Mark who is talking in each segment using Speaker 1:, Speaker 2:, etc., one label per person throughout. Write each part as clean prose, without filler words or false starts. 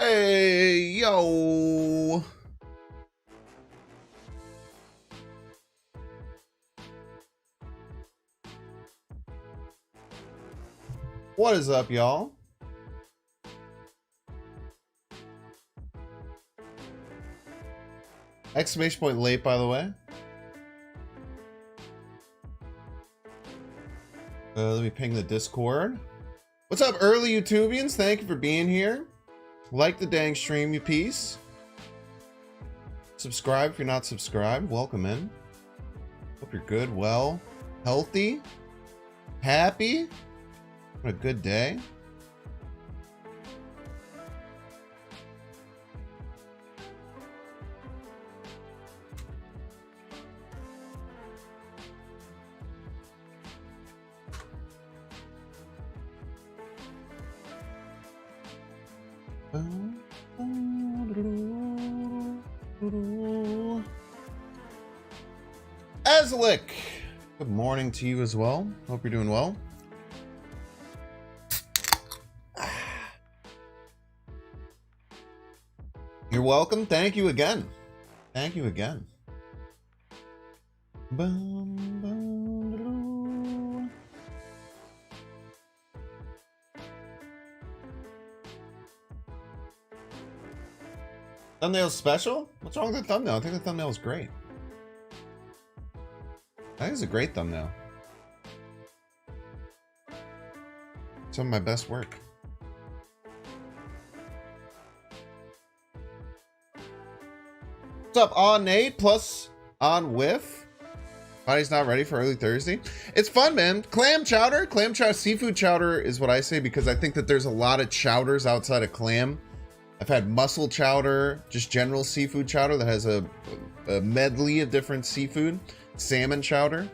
Speaker 1: Hey, yo. What is up, y'all? Exclamation point late, by the way. Let me ping the Discord. What's up, early YouTubians? Thank you for being here. Like the dang stream, you piece. Subscribe if you're not subscribed. Welcome in. Hope you're good, well, healthy, happy. What a good day. Azalik, good morning to you as well. Hope you're doing well. You're welcome. Thank you again. Thank you again. Thumbnail special? What's wrong with the thumbnail? I think the thumbnail is great. I think it's a great thumbnail. Some of my best work. What's up, on Nate plus on Whiff? Body's not ready for early Thursday. It's fun, man. Clam chowder, seafood chowder is what I say because I think that there's a lot of chowders outside of clam. I've had mussel chowder, just general seafood chowder that has a medley of different seafood. Salmon chowder.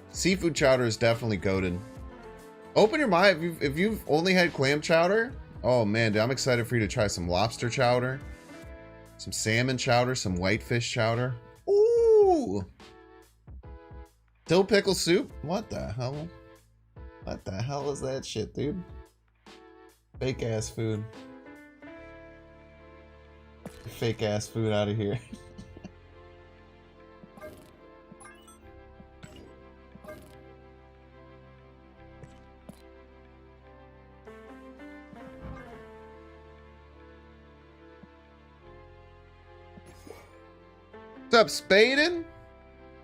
Speaker 1: Seafood chowder is definitely goated. Open your mind if you've only had clam chowder. Oh man, dude, I'm excited for you to try some lobster chowder, some salmon chowder, some whitefish chowder. Ooh. Dill pickle soup? What the hell? What the hell is that shit, dude? Fake ass food. Fake ass food out of here. What's up, Spaden?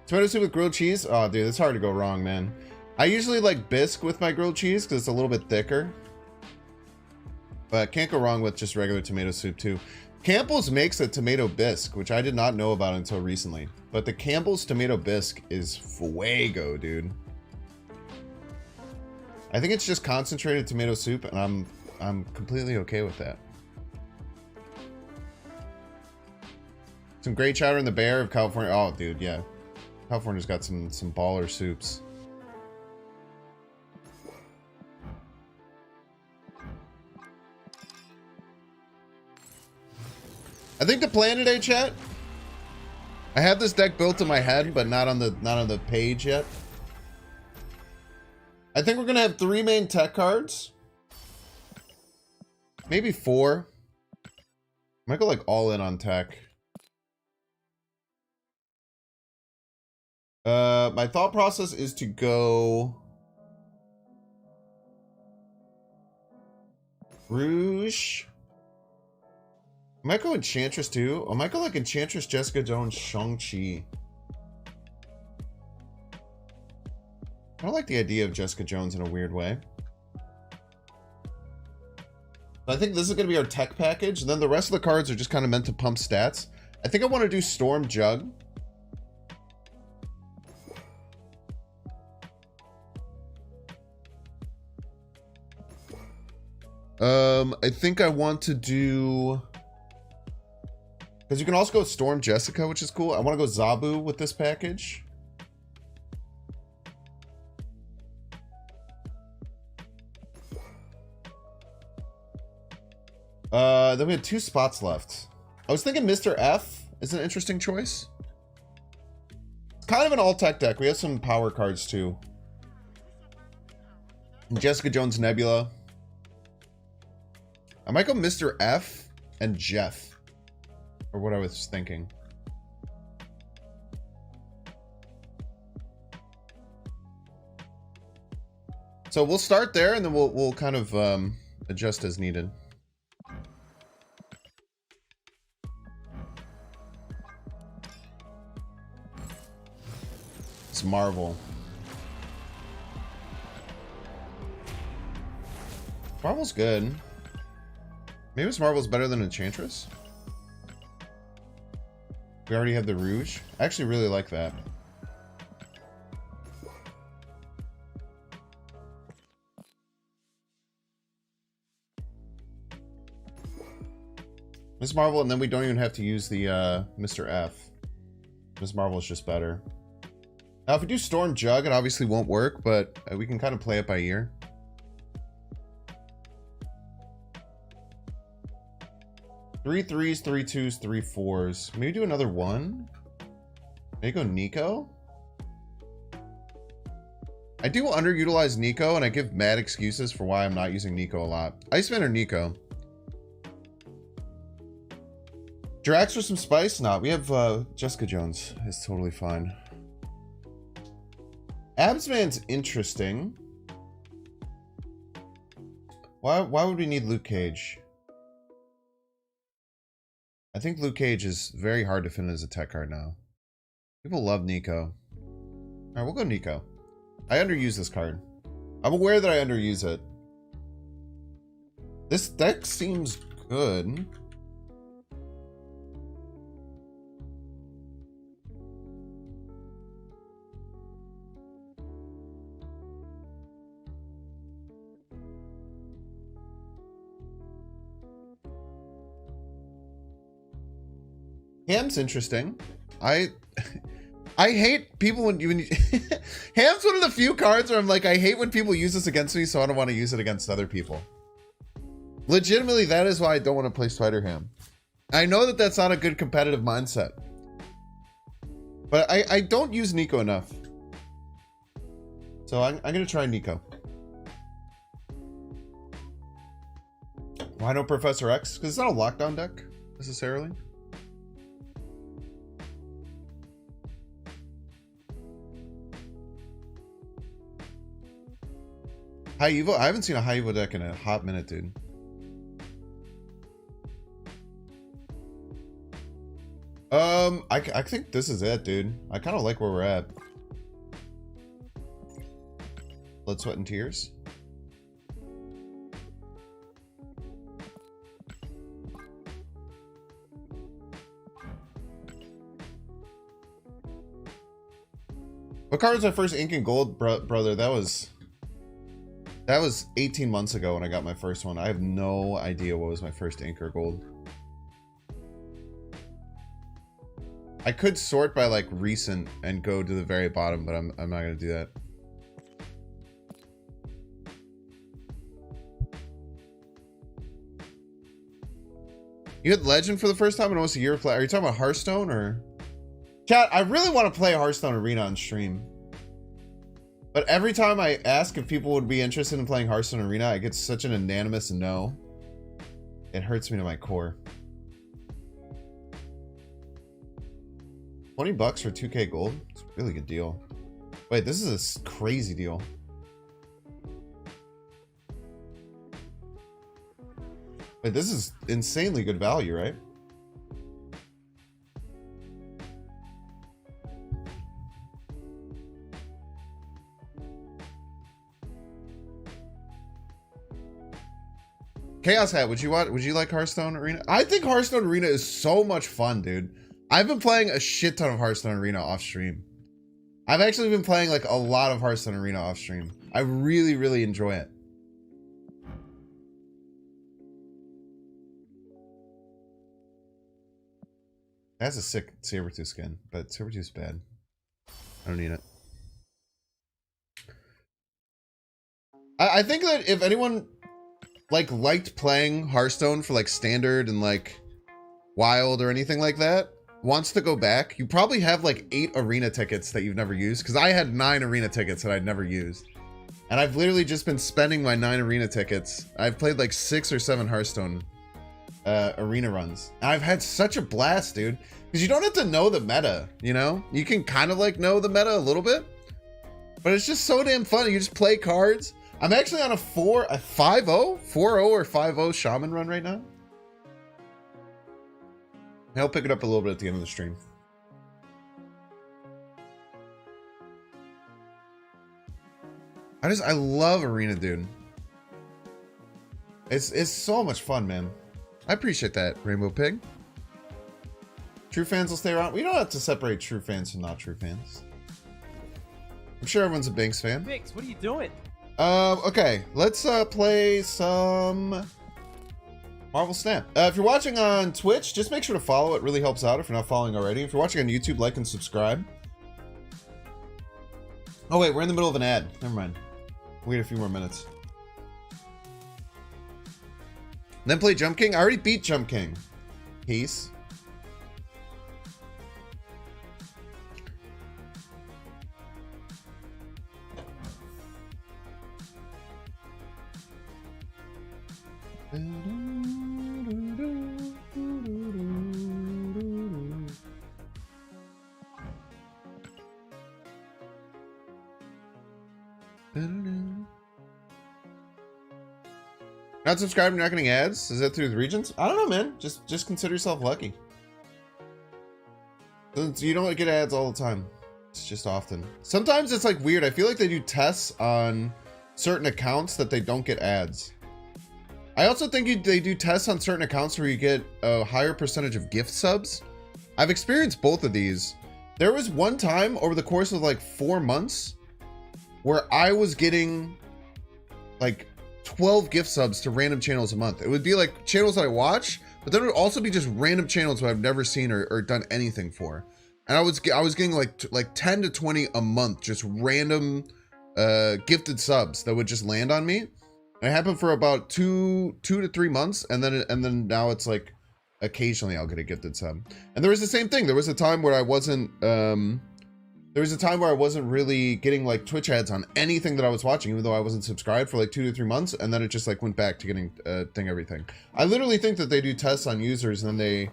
Speaker 1: Tomato soup with grilled cheese? Oh, dude, it's hard to go wrong, man. I usually like bisque with my grilled cheese because it's a little bit thicker. But can't go wrong with just regular tomato soup, too. Campbell's makes a tomato bisque, which I did not know about until recently. But the Campbell's tomato bisque is fuego, dude. I think it's just concentrated tomato soup, and I'm completely okay with that. Some great chowder in the Bear of California. Oh, dude, yeah. California's got some baller soups. I think the plan today, chat. I have this deck built in my head, but not on the page yet. I think we're gonna have 3 main tech cards. Maybe 4. Might go like all in on tech. My thought process is to go Rouge. I might go Enchantress too. I might go like Enchantress, Jessica Jones, Shang-Chi. I don't like the idea of Jessica Jones in a weird way. But I think this is going to be our tech package. And then the rest of the cards are just kind of meant to pump stats. I think I want to do Storm Jug. I think I want to do... Because you can also go Storm Jessica, which is cool. I want to go Zabu with this package. Then we have 2 spots left. I was thinking Mr. F is an interesting choice. It's kind of an all-tech deck. We have some power cards, too. And Jessica Jones Nebula. I might go Mr. F and Jeff. Or what I was thinking. So we'll start there and then we'll kind of adjust as needed. It's Marvel. Marvel's good. Maybe Miss Marvel's better than Enchantress. We already have the Rouge. I actually really like that. Miss Marvel, and then we don't even have to use the Mr. F. Miss Marvel is just better. Now, if we do Storm Jug, it obviously won't work, but we can kind of play it by ear. Three threes, 3 2s, 3 4s. Maybe do another one. Maybe go Nico. I do underutilize Nico, and I give mad excuses for why I'm not using Nico a lot. Iceman or Nico? Drax for some spice? Nah, we have Jessica Jones. It's totally fine. Absman's interesting. Why would we need Luke Cage? I think Luke Cage is very hard to fit in as a tech card now. People love Nico. Alright, we'll go Nico. I underuse this card. I'm aware that I underuse it. This deck seems good. Ham's interesting. I hate people when you Ham's one of the few cards where I'm like, I hate when people use this against me, so I don't want to use it against other people. Legitimately, that is why I don't want to play Spider Ham. I know that that's not a good competitive mindset, but I don't use Nico enough. So I'm gonna try Nico. Why no Professor X? Because it's not a lockdown deck necessarily. High Evo? I haven't seen a High Evo deck in a hot minute, dude. I think this is it, dude. I kind of like where we're at. Blood, Sweat, and Tears. What card was my first Ink and Gold, brother? That was 18 months ago when I got my first one. I have no idea what was my first Ink or Gold. I could sort by like recent and go to the very bottom, but I'm not gonna do that. You had Legend for the first time in almost a year of play. Are you talking about Hearthstone or? Chat, I really want to play Hearthstone Arena on stream. But every time I ask if people would be interested in playing Hearthstone Arena, I get such an unanimous no. It hurts me to my core. $20 for 2K gold? It's a really good deal. Wait, this is a crazy deal. Wait, this is insanely good value, right? Chaos Hat, would you like Hearthstone Arena? I think Hearthstone Arena is so much fun, dude. I've been playing a shit ton of Hearthstone Arena off stream. I've actually been playing like a lot of Hearthstone Arena off stream. I really, really enjoy it. That's a sick Sabertooth skin, but Sabertooth's bad. I don't need it. I think that if anyone liked playing Hearthstone for like standard and like wild or anything like that, wants to go back, you probably have like 8 arena tickets that you've never used, because I had 9 arena tickets that I'd never used. And I've literally just been spending my 9 arena tickets. I've played like 6 or 7 Hearthstone arena runs. And I've had such a blast, dude. Because you don't have to know the meta, you know? You can kind of like know the meta a little bit. But it's just so damn fun. You just play cards. I'm actually on a 5-0? 4-0 or 5-0 Shaman run right now. I'll pick it up a little bit at the end of the stream. I love arena, dude. It's so much fun, man. I appreciate that, Rainbow Pig. True fans will stay around. We don't have to separate true fans from not true fans. I'm sure everyone's a Binks fan.
Speaker 2: Binks, what are you doing?
Speaker 1: Okay, let's play some Marvel Snap. If you're watching on Twitch, just make sure to follow. It really helps out if you're not following already. If you're watching on YouTube, like and subscribe. Oh wait, we're in the middle of an ad. Never mind. Wait a few more minutes. Then play Jump King. I already beat Jump King. Peace. Not subscribed, you're not getting ads? Is that through the regions? I don't know, man. Just consider yourself lucky. You don't get ads all the time. It's just often. Sometimes it's like weird. I feel like they do tests on certain accounts that they don't get ads. I also think they do tests on certain accounts where you get a higher percentage of gift subs. I've experienced both of these. There was one time over the course of like 4 months where I was getting like 12 gift subs to random channels a month. It would be like channels that I watch, but then it would also be just random channels who I've never seen or done anything for. And I was getting like 10 to 20 a month, just random gifted subs that would just land on me. And it happened for about two to 3 months, and then now it's like occasionally I'll get a gifted sub. And there was the same thing. There was a time where I wasn't really getting like Twitch ads on anything that I was watching, even though I wasn't subscribed for like 2 to 3 months, and then it just like went back to getting everything. I literally think that they do tests on users and then they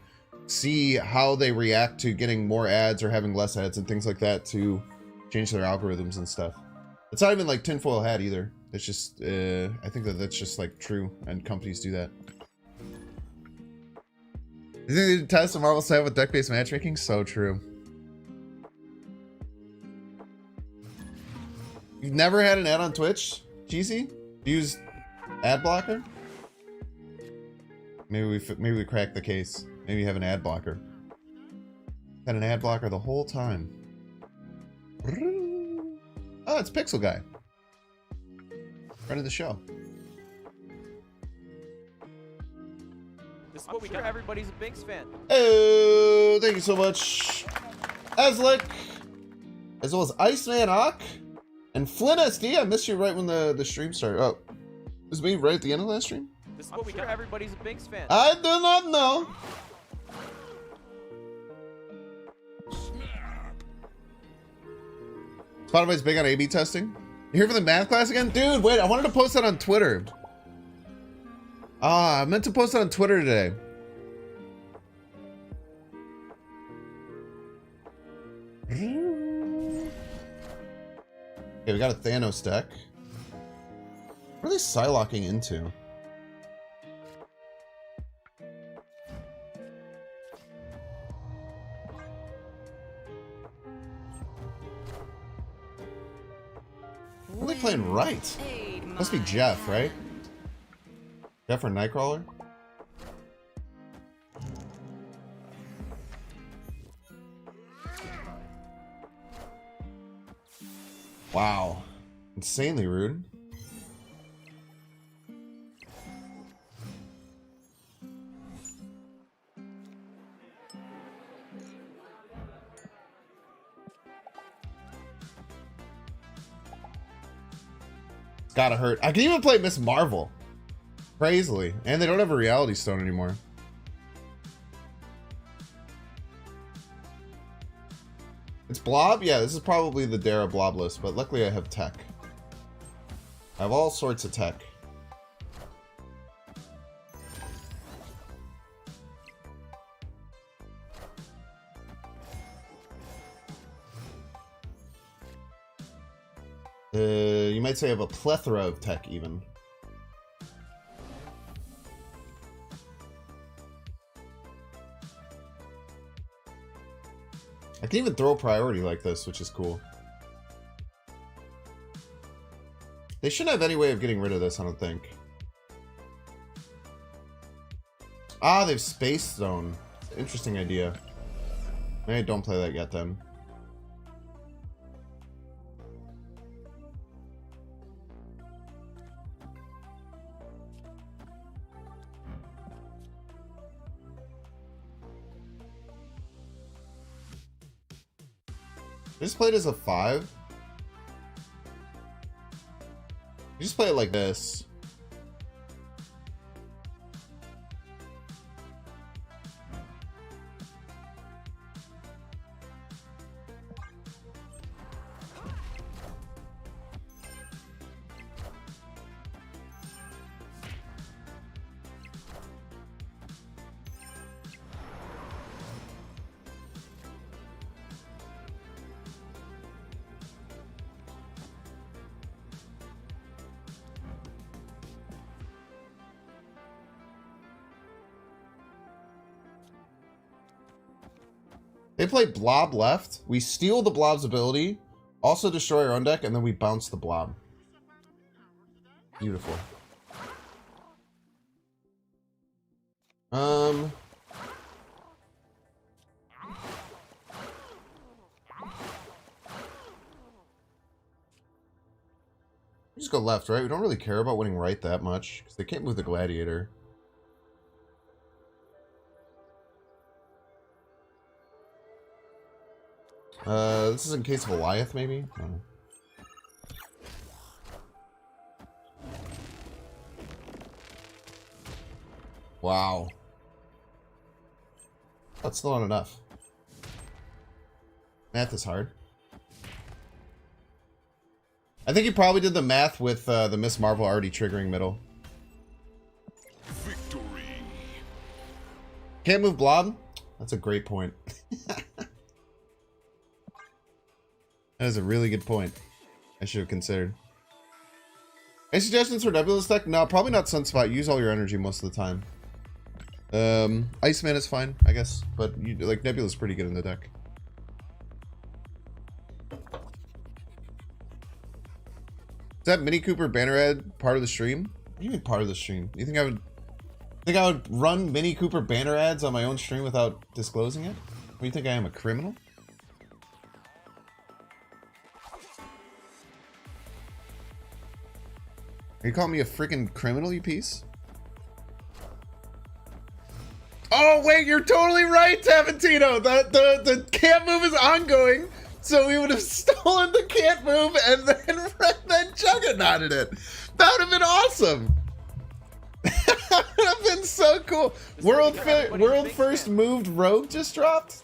Speaker 1: see how they react to getting more ads or having less ads and things like that to change their algorithms and stuff. It's not even like tinfoil hat either. It's just I think that's just like true, and companies do that. You think they did test of Marvel Snap with deck-based matchmaking? So true. You've never had an ad on Twitch, Cheesy? Use ad blocker? Maybe we cracked the case. Maybe you have an ad blocker. Had an ad blocker the whole time. Oh, it's Pixel Guy. Friend of the show.
Speaker 2: This is what we got. Everybody's a Binks fan.
Speaker 1: Oh, thank you so much, Aslick, as well as Iceman Ock and Flynn SD. I missed you right when the stream started. Oh, was me right at the end of the last stream?
Speaker 2: This is what we got. Everybody's a Binks fan.
Speaker 1: I do not know. Spotify's big on A/B testing. You here for the math class again? Dude, wait, I wanted to post that on Twitter. I meant to post that on Twitter today. Okay, we got a Thanos deck. What are they Psylocking into? What are they playing right? Must be Jeff, right? Jeff or Nightcrawler? Wow. Insanely rude. Gotta hurt. I can even play Miss Marvel. Crazily. And they don't have a Reality Stone anymore. It's Blob? Yeah, this is probably the Dara Blob list, but luckily I have Tech. I have all sorts of tech. You might say I have a plethora of tech, even. I can even throw a priority like this, which is cool. They shouldn't have any way of getting rid of this, I don't think. Ah, they've Space Stone. Interesting idea. Maybe don't play that yet, then. I just played as a 5. You just play it like this. They play Blob left. We steal the Blob's ability, also destroy our own deck, and then we bounce the Blob. Beautiful. We just go left, right? We don't really care about winning right that much, because they can't move the Gladiator. This is in case of Goliath, maybe? I don't know. Wow. That's still not enough. Math is hard. I think he probably did the math with the Miss Marvel already triggering middle. Victory. Can't move Blob? That's a great point. That is a really good point. I should have considered. Any suggestions for Nebula's deck? No, probably not Sunspot. Use all your energy most of the time. Iceman is fine, I guess. But you, like, Nebula's pretty good in the deck. Is that Mini Cooper banner ad part of the stream? What do you mean part of the stream? You think I would run Mini Cooper banner ads on my own stream without disclosing it? What, do you think I am, a criminal? Are you calling me a freaking criminal, you piece? Oh, wait, you're totally right, Taventino! The can't move is ongoing, so we would have stolen the can't move and then juggernauted it. That would have been awesome! That would have been so cool. World first moved rogue just dropped?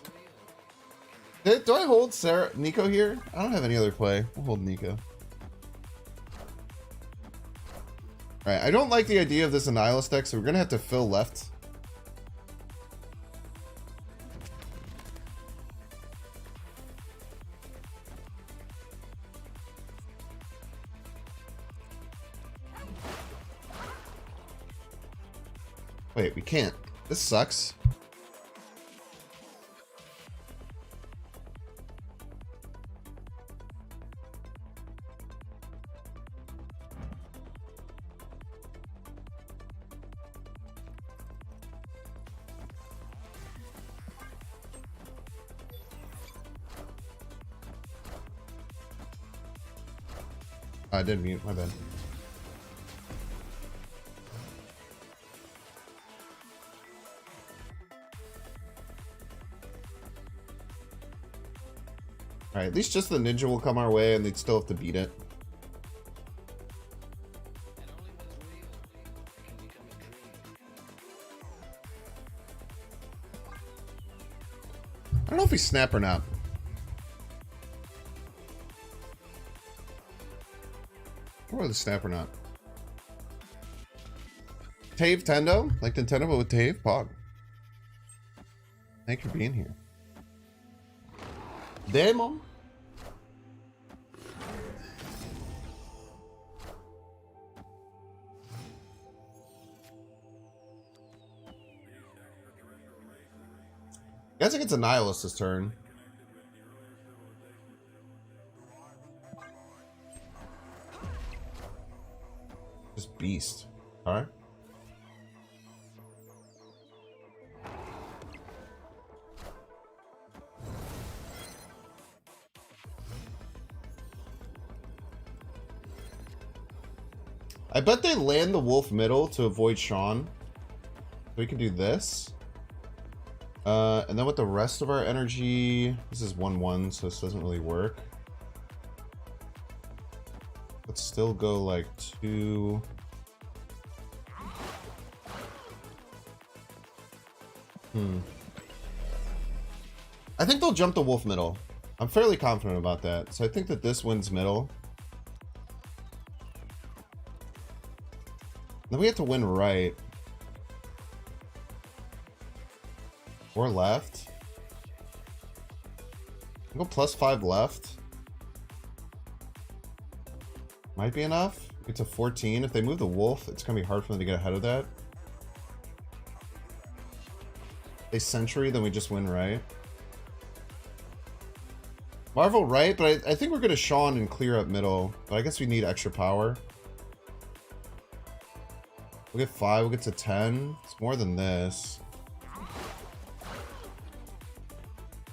Speaker 1: Do I hold Nico here? I don't have any other play. We'll hold Nico. Alright, I don't like the idea of this Annihilus deck, so we're gonna have to fill left. Wait, we can't. This sucks. I did mute, my bad. Alright, at least just the ninja will come our way and they'd still have to beat it. I don't know if we snap or not. or the snap or not. Tave Tendo, like Nintendo, but with Tave Pog. Thank you for being here. Demo. Guess it gets a Nihilist this turn. Just beast. Alright. I bet they land the wolf middle to avoid Sean. We can do this. And then with the rest of our energy, this is 1-1, so this doesn't really work. Let's still go like 2. I think they'll jump the wolf middle. I'm fairly confident about that. So I think that this wins middle. Then we have to win right. Or left. I'll go +5 left. Might be enough. Get to 14. If they move the wolf, it's gonna be hard for them to get ahead of that. If they Sentry, then we just win right. Marvel right, but I think we're gonna Sean and clear up middle. But I guess we need extra power. We'll get 5, we'll get to 10. It's more than this.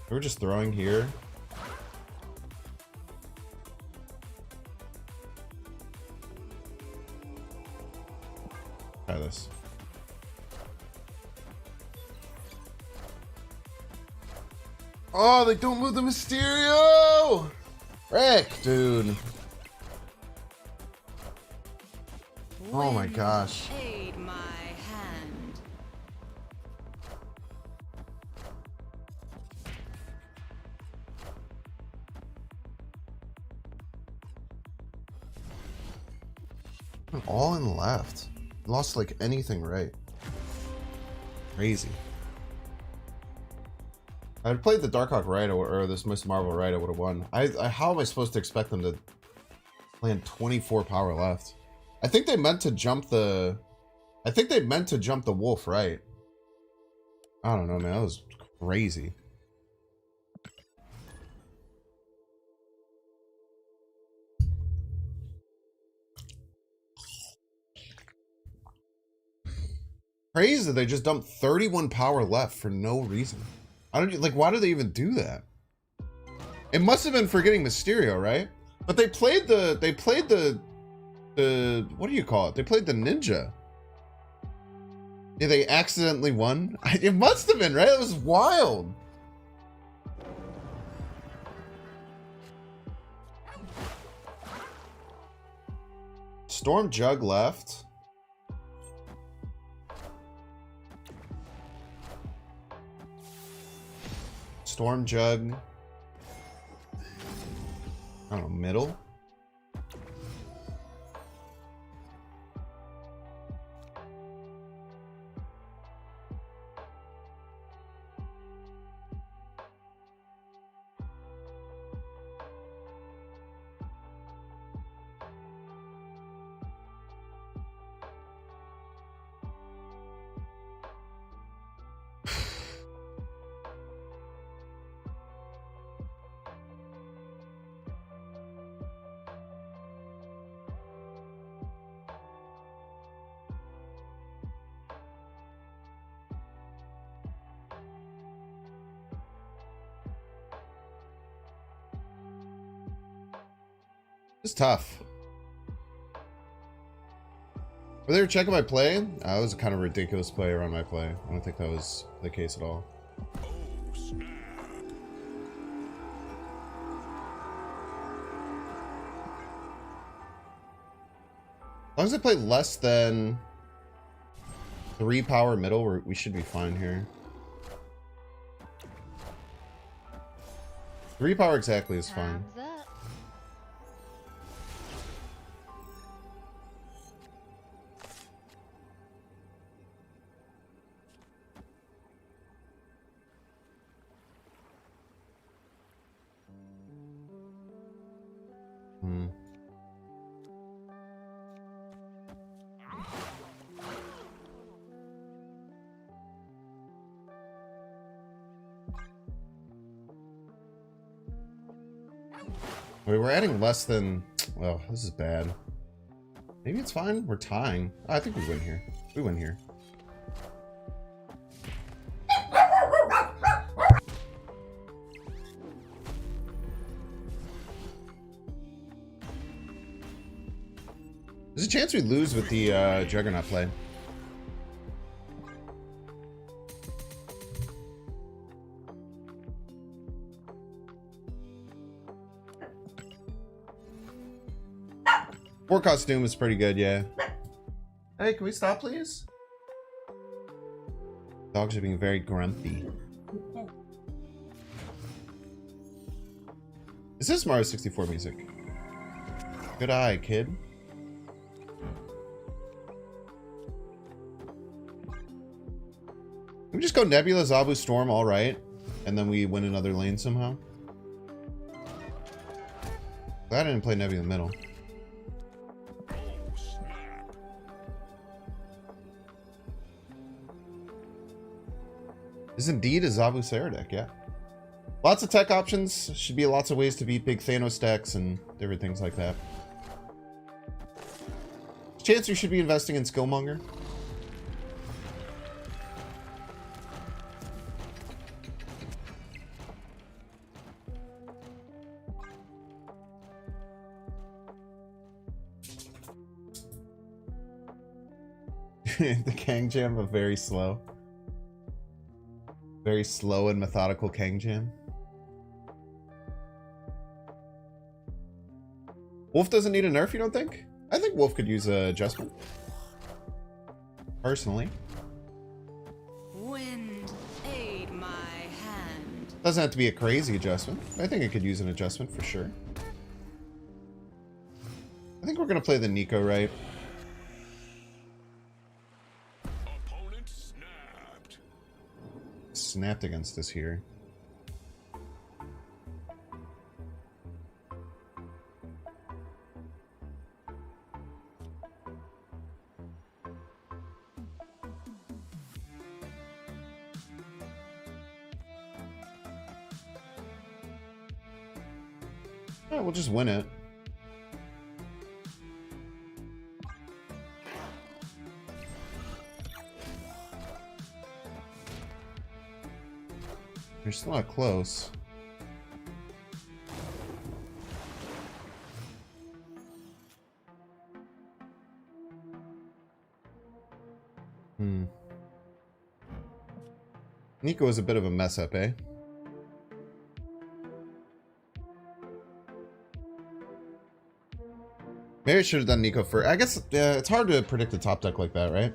Speaker 1: We're just throwing here. Try this. Oh, they don't move the Mysterio! Rick, dude. Oh my gosh.
Speaker 3: Aid my hand.
Speaker 1: All in left. Lost like anything right. Crazy. I had played the Darkhawk right or this Miss Marvel right, I would have won. How am I supposed to expect them to land 24 power left? I think they meant to jump the... I think they meant to jump the wolf right. I don't know, man. That was crazy. Crazy that they just dumped 31 power left for no reason. I don't like. Why do they even do that? It must have been for getting Mysterio, right? But they played the what do you call it? They played the ninja. Yeah, they accidentally won. It must have been, right? It was wild. Storm Jug left. Storm Jug. I don't know, middle. It's tough. Were they checking my play? That was a kind of ridiculous play around my play. I don't think that was the case at all. As long as they play less than 3 power middle, we should be fine here. 3 power exactly is fine. Wait, we're adding less than... Well, this is bad. Maybe it's fine. We're tying. Oh, I think we win here. We win here. There's a chance we lose with the Juggernaut play. War costume is pretty good, yeah. Hey, can we stop, please? Dogs are being very grumpy. Is this Mario 64 music? Good eye, kid. Can we just go Nebula, Zabu, Storm, all right? And then we win another lane somehow? Glad I didn't play Nebula in the middle. This is indeed a Zabu Sarah deck, yeah. Lots of tech options. Should be lots of ways to beat big Thanos decks and different things like that. Chance you should be investing in Skillmonger. The Kang Jam, but very slow. Very slow and methodical Kang Jam. Wolf doesn't need a nerf, you don't think? I think Wolf could use an adjustment. Personally.
Speaker 3: Wind, aid my hand.
Speaker 1: Doesn't have to be a crazy adjustment. I think it could use an adjustment for sure. I think we're going to play the Nico right. Snapped against us here. Yeah, we'll just win it. You're still not close. Nico is a bit of a mess up, eh? Maybe I should have done Nico first. I guess it's hard to predict a top deck like that, right?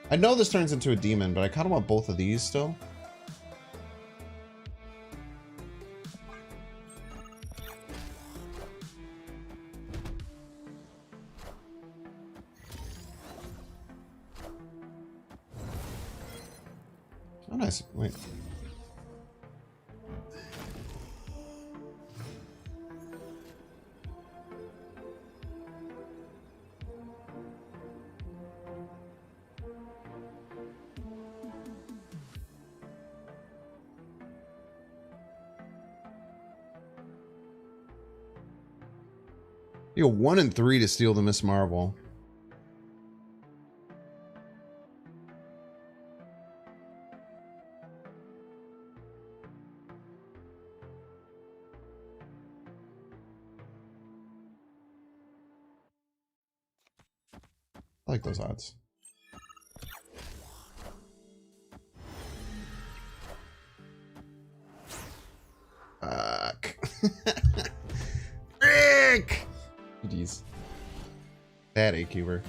Speaker 1: I know this turns into a demon, but I kind of want both of these still. Oh, nice. Wait. You go 1 and 3 to steal the Miss Marvel. I like those odds. Fuck. Frick! GG's. Bad A-Cuber.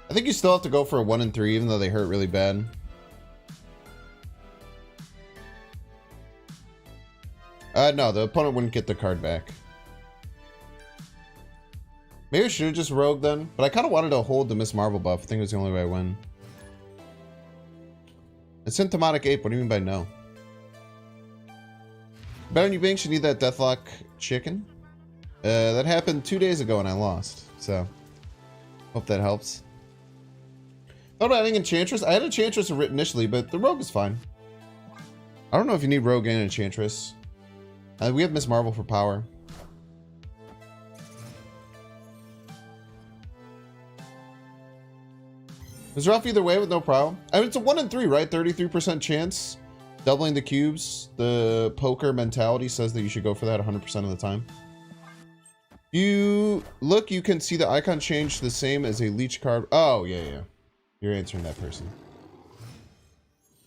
Speaker 1: I think you still have to go for a 1 and 3, even though they hurt really bad. No, the opponent wouldn't get the card back. Maybe I should have just rogued then, but I kind of wanted to hold the Miss Marvel buff. I think it was the only way I win. A symptomatic ape. What do you mean by no? Bet on you, Binks. You need that Deathlock chicken. That happened 2 days ago and I lost. So, hope that helps. Thought about adding Enchantress. I had Enchantress initially, but the Rogue is fine. I don't know if you need Rogue and Enchantress. We have Miss Marvel for power. It's rough either way with no problem. I mean, it's a 1 in 3, right? 33% chance. Doubling the cubes. The poker mentality says that you should go for that 100% of the time. You look, you can see the icon change the same as a leech card. Oh, yeah. You're answering that person.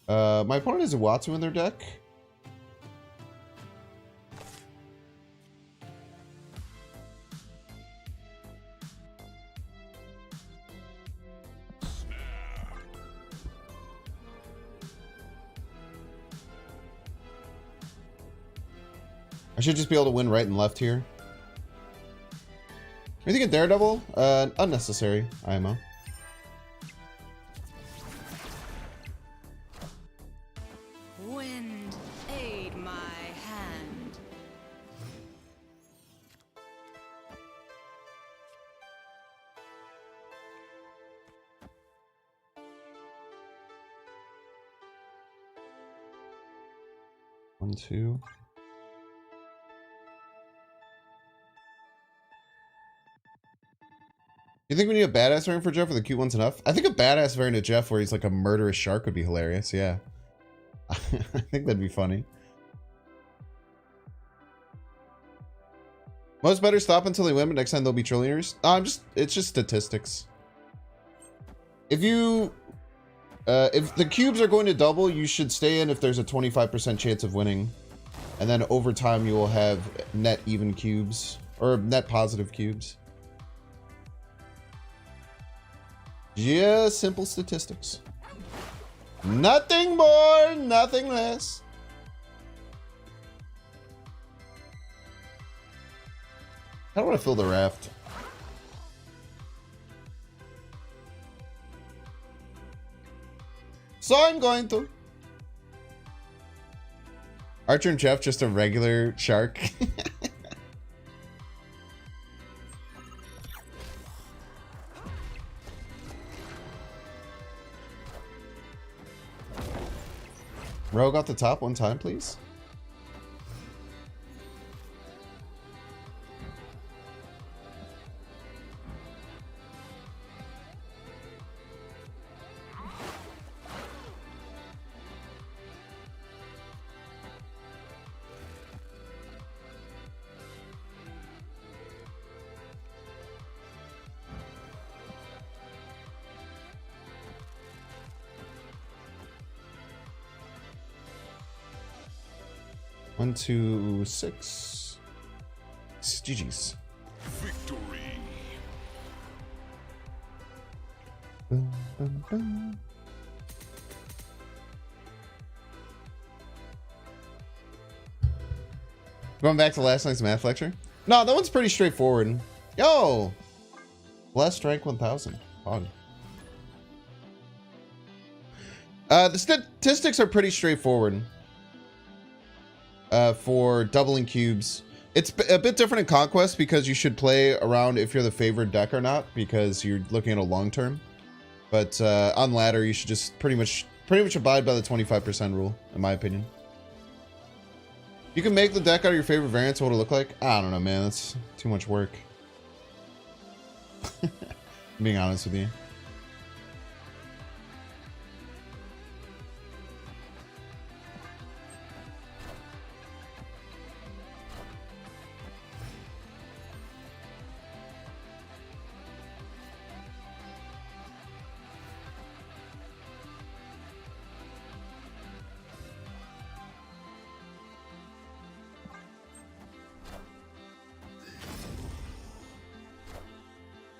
Speaker 1: My opponent has a Watsu in their deck. I should just be able to win right and left here. You think a Daredevil? Unnecessary IMO.
Speaker 3: Wind, aid my hand.
Speaker 1: One, two. You think we need a badass variant for Jeff or the cute one's enough? I think a badass variant of Jeff where he's like a murderous shark would be hilarious, yeah. I think that'd be funny. Most better stop until they win, but next time they'll be trillionaires. It's just statistics. If you, if the cubes are going to double, you should stay in if there's a 25% chance of winning. And then over time you will have net even cubes, or net positive cubes. Yeah, simple statistics. Nothing more, nothing less. How do I fill the raft? So I'm going to. Archer and Jeff, just a regular shark. Rogue off the top one time, please. One, two, six. GG's.
Speaker 4: Victory.
Speaker 1: Boom, boom, boom. Going back to last night's math lecture? No, that one's pretty straightforward. Yo! Blessed rank 1000. Fun. The statistics are pretty straightforward. For doubling cubes. It's a bit different in Conquest because you should play around if you're the favored deck or not, because you're looking at a long term. But on ladder, you should just pretty much abide by the 25% rule, in my opinion. You can make the deck out of your favorite variants. What it'll look like? I don't know, man. That's too much work. I'm being honest with you.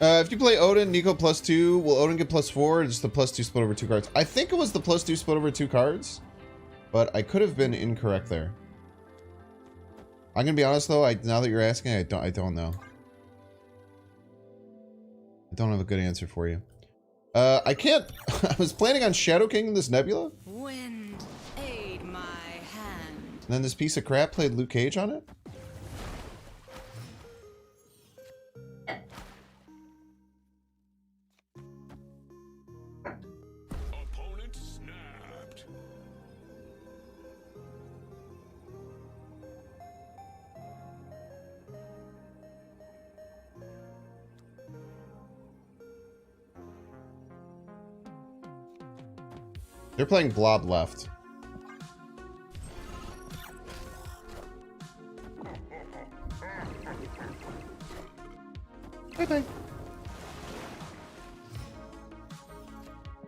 Speaker 1: If you play Odin, Nico +2, will Odin get +4 or just the +2 split over 2 cards? I think it was the +2 split over 2 cards, but I could have been incorrect there. I'm gonna be honest though, now that you're asking, I don't know. I don't have a good answer for you. I can't. I was planning on Shadow King this Nebula.
Speaker 3: Wind, aid my hand.
Speaker 1: And then this piece of crap played Luke Cage on it?
Speaker 4: Opponent snapped.
Speaker 1: They're playing Blob left. Bye bye.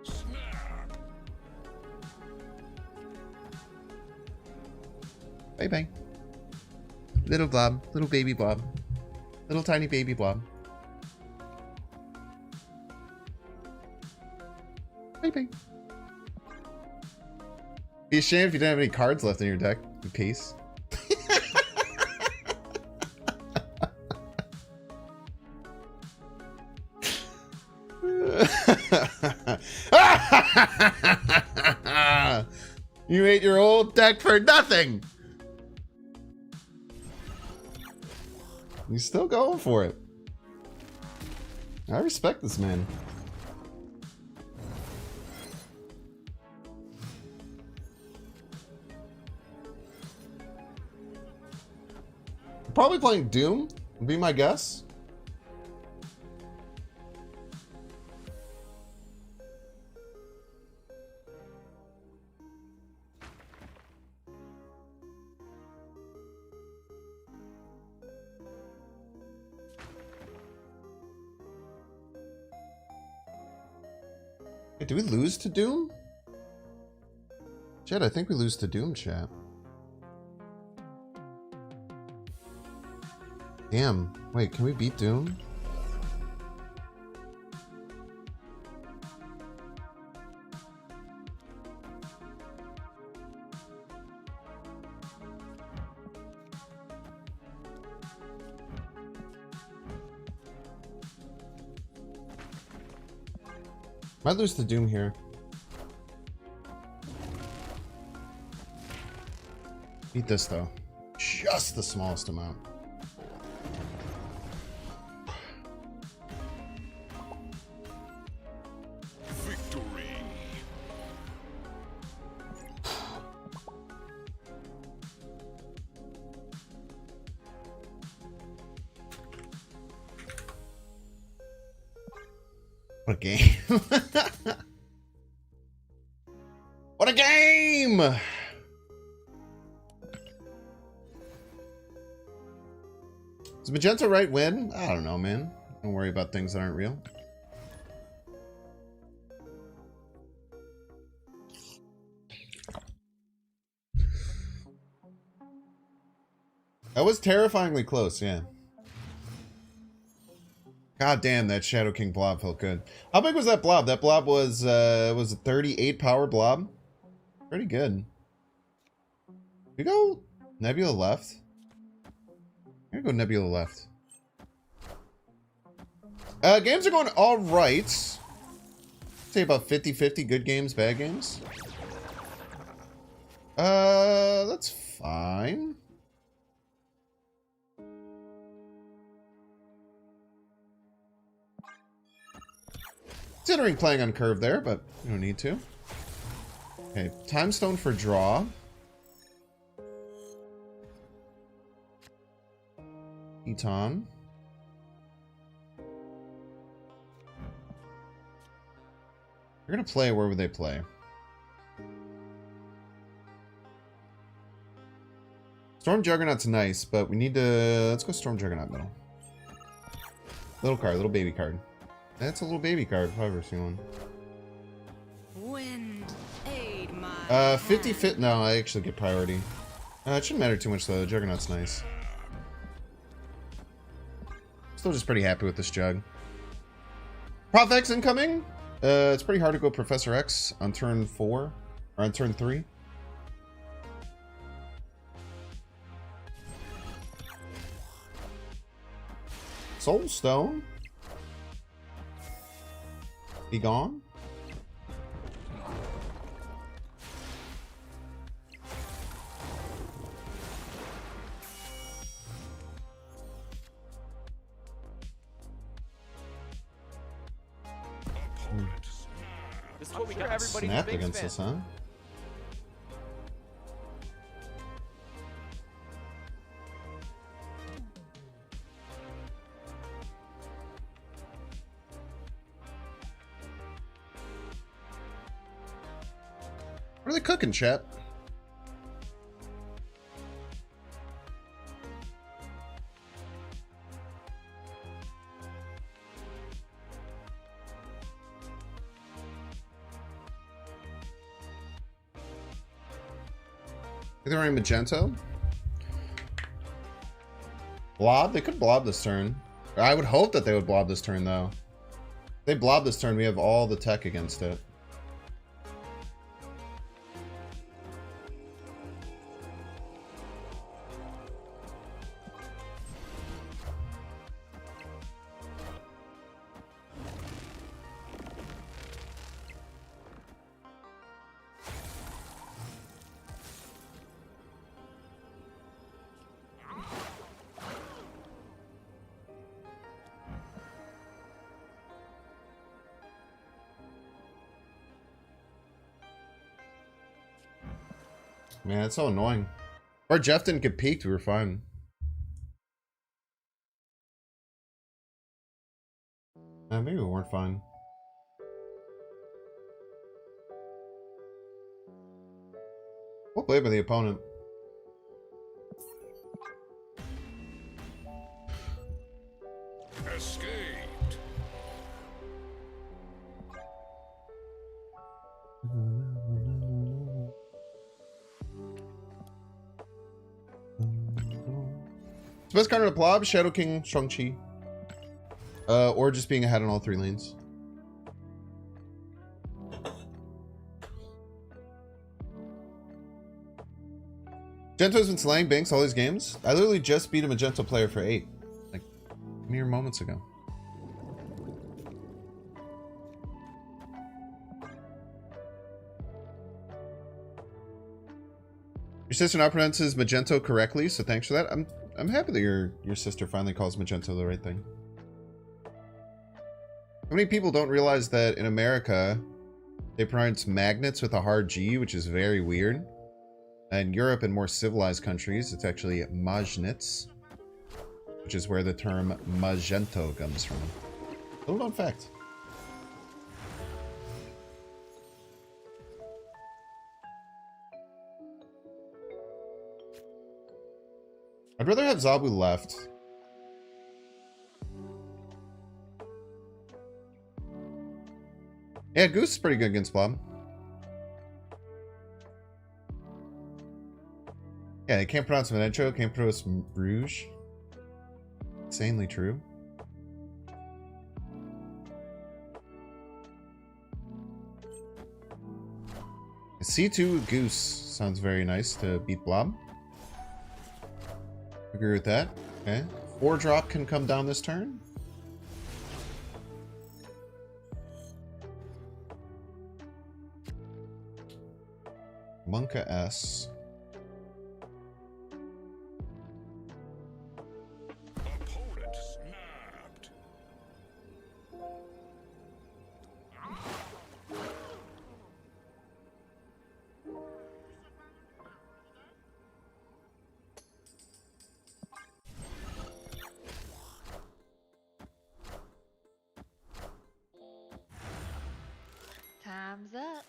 Speaker 4: Snap.
Speaker 1: Bye bye. Little Blob. Little baby Blob. Little tiny baby Blob. Bye bye. Be ashamed if you didn't have any cards left in your deck. In case. You ate your old deck for nothing. He's still going for it. I respect this man. Probably playing Doom, would be my guess. Wait, do we lose to Doom? Chat, I think we lose to Doom, chat. Damn. Wait, can we beat Doom? Might lose to Doom here. Beat this though. Just the smallest amount.
Speaker 4: Victory.
Speaker 1: What a game. What a game! Does Magenta right win? I don't know, man. Don't worry about things that aren't real. That was terrifyingly close, yeah. God damn, that Shadow King blob felt good. How big was that blob? That blob was a 38 power blob. Pretty good. We go Nebula left. I'm gonna go Nebula left. Games are going all right. Say about 50-50, good games, bad games. That's fine. Considering playing on curve there, but you don't need to. Okay, Time Stone for draw. Eton. They're gonna play, where would they play? Storm Juggernaut's nice, but we need to... Let's go Storm Juggernaut middle. Little card, little baby card. That's a little baby card, if I've ever seen one.
Speaker 3: Wind, aid my
Speaker 1: 50 fit. No, I actually get priority. It shouldn't matter too much though. Juggernaut's nice. Still just pretty happy with this jug. Prof X incoming. It's pretty hard to go Professor X on turn 4 or on turn 3. Soul Stone. Be gone.
Speaker 2: This is what we got. Everybody's a
Speaker 1: Snapped
Speaker 2: Binks
Speaker 1: against
Speaker 2: fan.
Speaker 1: us, huh? What are they cooking, chat? Are they running Magento? Blob? They could blob this turn. I would hope that they would blob this turn, though. If they blob this turn, we have all the tech against it. Man, it's so annoying. Or Jeff didn't get peaked, we were fine. Maybe we weren't fine. Well played by the opponent.
Speaker 4: Escaped.
Speaker 1: Best counter to Plob, Shadow King, Shang-Chi. Or just being ahead on all 3 lanes. Magento's been slaying Binks all these games. I literally just beat a Magento player for 8. Like, mere moments ago. Your sister now pronounces Magento correctly, so thanks for that. I'm happy that your sister finally calls Magento the right thing. How many people don't realize that in America they pronounce magnets with a hard G, which is very weird. In Europe and more civilized countries, it's actually magnets, which is where the term Magento comes from. Little known fact. I'd rather have Zabu left. Yeah, Goose is pretty good against Blob. Yeah, they can't pronounce Magento, can't pronounce Rouge. Insanely true. C2 Goose sounds very nice to beat Blob. Agree with that. Okay. 4-drop can come down this turn. Monka S.
Speaker 4: Opponent snapped.
Speaker 5: Time's up.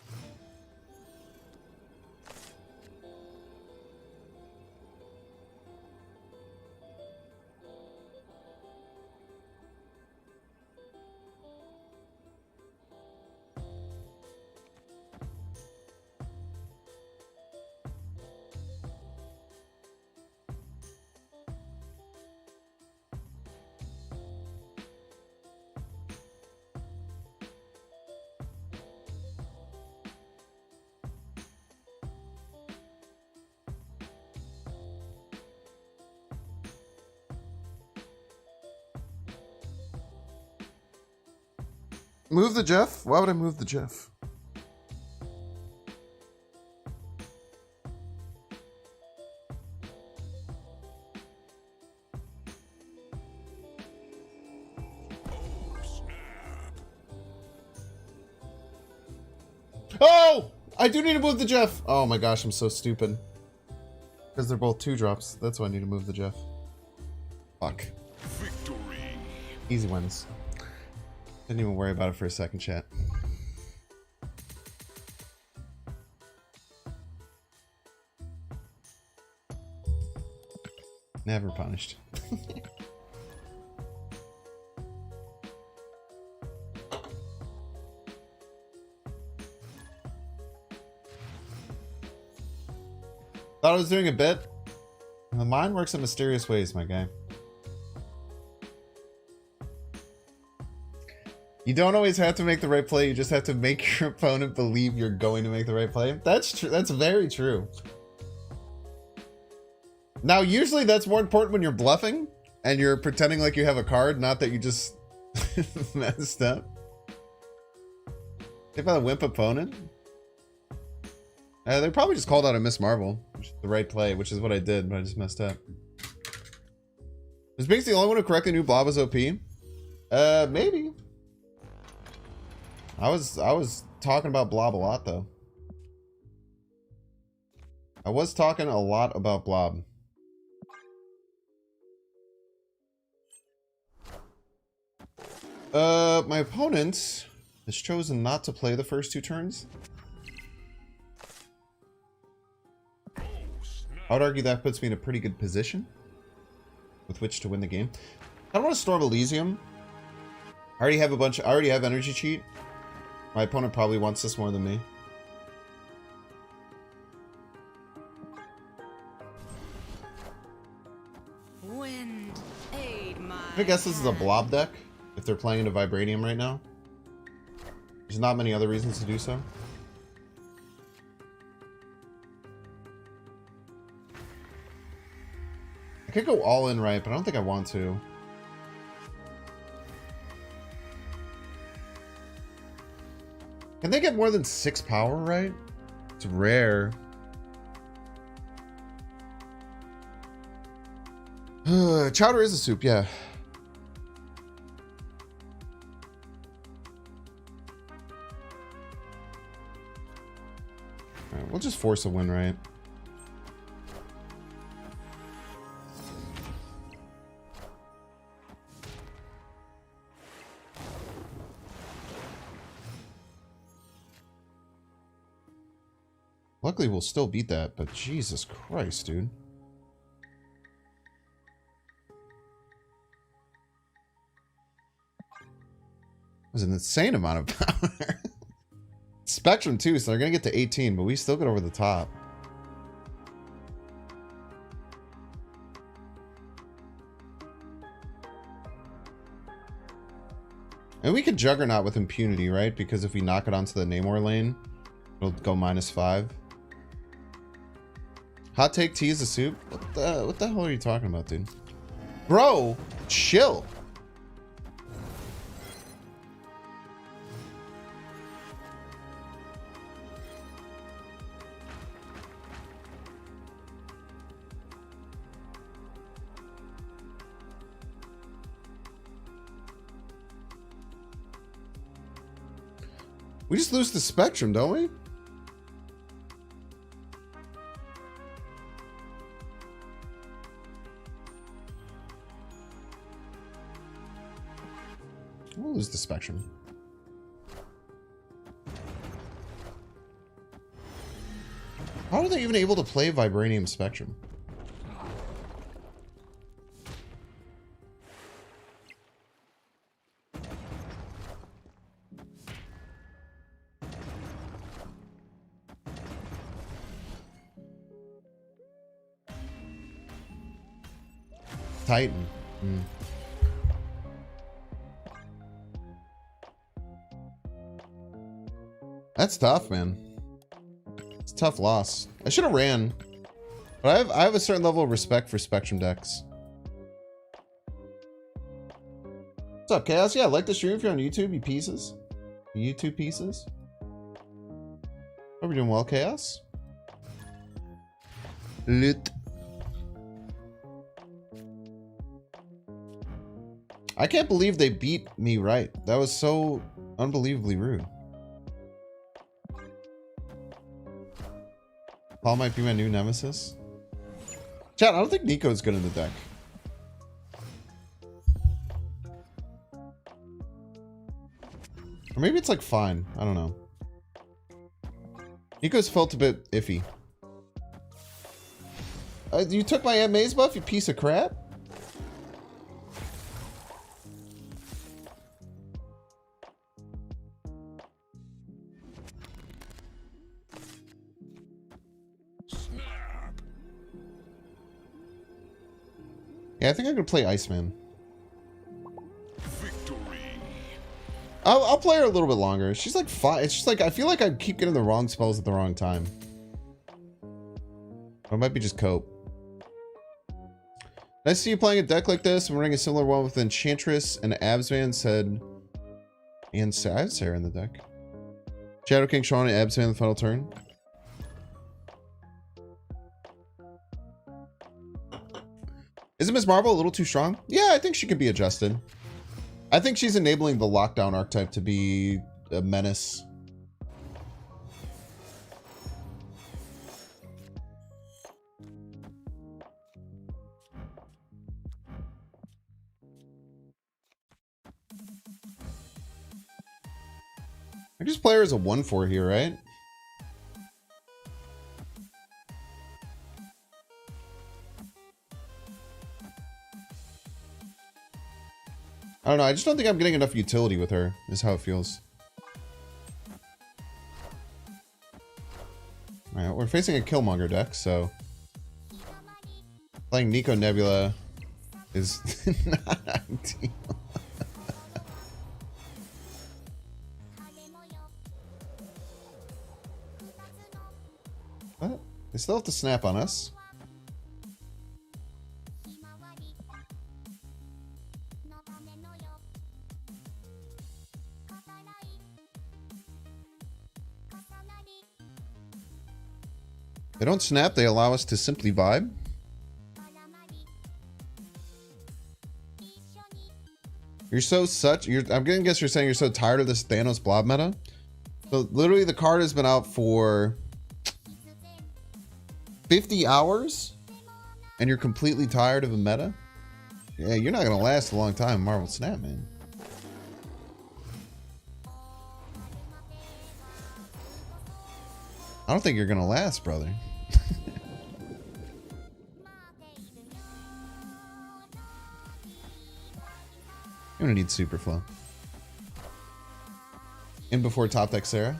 Speaker 1: Move the Jeff? Why would I move the Jeff?
Speaker 4: Oh, snap.
Speaker 1: Oh! I do need to move the Jeff. Oh my gosh, I'm so stupid. Because they're both 2-drops. That's why I need to move the Jeff. Fuck.
Speaker 4: Victory.
Speaker 1: Easy wins. Didn't even worry about it for a second, chat. Never punished. Thought I was doing a bit. The mind works in mysterious ways, my guy. You don't always have to make the right play. You just have to make your opponent believe you're going to make the right play. That's true. That's very true. Now, usually that's more important when you're bluffing and you're pretending like you have a card, not that you just messed up. If I wimp opponent. They probably just called out a Miss Marvel, which is the right play, which is what I did, but I just messed up. Was Binks the only one who correctly knew Blob was OP? Maybe. I was talking about Blob a lot, though. I was talking a lot about Blob. My opponent has chosen not to play the first 2 turns. I would argue that puts me in a pretty good position with which to win the game. I don't want to Storm Elysium. I already have Energy Cheat. My opponent probably wants this more than me.
Speaker 3: Wind, aid my
Speaker 1: I guess this is a
Speaker 3: hand.
Speaker 1: Blob deck, if they're playing into Vibranium right now. There's not many other reasons to do so. I could go all in right, but I don't think I want to. Can they get more than 6 power right? It's rare. Chowder is a soup, yeah. Alright, we'll just force a win right. Luckily, we'll still beat that, but Jesus Christ, dude. That was an insane amount of power. Spectrum, too, so they're going to get to 18, but we still get over the top. And we could Juggernaut with impunity, right? Because if we knock it onto the Namor lane, it'll go -5. Hot take tea is a soup? What the hell are you talking about, dude? Bro, chill. We just lose the Spectrum, don't we? We'll lose the Spectrum. How are they even able to play Vibranium Spectrum? Titan. That's tough, man. It's a tough loss. I should have ran. But I have a certain level of respect for Spectrum decks. What's up, Chaos? Yeah, like the stream if you're on YouTube, you pieces. You YouTube pieces. Hope you're doing well, Chaos. Lit. I can't believe they beat me right. That was so unbelievably rude. Paul might be my new nemesis. Chat, I don't think Nico's good in the deck. Or maybe it's like fine. I don't know. Nico's felt a bit iffy. You took my maze buff, you piece of crap?
Speaker 4: Snap.
Speaker 1: Yeah, I think I'm gonna play Iceman.
Speaker 4: Victory.
Speaker 1: I'll play her a little bit longer. She's like fine. It's just like I feel like I keep getting the wrong spells at the wrong time. Or it might be just cope. Nice to see you playing a deck like this. I'm running a similar one with Enchantress and Absman said. And I have Sarah in the deck. Shadow King Sean and Absman in the final turn. Isn't Miss Marvel a little too strong? Yeah, I think she could be adjusted. I think she's enabling the lockdown archetype to be a menace. I just play her as a 1/4 here, right? I don't know. I just don't think I'm getting enough utility with her, is how it feels. Alright, we're facing a Killmonger deck, so playing Nico Nebula is not ideal. What? They still have to snap on us. They don't snap, they allow us to simply vibe. You're so such, I'm gonna guess you're saying you're so tired of this Thanos blob meta. So literally the card has been out for 50 hours and you're completely tired of a meta? Yeah, you're not gonna last a long time, Marvel Snap, man. I don't think you're gonna last, brother. You're gonna need super flow. In before top deck Sarah.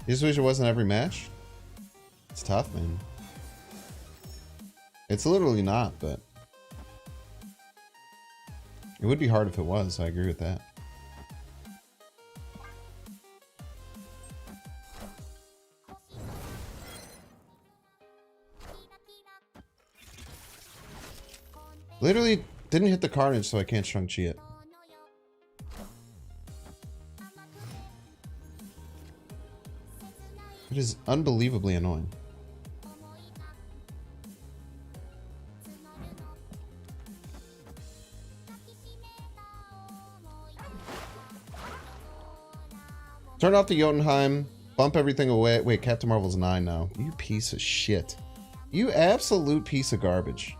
Speaker 1: You just wish it wasn't every match? It's tough, man. It's literally not, but it would be hard if it was. I agree with that. Literally didn't hit the carnage, so I can't Shang-Chi it. It is unbelievably annoying. Turn off the Jotunheim. Bump everything away. Wait, Captain Marvel's 9 now. You piece of shit. You absolute piece of garbage.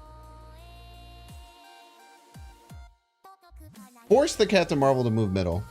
Speaker 1: Force the Captain Marvel to move middle.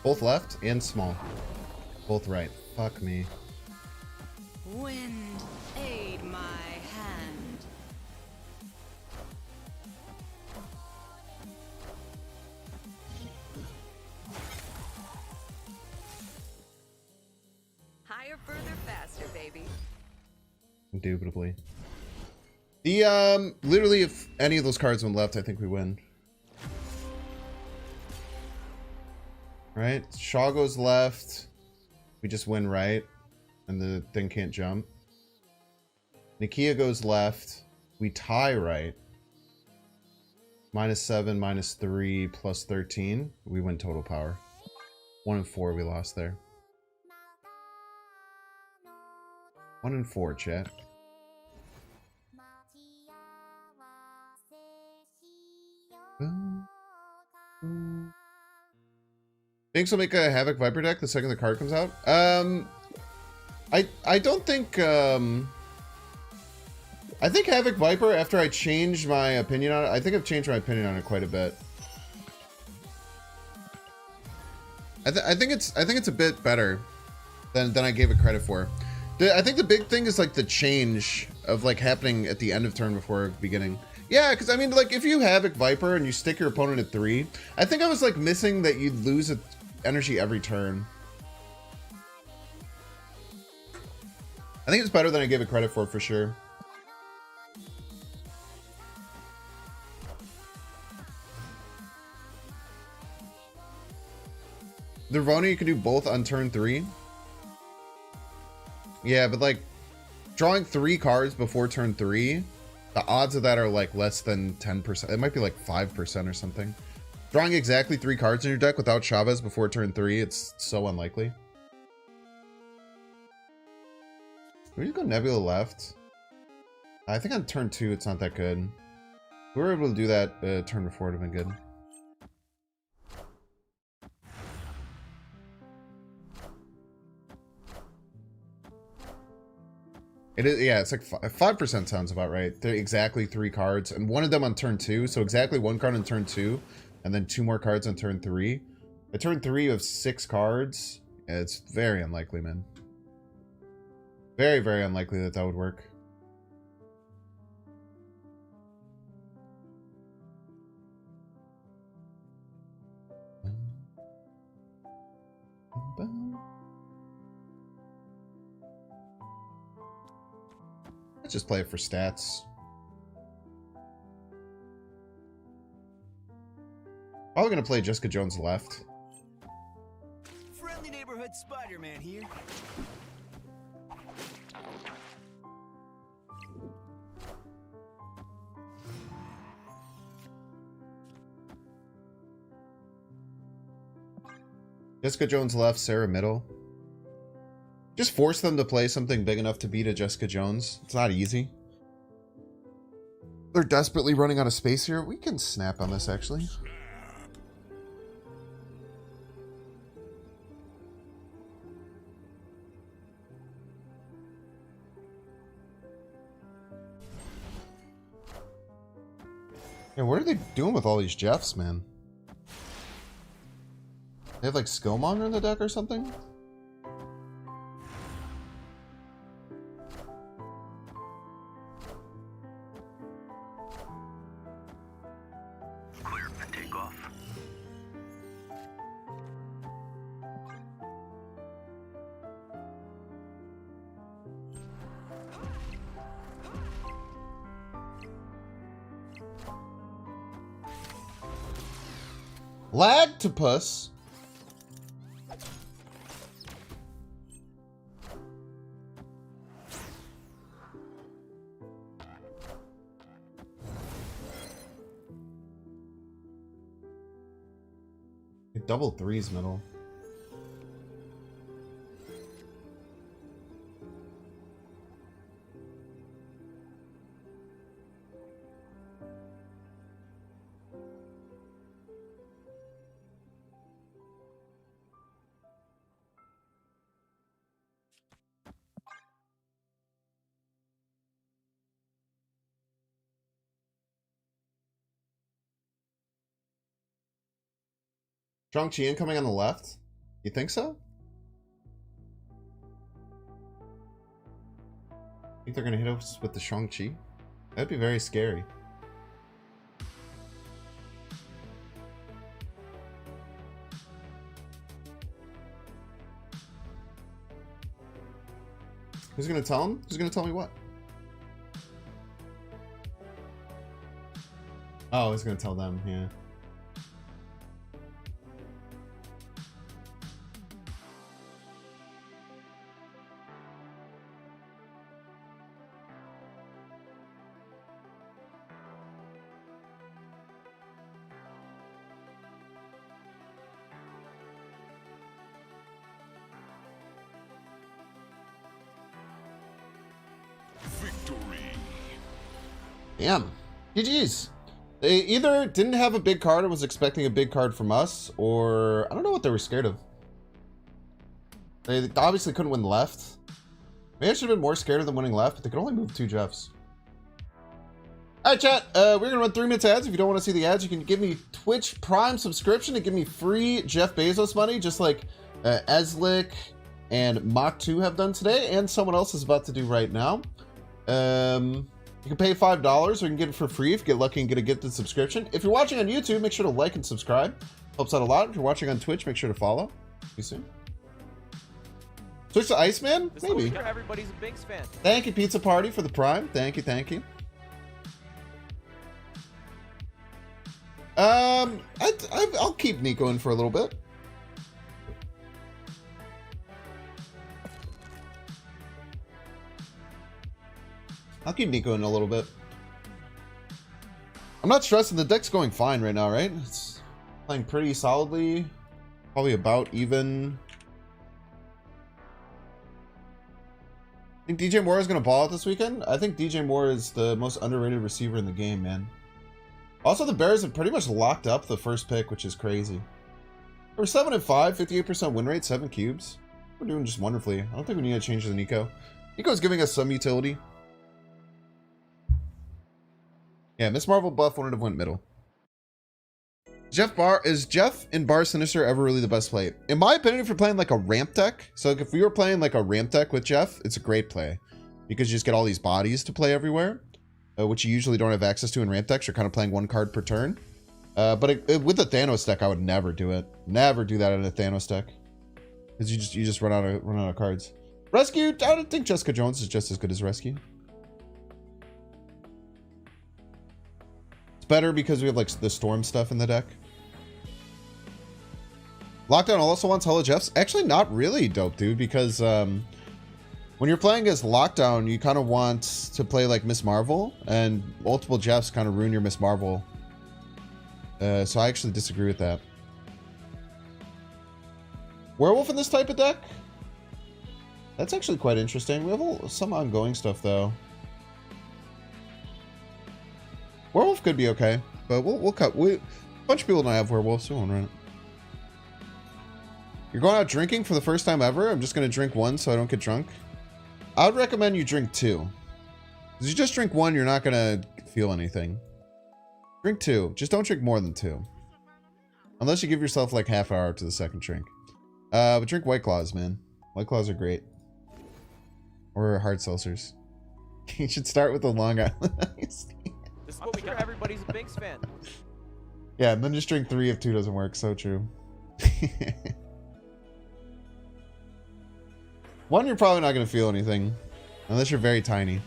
Speaker 1: Both left and small. Both right. Fuck me.
Speaker 3: Wind, aid my higher, further, faster, baby.
Speaker 1: Indubitably. The literally, if any of those cards went left, I think we win. Right? Shaw goes left. We just win right. And the thing can't jump. Nakia goes left. We tie right. -7, -3, +13. We win total power. 1 and 4 we lost there. 1 and 4, chat. Thinks we'll make a Havoc Viper deck the second the card comes out. I don't think I think Havoc Viper, after I changed my opinion on it, I think I've changed my opinion on it quite a bit. I think it's a bit better than I gave it credit for. I think the big thing is like the change of like happening at the end of turn before beginning. Yeah, because I mean, like if you Havoc Viper and you stick your opponent at 3, I think I was like missing that you'd lose energy every turn. I think it's better than I gave it credit for sure. The Ravona, you can do both on turn 3. Yeah, but like drawing 3 cards before turn 3, the odds of that are like less than 10%. It might be like 5% or something. Drawing exactly 3 cards in your deck without Chavez before turn 3, it's so unlikely. Can we just go Nebula left? I think on turn 2 it's not that good. If we were able to do that turn before, it would have been good. It is, yeah, it's like 5% sounds about right. They're exactly 3 cards, and one of them on turn 2, so exactly 1 card on turn 2, and then 2 more cards on turn 3. At turn 3 of 6 cards, yeah, it's very unlikely, man. Very, very unlikely that that would work. Let's just play it for stats. Probably gonna play Jessica Jones left.
Speaker 6: Friendly neighborhood Spider-Man here.
Speaker 1: Jessica Jones left, Sarah middle. Just force them to play something big enough to beat a Jessica Jones. It's not easy. They're desperately running out of space here. We can snap on this, actually. Yeah, what are they doing with all these Jeffs, man? They have like Skillmonger in the deck or something?
Speaker 6: Clear for takeoff.
Speaker 1: Lagtopus? Double 3s middle. Shang-Chi incoming on the left? You think so? Think they're gonna hit us with the Shang-Chi? That'd be very scary. Who's gonna tell him? Who's gonna tell me what? Oh, he's gonna tell them, yeah.
Speaker 4: Victory.
Speaker 1: Damn. GG's. They either didn't have a big card and was expecting a big card from us, or I don't know what they were scared of. They obviously couldn't win left. Maybe I should have been more scared of them winning left, but they could only move 2 Jeffs. Alright, chat. We're going to run 3 minutes ads. If you don't want to see the ads, you can give me Twitch Prime subscription and give me free Jeff Bezos money, just like Ezlik and Mach 2 have done today, and someone else is about to do right now. You can pay $5 or you can get it for free if you get lucky and get a gifted subscription. If you're watching on YouTube, make sure to like and subscribe. Helps out a lot. If you're watching on Twitch, make sure to follow. See you soon. Switch to Iceman?
Speaker 2: This
Speaker 1: Maybe.
Speaker 2: week, everybody's a Binks fan.
Speaker 1: Thank you, Pizza Party, for the Prime. Thank you, thank you. I'll keep Nico in for a little bit. I'll keep Nico in a little bit. I'm not stressing. The deck's going fine right now, right? It's playing pretty solidly. Probably about even. I think DJ Moore is going to ball out this weekend. I think DJ Moore is the most underrated receiver in the game, man. Also, the Bears have pretty much locked up the first pick, which is crazy. We're 7-5, 58% win rate, 7 cubes. We're doing just wonderfully. I don't think we need to change the Nico. Nico's giving us some utility. Yeah, Miss Marvel buff wouldn't have went middle. Is Jeff in Bar Sinister ever really the best play? In my opinion, if you're playing like a ramp deck, so like if we were playing like a ramp deck with Jeff, it's a great play. Because you just get all these bodies to play everywhere, which you usually don't have access to in ramp decks. You're kind of playing 1 card per turn. But with the Thanos deck, I would never do it. Never do that in a Thanos deck. Because you just run out of cards. Rescue, I don't think Jessica Jones is just as good as Rescue. It's better because we have like the Storm stuff in the deck. Lockdown also wants hella Jeffs. Actually, not really, dope dude, because when you're playing as Lockdown, you kind of want to play like Miss Marvel, and multiple Jeffs kind of ruin your Miss Marvel. So I actually disagree with that. Werewolf in this type of deck? That's actually quite interesting. We have some ongoing stuff though. Werewolf could be okay, but we'll cut. A bunch of people don't have werewolves, so we won't run it. You're going out drinking for the first time ever? I'm just going to drink 1 so I don't get drunk. I would recommend you drink 2. Because you just drink 1, you're not going to feel anything. Drink 2. Just don't drink more than 2. Unless you give yourself like half hour to the second drink. But drink White Claws, man. White Claws are great. Or hard seltzers. You should start with the Long Island iced tea.
Speaker 2: This is what we got. Everybody's a Binks fan.
Speaker 1: Yeah, and then just drink 3 if 2 doesn't work. So true. 1, you're probably not going to feel anything. Unless you're very tiny.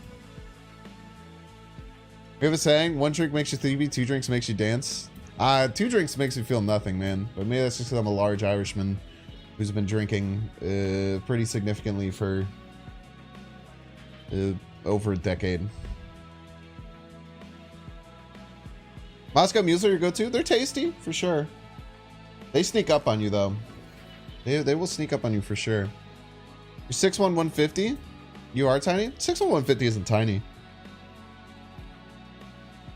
Speaker 1: We have a saying, 1 drink makes you sleepy, 2 drinks makes you dance. 2 drinks makes me feel nothing, man. But maybe that's just because I'm a large Irishman who's been drinking pretty significantly for over a decade. Moscow Mules are your go-to? They're tasty, for sure. They sneak up on you, though. They will sneak up on you for sure. You're 6'1", 150? You are tiny? 6'1", 150 isn't tiny.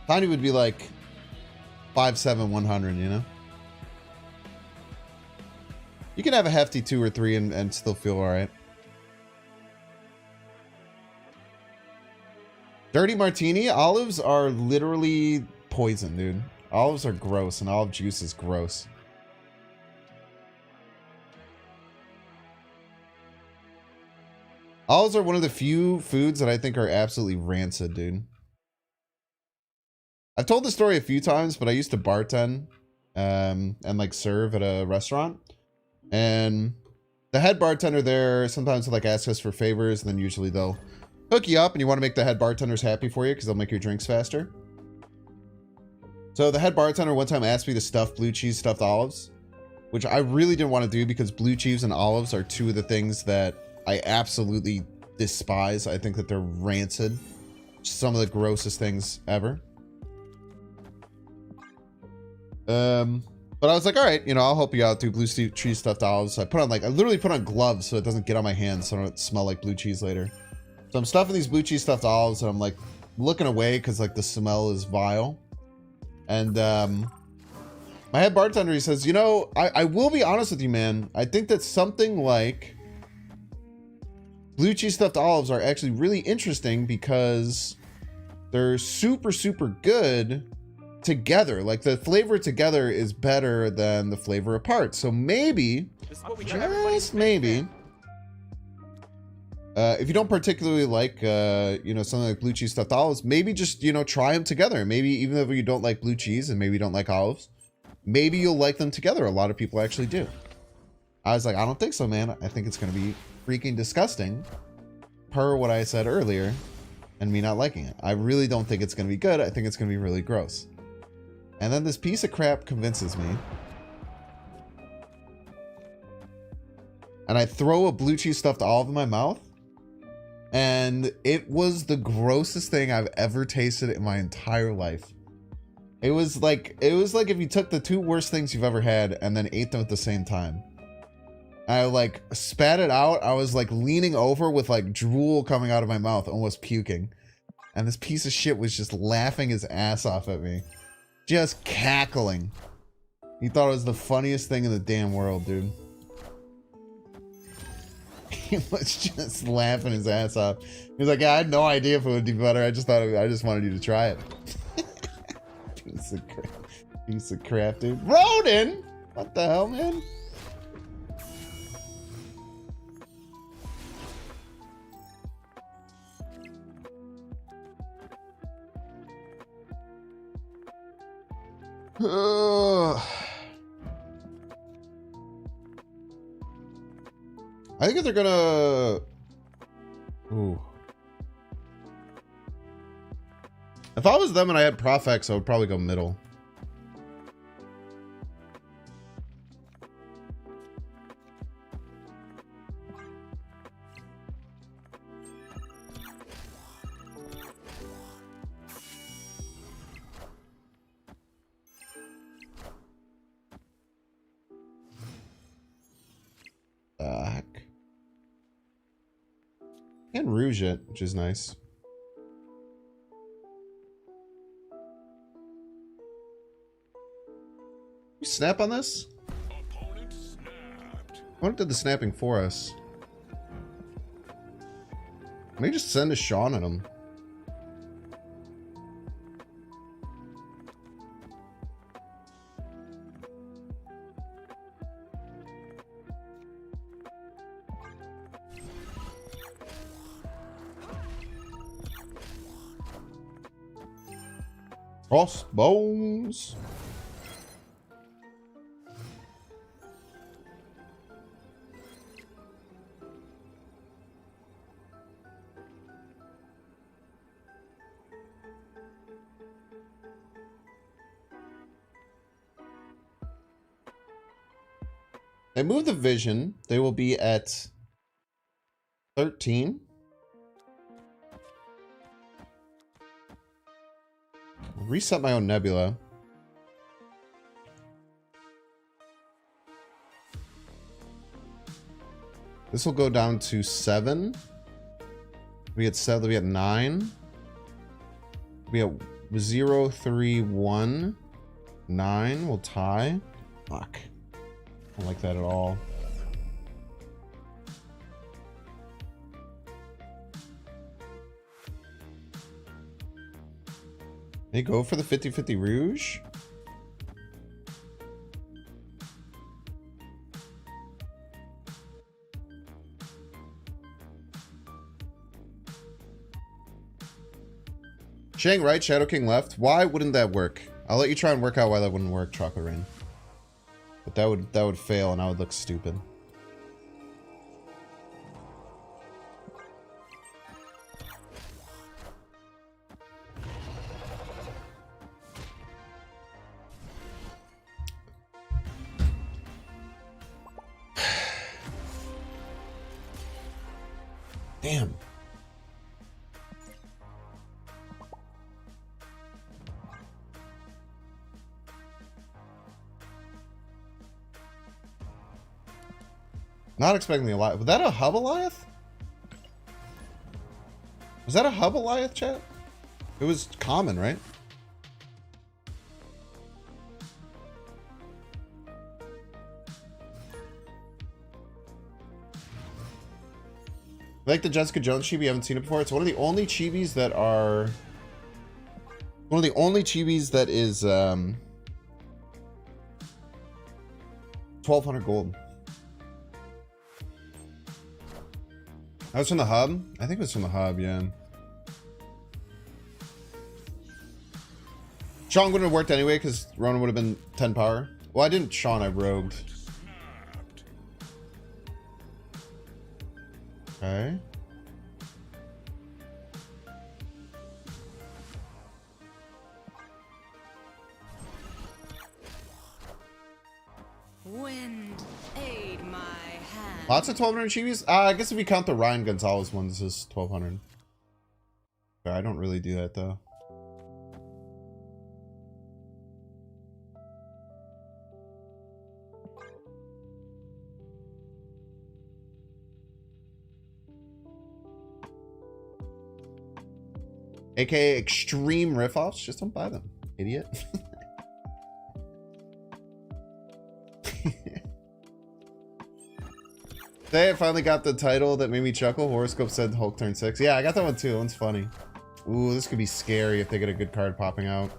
Speaker 1: Tiny would be like 5'7", 100, you know? You can have a hefty 2 or 3 and still feel alright. Dirty Martini? Olives are literally poison, dude. Olives are gross, and olive juice is gross. Olives are one of the few foods that I think are absolutely rancid, dude. I've told this story a few times, but I used to bartend and like serve at a restaurant. And The head bartender there sometimes will like ask us for favors, and then usually they'll hook you up, and you want to make the head bartenders happy for you because they'll make your drinks faster. So the head bartender one time asked me to stuff blue cheese stuffed olives, which I really didn't want to do because blue cheese and olives are two of the things that I absolutely despise. I think that they're rancid. Some of the grossest things ever. But I was like, all right, you know, I'll help you out, do blue cheese stuffed olives. So I literally put on gloves so it doesn't get on my hands so I don't smell like blue cheese later. So I'm stuffing these blue cheese stuffed olives and I'm like looking away because like the smell is vile. And my head bartender, he says, you know, I will be honest with you, man. I think that something like blue cheese stuffed olives are actually really interesting because they're super, super good together. Like the flavor together is better than the flavor apart. So maybe, just maybe, if you don't particularly like, you know, something like blue cheese stuffed olives, maybe just, you know, try them together. Maybe even if you don't like blue cheese and maybe you don't like olives, maybe you'll like them together. A lot of people actually do. I was like, I don't think so, man. I think it's going to be freaking disgusting per what I said earlier and me not liking it. I really don't think it's going to be good. I think it's going to be really gross. And then this piece of crap convinces me. And I throw a blue cheese stuffed olive in my mouth. And it was the grossest thing I've ever tasted in my entire life. It was like if you took the two worst things you've ever had and then ate them at the same time. I like spat it out. I was like leaning over with like drool coming out of my mouth, almost puking. And this piece of shit was just laughing his ass off at me. Just cackling. He thought it was the funniest thing in the damn world, dude. He was just laughing his ass off. He was like, yeah, I had no idea if it would be better. I just wanted you to try it. Piece of crap, dude. Roden! What the hell, man? I think if they're gonna... Ooh. If I was them and I had Profex, I would probably go middle. Heck. And rouge it, which is nice. You snap on this?
Speaker 4: Opponent snapped.
Speaker 1: What did the snapping for us? Maybe just send a Sean at him. Crossbones. They move the vision. They will be at 13. Reset my own nebula. This will go down to 7. We at 7. We at 9. We at 0, 3, 1, 9. We'll tie. Fuck. I don't like that at all. They go for the 50-50 rouge. Shang right, Shadow King left. Why wouldn't that work? I'll let you try and work out why that wouldn't work, Chocolate Rain. But that would fail and I would look stupid. Damn. Not expecting the Goliath. Was that a Hubaliath? Was that a Hubaliath, chat? It was common, right? Like the Jessica Jones chibi, I haven't seen it before. It's one of the only chibis that are... One of the only chibis that is 1200 gold. That was from the hub? I think it was from the hub, yeah. Sean wouldn't have worked anyway because Ronan would have been 10 power. Well, I didn't Sean, I rogued. Okay.
Speaker 3: Wind, aid my hand.
Speaker 1: Lots of 1200 chibis? I guess if you count the Ryan Gonzalez ones, this is 1200. I don't really do that though. AKA extreme riff-offs, just don't buy them, idiot. Today I finally got the title that made me chuckle. Horoscope said Hulk turn 6. Yeah, I got that one too. That one's funny. Ooh, this could be scary if they get a good card popping out.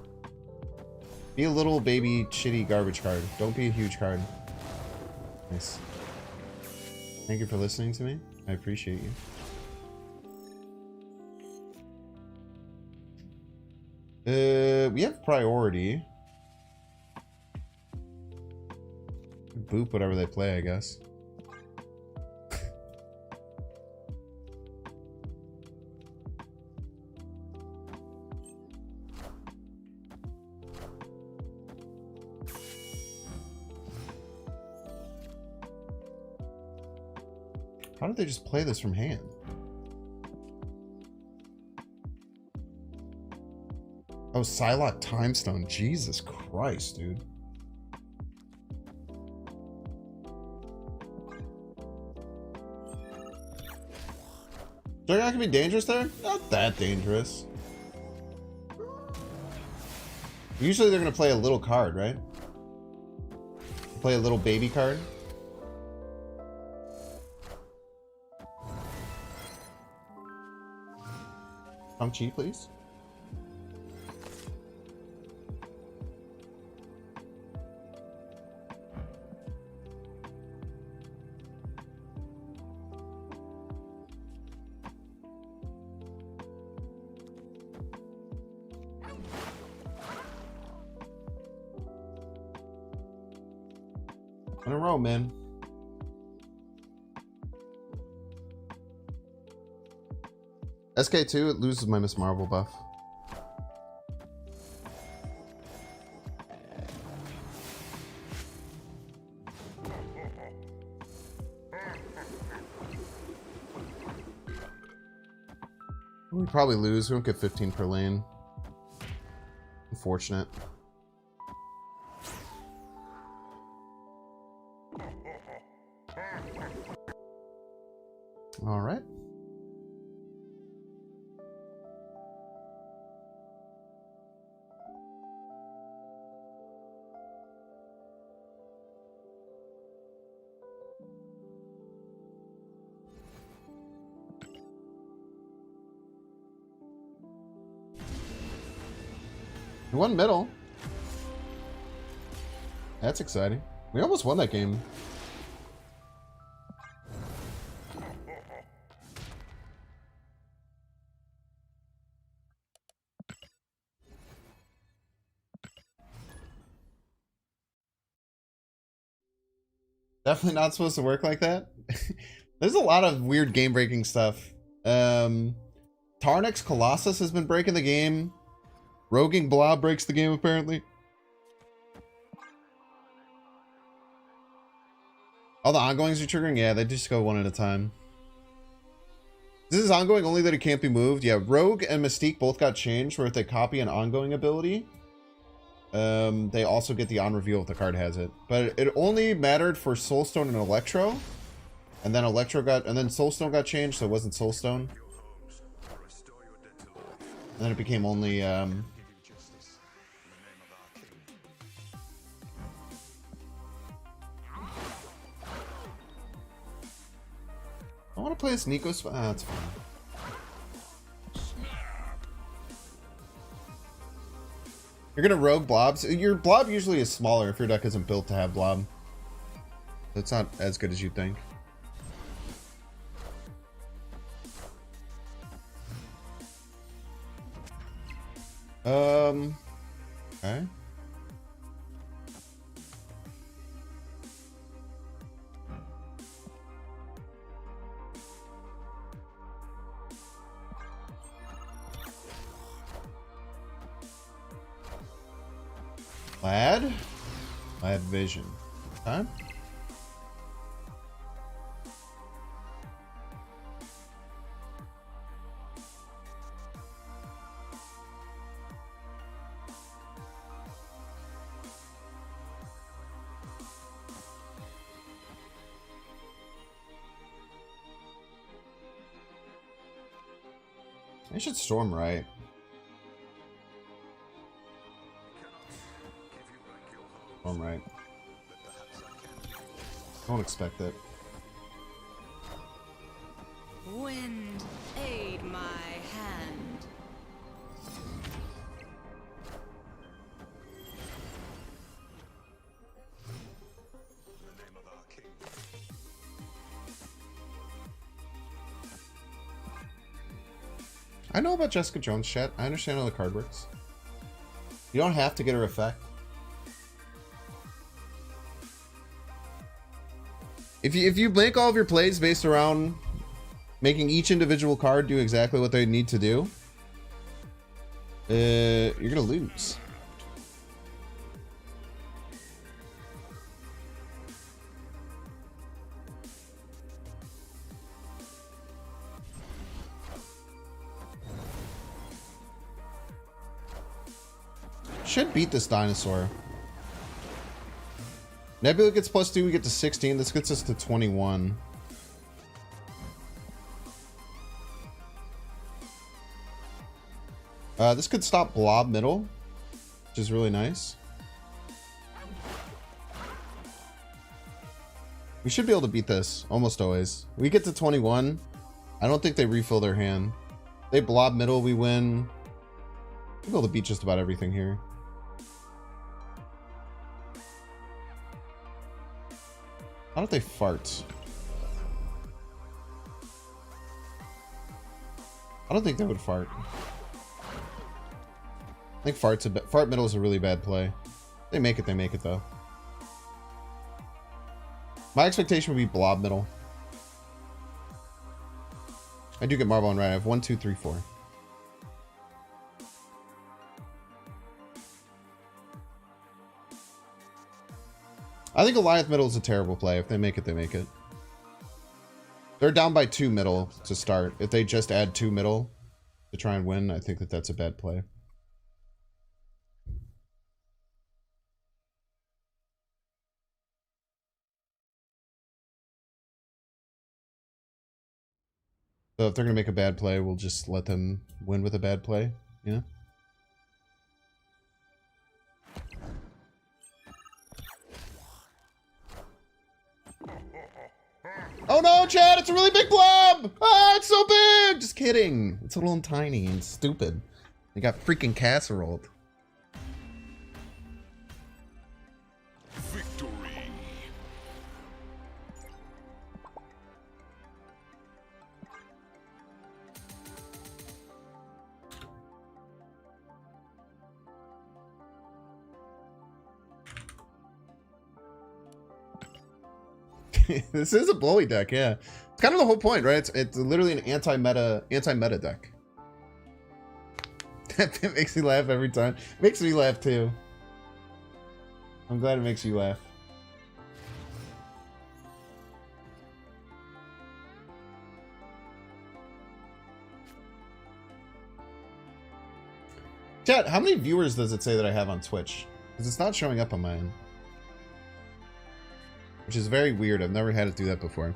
Speaker 1: Be a little baby shitty garbage card. Don't be a huge card. Nice. Thank you for listening to me. I appreciate you. We have priority. Boop whatever they play, I guess. How did they just play this from hand? Oh, Psylocke Timestone. Jesus Christ, dude. Juggernaut can be dangerous there? Not that dangerous. Usually they're going to play a little card, right? Play a little baby card. Chi, please. In a row, man. SK2, it loses my Miss Marvel buff. We probably lose. We don't get 15 per lane. Unfortunate. All right. We won middle. That's exciting. We almost won that game. Definitely not supposed to work like that. There's a lot of weird game-breaking stuff. Tarnix Colossus has been breaking the game. Roguing Blob breaks the game, apparently. All the ongoings are triggering? Yeah, they just go one at a time. This is ongoing only that it can't be moved. Yeah, Rogue and Mystique both got changed where if they copy an ongoing ability, they also get the on reveal if the card has it. But it only mattered for Soulstone and Electro. And then Soulstone got changed, so it wasn't Soulstone. And then it became only I want to play this Nico. That's fine. You're gonna rogue blobs. Your blob usually is smaller if your deck isn't built to have blob. So it's not as good as you think. Okay. Lad vision. Okay. I should storm right. Storm right. Don't expect it.
Speaker 3: Wind, aid my hand.
Speaker 1: I know about Jessica Jones, chat. I understand how the card works. You don't have to get her effect. If you make all of your plays based around making each individual card do exactly what they need to do, you're gonna lose. Should beat this dinosaur. Nebula gets +2, we get to 16. This gets us to 21. This could stop Blob middle, which is really nice. We should be able to beat this, almost always. We get to 21. I don't think they refill their hand. They Blob middle, we win. We'll be able to beat just about everything here. How don't they fart? I don't think they would fart. I think fart middle is a really bad play. They make it though. My expectation would be blob middle. I do get Marble and right. I have 1, 2, 3, 4. I think Goliath middle is a terrible play. If they make it, they make it. They're down by 2 middle to start. If they just add 2 middle to try and win, I think that that's a bad play. So if they're going to make a bad play, we'll just let them win with a bad play, you know? Oh no, Chad, it's a really big blob! Ah, it's so big! Just kidding. It's little and tiny and stupid. They got freaking casseroled.
Speaker 4: Victory.
Speaker 1: This is a blowy deck, yeah. It's kind of the whole point, right? It's literally an anti-meta deck. That makes me laugh every time. Makes me laugh too. I'm glad it makes you laugh. Chat, how many viewers does it say that I have on Twitch? Because it's not showing up on mine. Which is very weird. I've never had it do that before.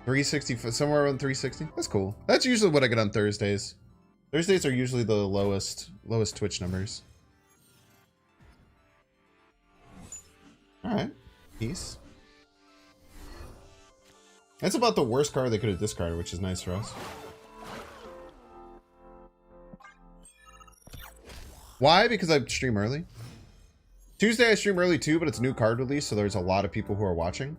Speaker 1: 360, somewhere around 360. That's cool. That's usually what I get on Thursdays. Thursdays are usually the lowest Twitch numbers. Alright. Peace. That's about the worst card they could have discarded, which is nice for us. Why? Because I stream early. Tuesday I stream early too, but it's new card release, so there's a lot of people who are watching.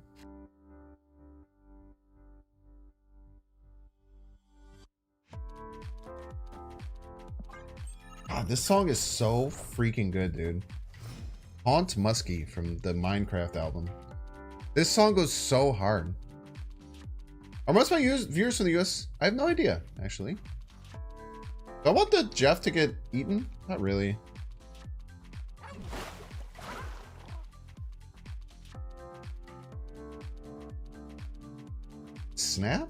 Speaker 1: God, this song is so freaking good, dude. Haunt Muskie from the Minecraft album. This song goes so hard. Are most of my viewers from the US? I have no idea, actually. Do I want the Jeff to get eaten? Not really. Snap?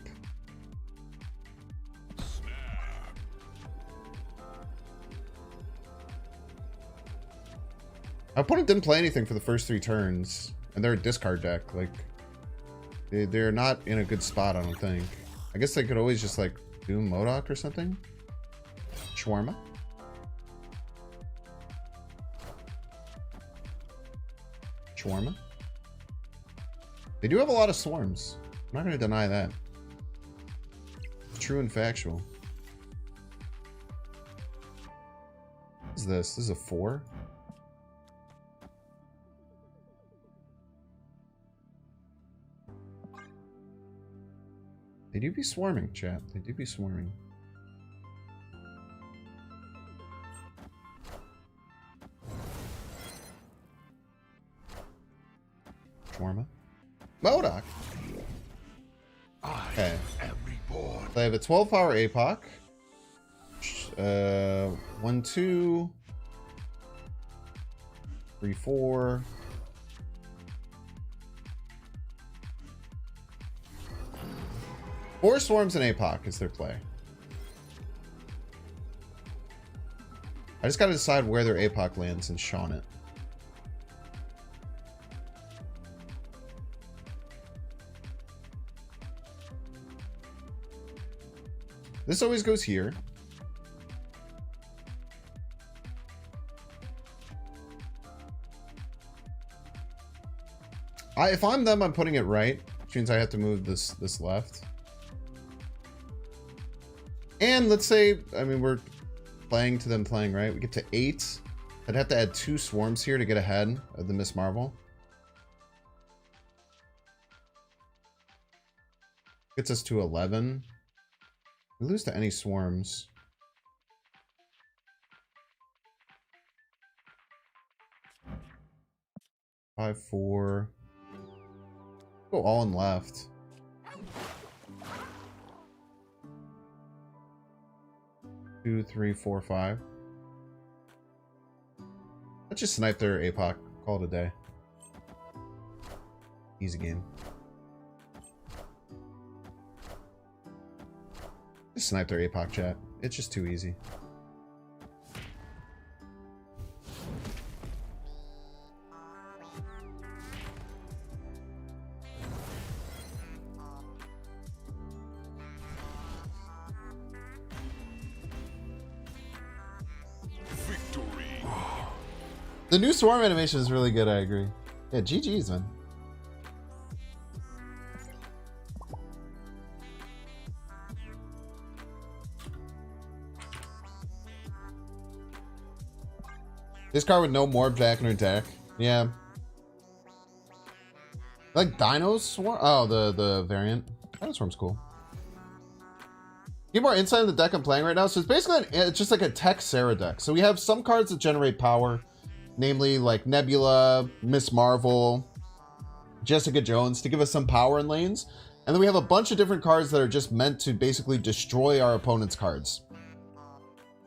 Speaker 1: My opponent didn't play anything for the first 3 turns, and they're a discard deck. Like, they're not in a good spot, I don't think. I guess they could always just, like, do MODOK or something. Shawarma. Shawarma. They do have a lot of swarms. I'm not going to deny that. It's true and factual. What is this? This is a 4? They do be swarming, chat. They do be swarming. Shawarma. MODOK. Okay. So I have a 12-power APOC. 1, 2, 3, 4. Four swarms and APOC is their play. I just gotta decide where their APOC lands and Shawn it. This always goes here. If I'm them, I'm putting it right, which means I have to move this left. And let's say, I mean, we're playing to them playing, right? We get to 8. I'd have to add 2 swarms here to get ahead of the Miss Marvel. Gets us to 11. We lose to any swarms. Five, 4. Go all in left. Two, 3, 4, 5. Let's just snipe their APOC. Call it a day. Easy game. Just snipe their APOC, chat. It's just too easy. The new swarm animation is really good, I agree. Yeah, GG's, man. This card with no Morb Jack in her deck. Yeah. Like Dino Swarm? Oh, the variant. Dino Swarm's cool. Get more insight on the deck I'm playing right now. So it's basically it's just like a tech Sarah deck. So we have some cards that generate power. Namely, like Nebula, Miss Marvel, Jessica Jones, to give us some power in lanes. And then we have a bunch of different cards that are just meant to basically destroy our opponent's cards.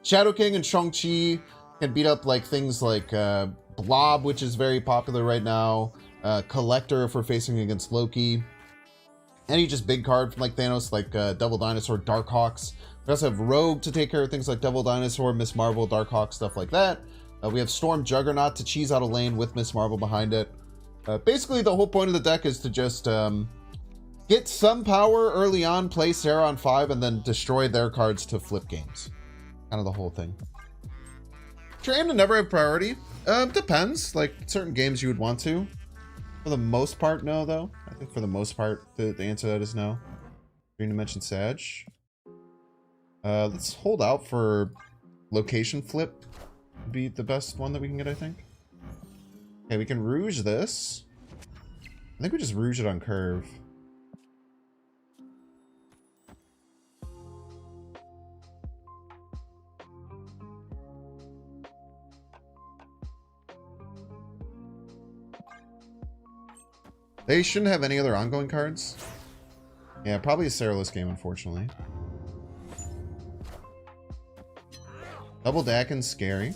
Speaker 1: Shadow King and Shang-Chi can beat up like things like Blob, which is very popular right now. Collector if we're facing against Loki. Any just big card from like Thanos, like Double Dinosaur, Darkhawks, We also have Rogue to take care of things like Devil Dinosaur, Miss Marvel, Darkhawk, stuff like that. We have Storm Juggernaut to cheese out a lane with Miss Marvel behind it. Basically, the whole point of the deck is to just get some power early on, play Sarah on 5, and then destroy their cards to flip games. Kind of the whole thing. Should I aim to never have priority? Depends. Like, certain games you would want to. For the most part, no, though. I think for the most part, the answer to that is no. Green Dimension Sag. Let's hold out for Location Flip. Would be the best one that we can get, I think. Okay, we can Rouge this. I think we just Rouge it on curve. They shouldn't have any other ongoing cards. Yeah, probably a Sarah-less game, unfortunately. Double Dakin, scary.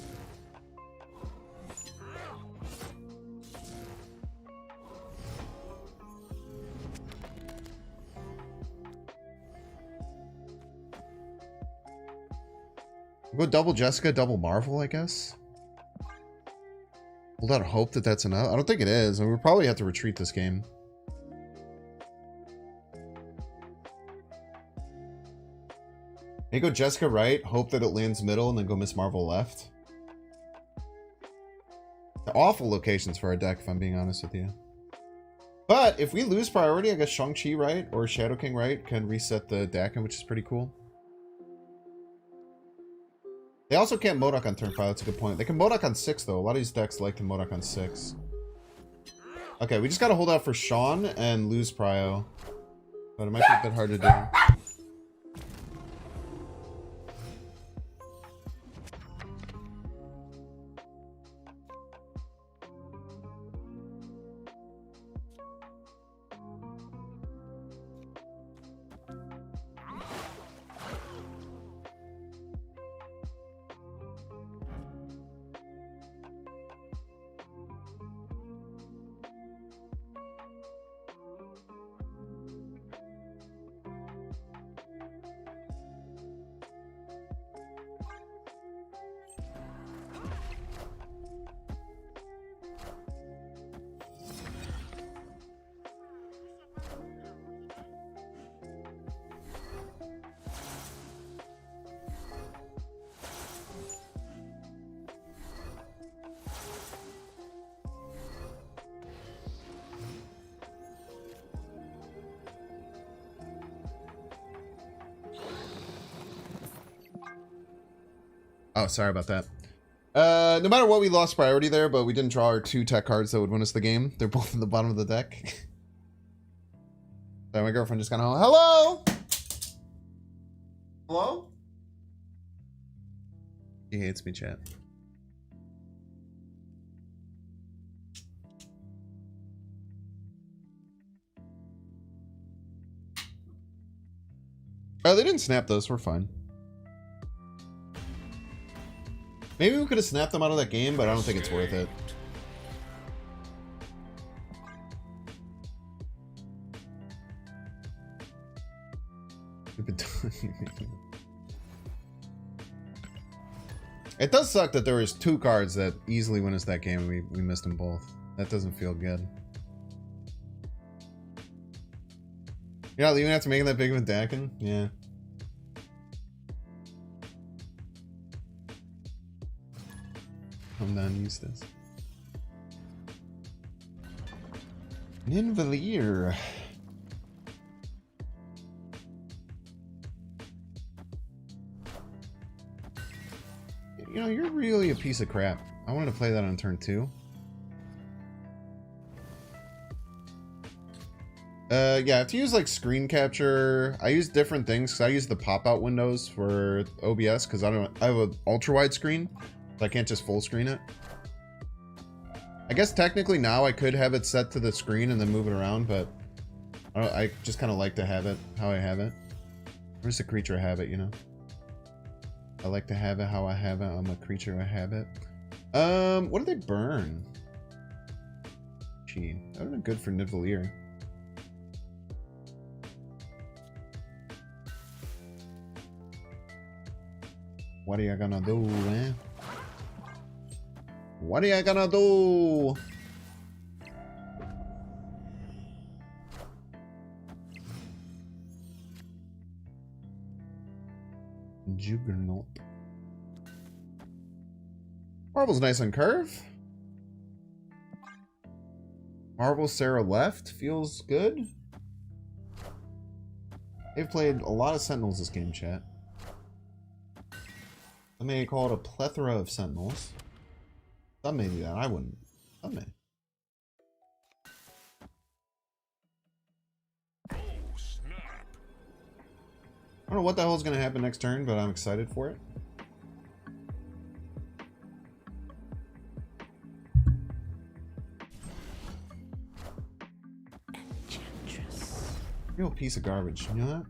Speaker 1: We'll go double Jessica, double Marvel, I guess. Hold out hope that that's enough. I don't think it is. I mean, we'll probably have to retreat this game. Maybe go Jessica right, hope that it lands middle, and then go Miss Marvel left. They're awful locations for our deck, if I'm being honest with you. But if we lose priority, I guess Shang-Chi right or Shadow King right can reset the Dakin, which is pretty cool. They also can't Modok on turn 5, that's a good point. They can Modok on 6, though. A lot of these decks like to Modok on 6. Okay, we just gotta hold out for Sean and lose Prio. But it might be a bit hard to do. Oh, sorry about that. No matter what, we lost priority there, but we didn't draw our 2 tech cards that would win us the game. They're both in the bottom of the deck. Sorry, my girlfriend just got home. Hello? Hello? He hates me, chat. Oh, they didn't snap those. We're fine. Maybe we could have snapped them out of that game, but I don't think it's worth it. It does suck that there was 2 cards that easily win us that game and we missed them both. That doesn't feel good. You're not leaving after making that big of a Dakin? Yeah. I'm not used to this. Ninvalier. You know, you're really a piece of crap. I wanted to play that on turn 2. Yeah, I have to use like screen capture. I use different things because I use the pop-out windows for OBS because I have an ultra-wide screen. So I can't just full screen it. I guess technically now I could have it set to the screen and then move it around, but I just kind of like to have it how I have it. I'm just a creature of habit, you know? I like to have it how I have it. I'm a creature of habit. What do they burn? Gee, that would have been good for Nidvalier. What are you gonna do, man? What are you gonna do? Juggernaut. Marvel's nice on curve. Marvel Sarah left feels good. They've played a lot of Sentinels this game, chat. I may call it a plethora of Sentinels. Some may do that. I wouldn't. Some may.
Speaker 4: Oh, snap.
Speaker 1: I don't know what the hell is going to happen next turn, but I'm excited for it. Real piece of garbage. You know that?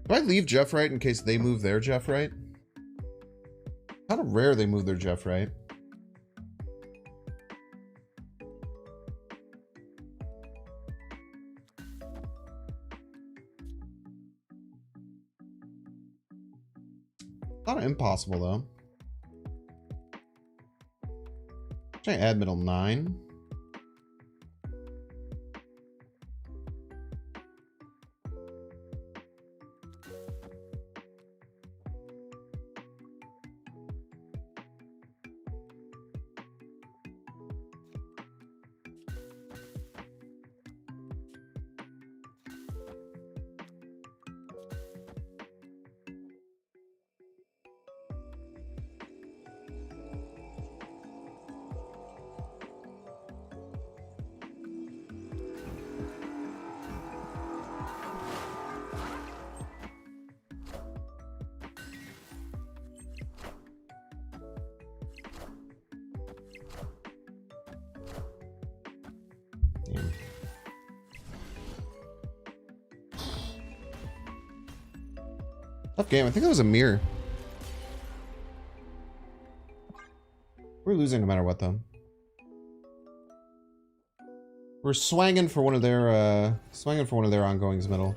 Speaker 1: Do I leave Jeff right in case they move their Jeff right? Kind of rare they move their Jeff right. Not impossible though. Should I add middle 9? Damn. Tough game. I think that was a mirror. We're losing no matter what, though. We're swanging for one of their ongoings middle.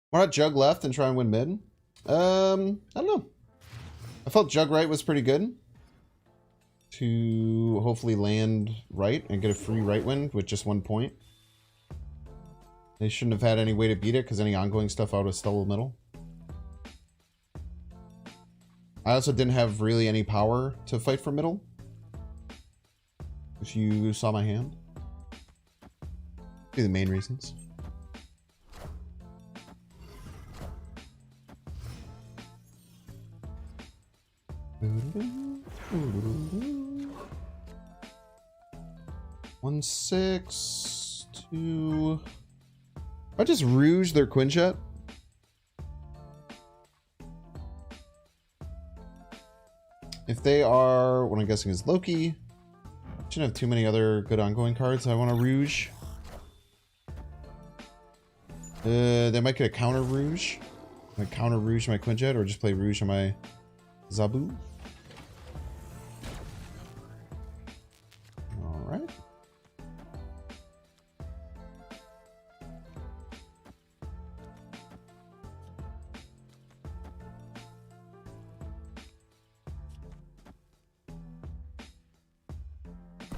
Speaker 1: Why not Jug left and try and win mid? I don't know. I felt Jug right was pretty good. To hopefully land right and get a free right win with just 1 point. They shouldn't have had any way to beat it because any ongoing stuff out of stole middle. I also didn't have really any power to fight for middle. If you saw my hand. These are the main reasons. One, 6, 2. I just rouge their Quinjet. If they are, what I'm guessing is Loki, shouldn't have too many other good ongoing cards I want to rouge. They might get a counter rouge. I counter rouge my Quinjet or just play rouge on my Zabu. Alright.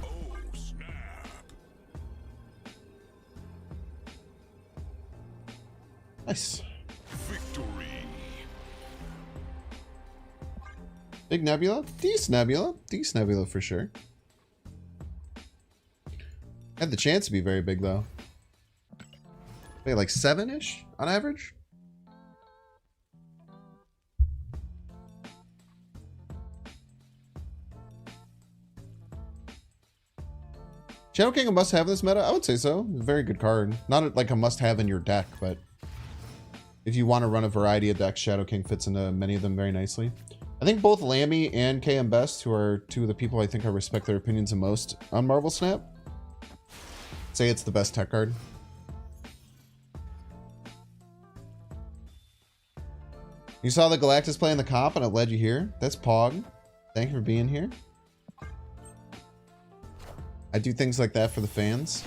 Speaker 4: Oh, snap.
Speaker 1: Nice.
Speaker 4: Victory.
Speaker 1: Big Nebula? Decent Nebula. Decent Nebula for sure. Had the chance to be very big though. Maybe like 7-ish on average? Shadow King a must-have in this meta? I would say so. Very good card. Not like a must-have in your deck, but if you want to run a variety of decks, Shadow King fits into many of them very nicely. I think both Lammy and KM Best, who are two of the people I think I respect their opinions the most on Marvel Snap, say it's the best tech card. You saw the Galactus play in the comp and it led you here. That's Pog. Thank you for being here. I do things like that for the fans.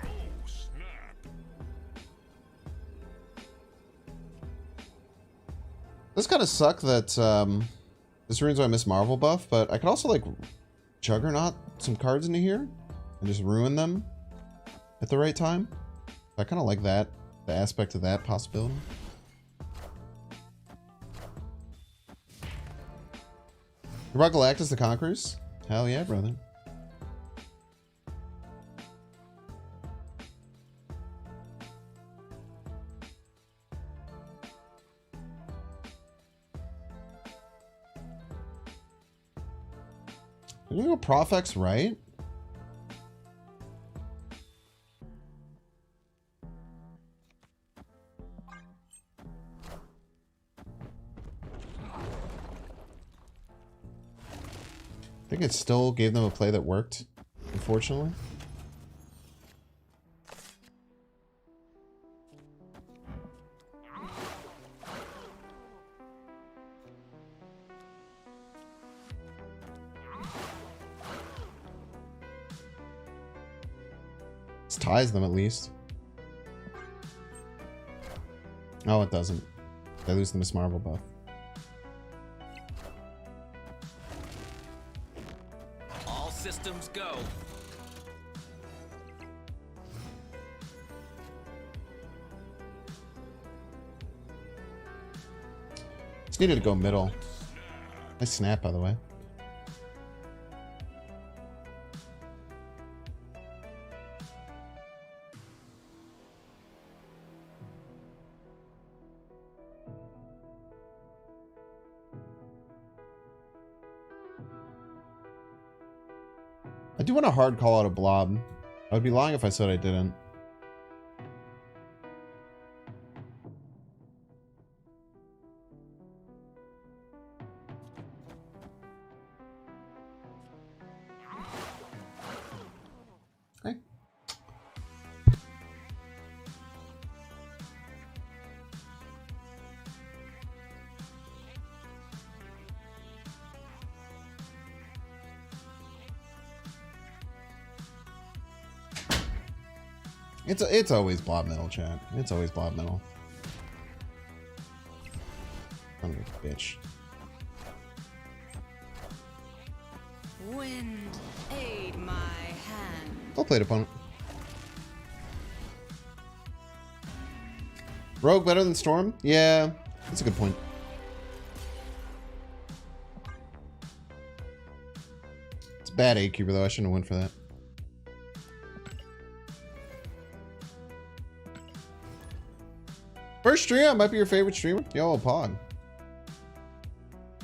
Speaker 4: Oh, snap.
Speaker 1: This kind of suck that this ruins my Miss Marvel buff, but I could also like Juggernaut some cards into here and just ruin them at the right time. I kind of like that, the aspect of that possibility. You brought Galactus the Conquerors? Hell yeah, brother. Did we go Profex right? I think it still gave them a play that worked, unfortunately. This ties them at least. No, it doesn't. They lose the Miss Marvel buff.
Speaker 6: All systems go.
Speaker 1: Just needed to go middle. Nice snap, by the way. I do want to hard call out a blob. I would be lying if I said I didn't. Okay. It's always blob metal, chat. It's always blob metal. I'm a bitch.
Speaker 3: Wind, aid my hand.
Speaker 1: Well played, opponent. Rogue better than Storm? Yeah, that's a good point. It's a bad A-Cuber though. I shouldn't have went for that. First stream, might be your favorite streamer. Yo, Pog.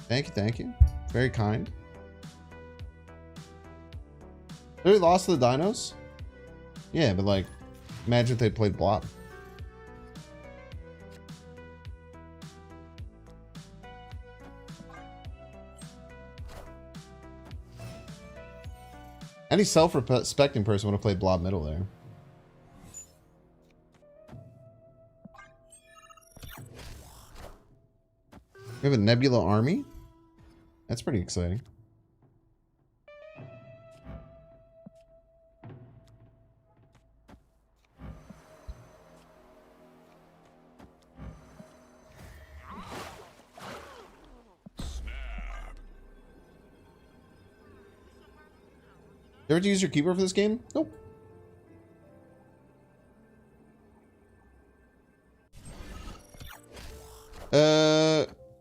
Speaker 1: Thank you, thank you. Very kind. They lost to the Dinos? Yeah, but like, imagine if they played Blob. Any self-respecting person would have played Blob middle there. We have a Nebula army? That's pretty exciting. You ever use your keyboard for this game? Nope.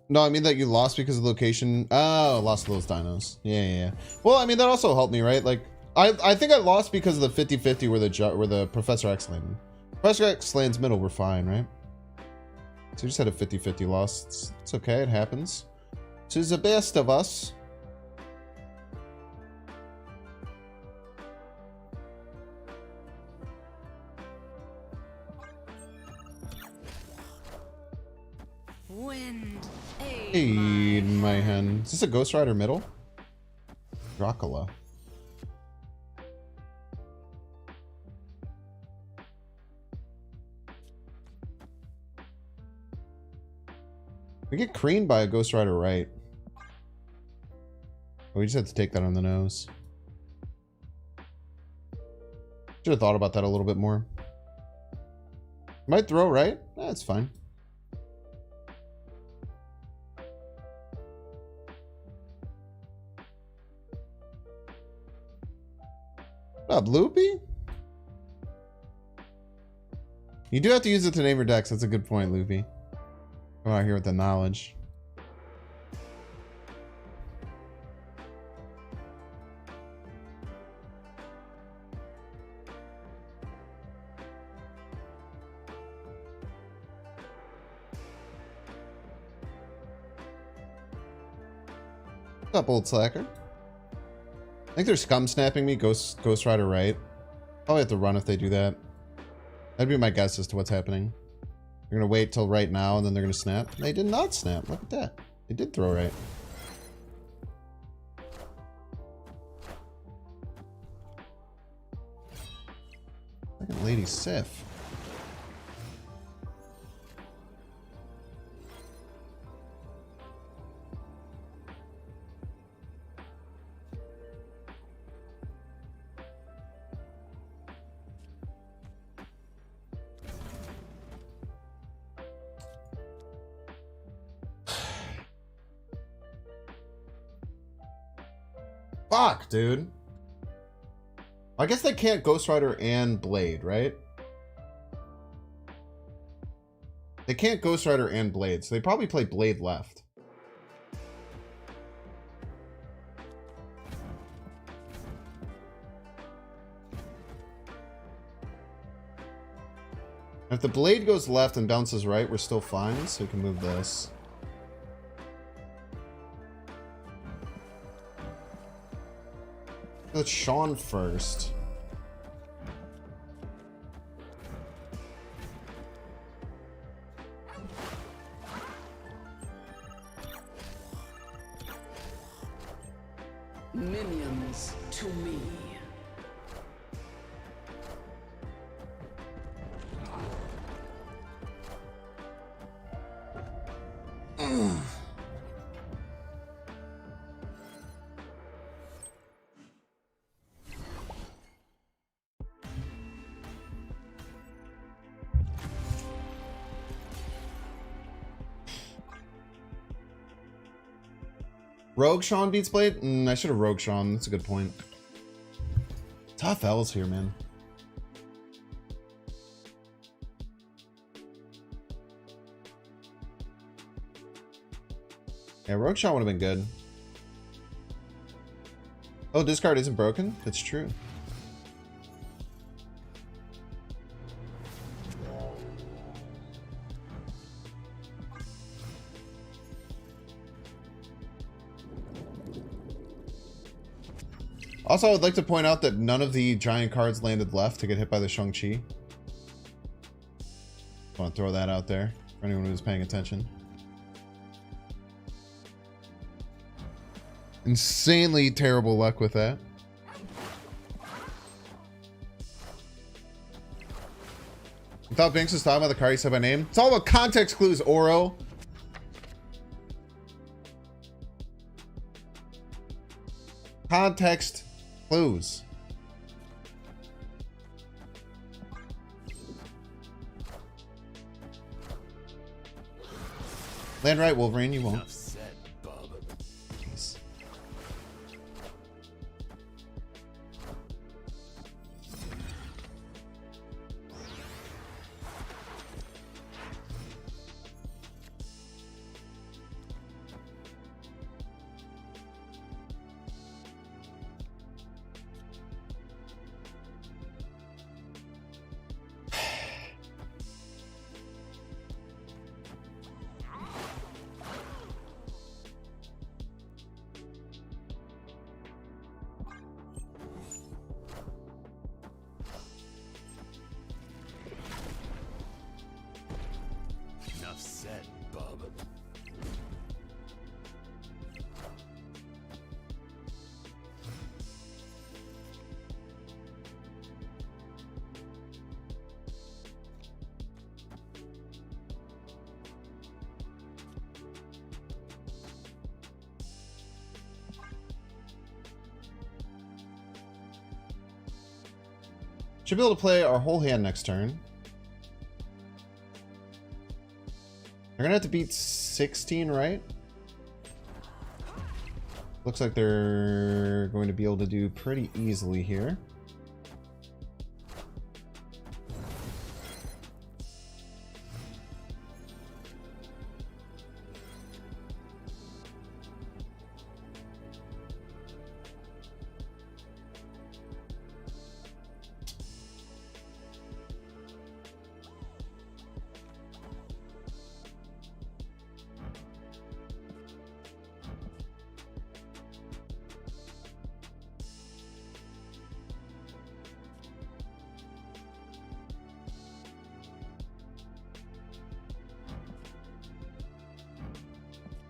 Speaker 1: No, I mean that you lost because of location. Oh, lost to those dinos. Yeah. Well, I mean, that also helped me, right? Like, I think I lost because of the 50-50 where the Professor X landed. Professor X lands middle, we're fine, right? So we just had a 50-50 loss. It's okay, it happens. To the best of us.
Speaker 3: Wind.
Speaker 1: Aid my hand. Is this a Ghost Rider middle? Dracula. We get creamed by a Ghost Rider right. We just had to take that on the nose. Should have thought about that a little bit more. Might throw right? That's fine. What up, Loopy? You do have to use it to name your decks. That's a good point, Loopy. Come out here with the knowledge. What's up, old slacker? I think they're scum snapping me. Ghost Rider right. Probably have to run if they do that. That'd be my guess as to what's happening. They're gonna wait till right now and then they're gonna snap. They did not snap. Look at that. They did throw right. Fucking Lady Sif. Fuck, dude. I guess they can't Ghost Rider and Blade, right? They can't Ghost Rider and Blade, so they probably play Blade left. If the Blade goes left and bounces right, we're still fine, so we can move this. Let's Sean first.
Speaker 3: Minions to me.
Speaker 1: Rogue Sean beats Blade? I should have Rogue Sean. That's a good point. Tough L's here, man. Yeah, Rogue Sean would have been good. Oh, discard isn't broken? That's true. Also, I would like to point out that none of the giant cards landed left to get hit by the Shang-Chi. I want to throw that out there for anyone who's paying attention. Insanely terrible luck with that. I thought Binks was talking about the card he said by name. It's all about context clues, Oro. Context clues. Land right, Wolverine, you won't. Jeez.
Speaker 4: bub.
Speaker 1: Should be able to play our whole hand next turn. They're gonna have to beat 16, right? Looks like they're going to be able to do pretty easily here.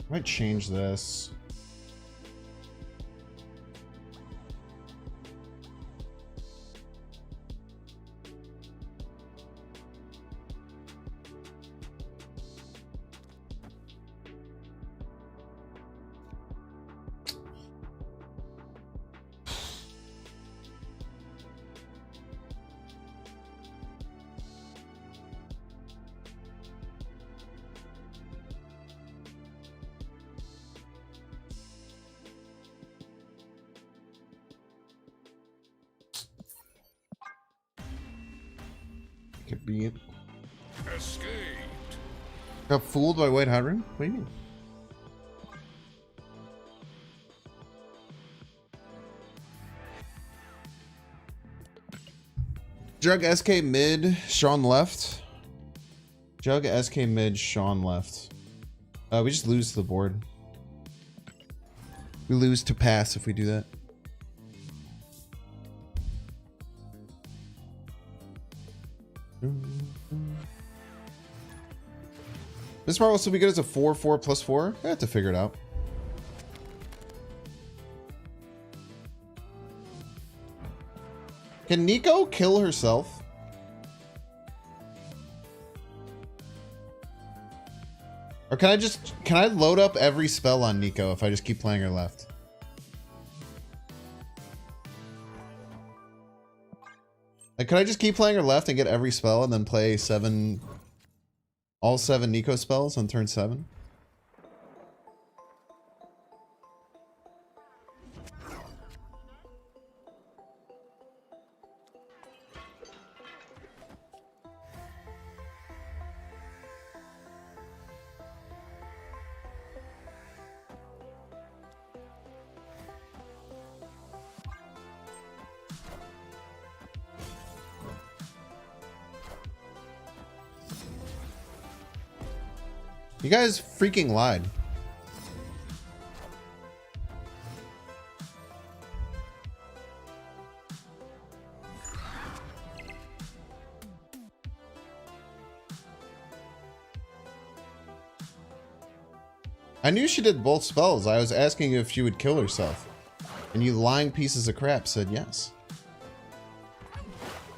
Speaker 1: Might change this. Could be it.
Speaker 4: Escaped.
Speaker 1: Got fooled by White Hydran? What do you mean? Jug SK mid, Sean left. Jug SK mid, Sean left. We just lose to the board. We lose to pass if we do that. This Marvel will still be good as a 4/4 plus 4. I have to figure it out. Can Nico kill herself? Or can I load up every spell on Nico if I just keep playing her left? Like, could I just keep playing her left and get every spell and then play all 7 Nico spells on turn 7? You guys freaking lied. I knew she did both spells. I was asking you if she would kill herself. And you lying pieces of crap said yes.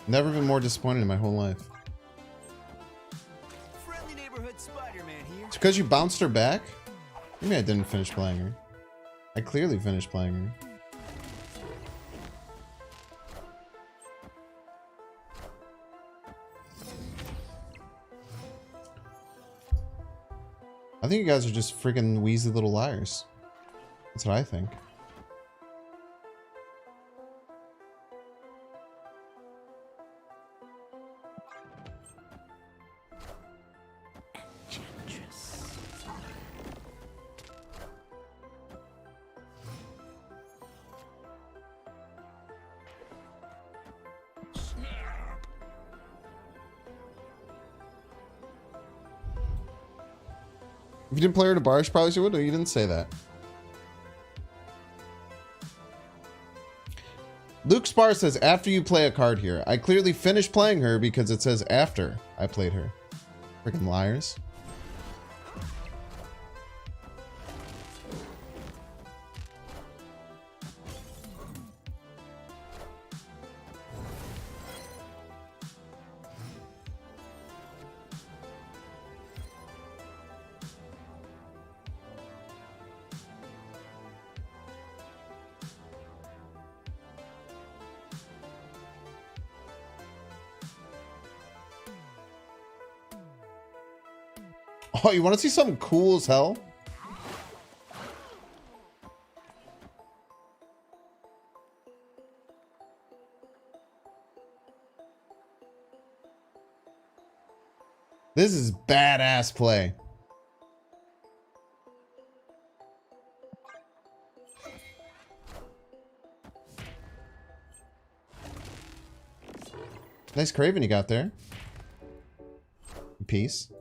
Speaker 1: Never been more disappointed in my whole life. It's because you bounced her back? Maybe I didn't finish playing her. I clearly finished playing her. I think you guys are just freaking wheezy little liars. That's what I think. If you didn't play her to Barge, probably she would. No, you didn't say that. Luke Spar says, after you play a card here. I clearly finished playing her because it says after I played her. Freaking liars. Oh, you want to see something cool as hell? This is badass play. Nice Craven you got there. Peace.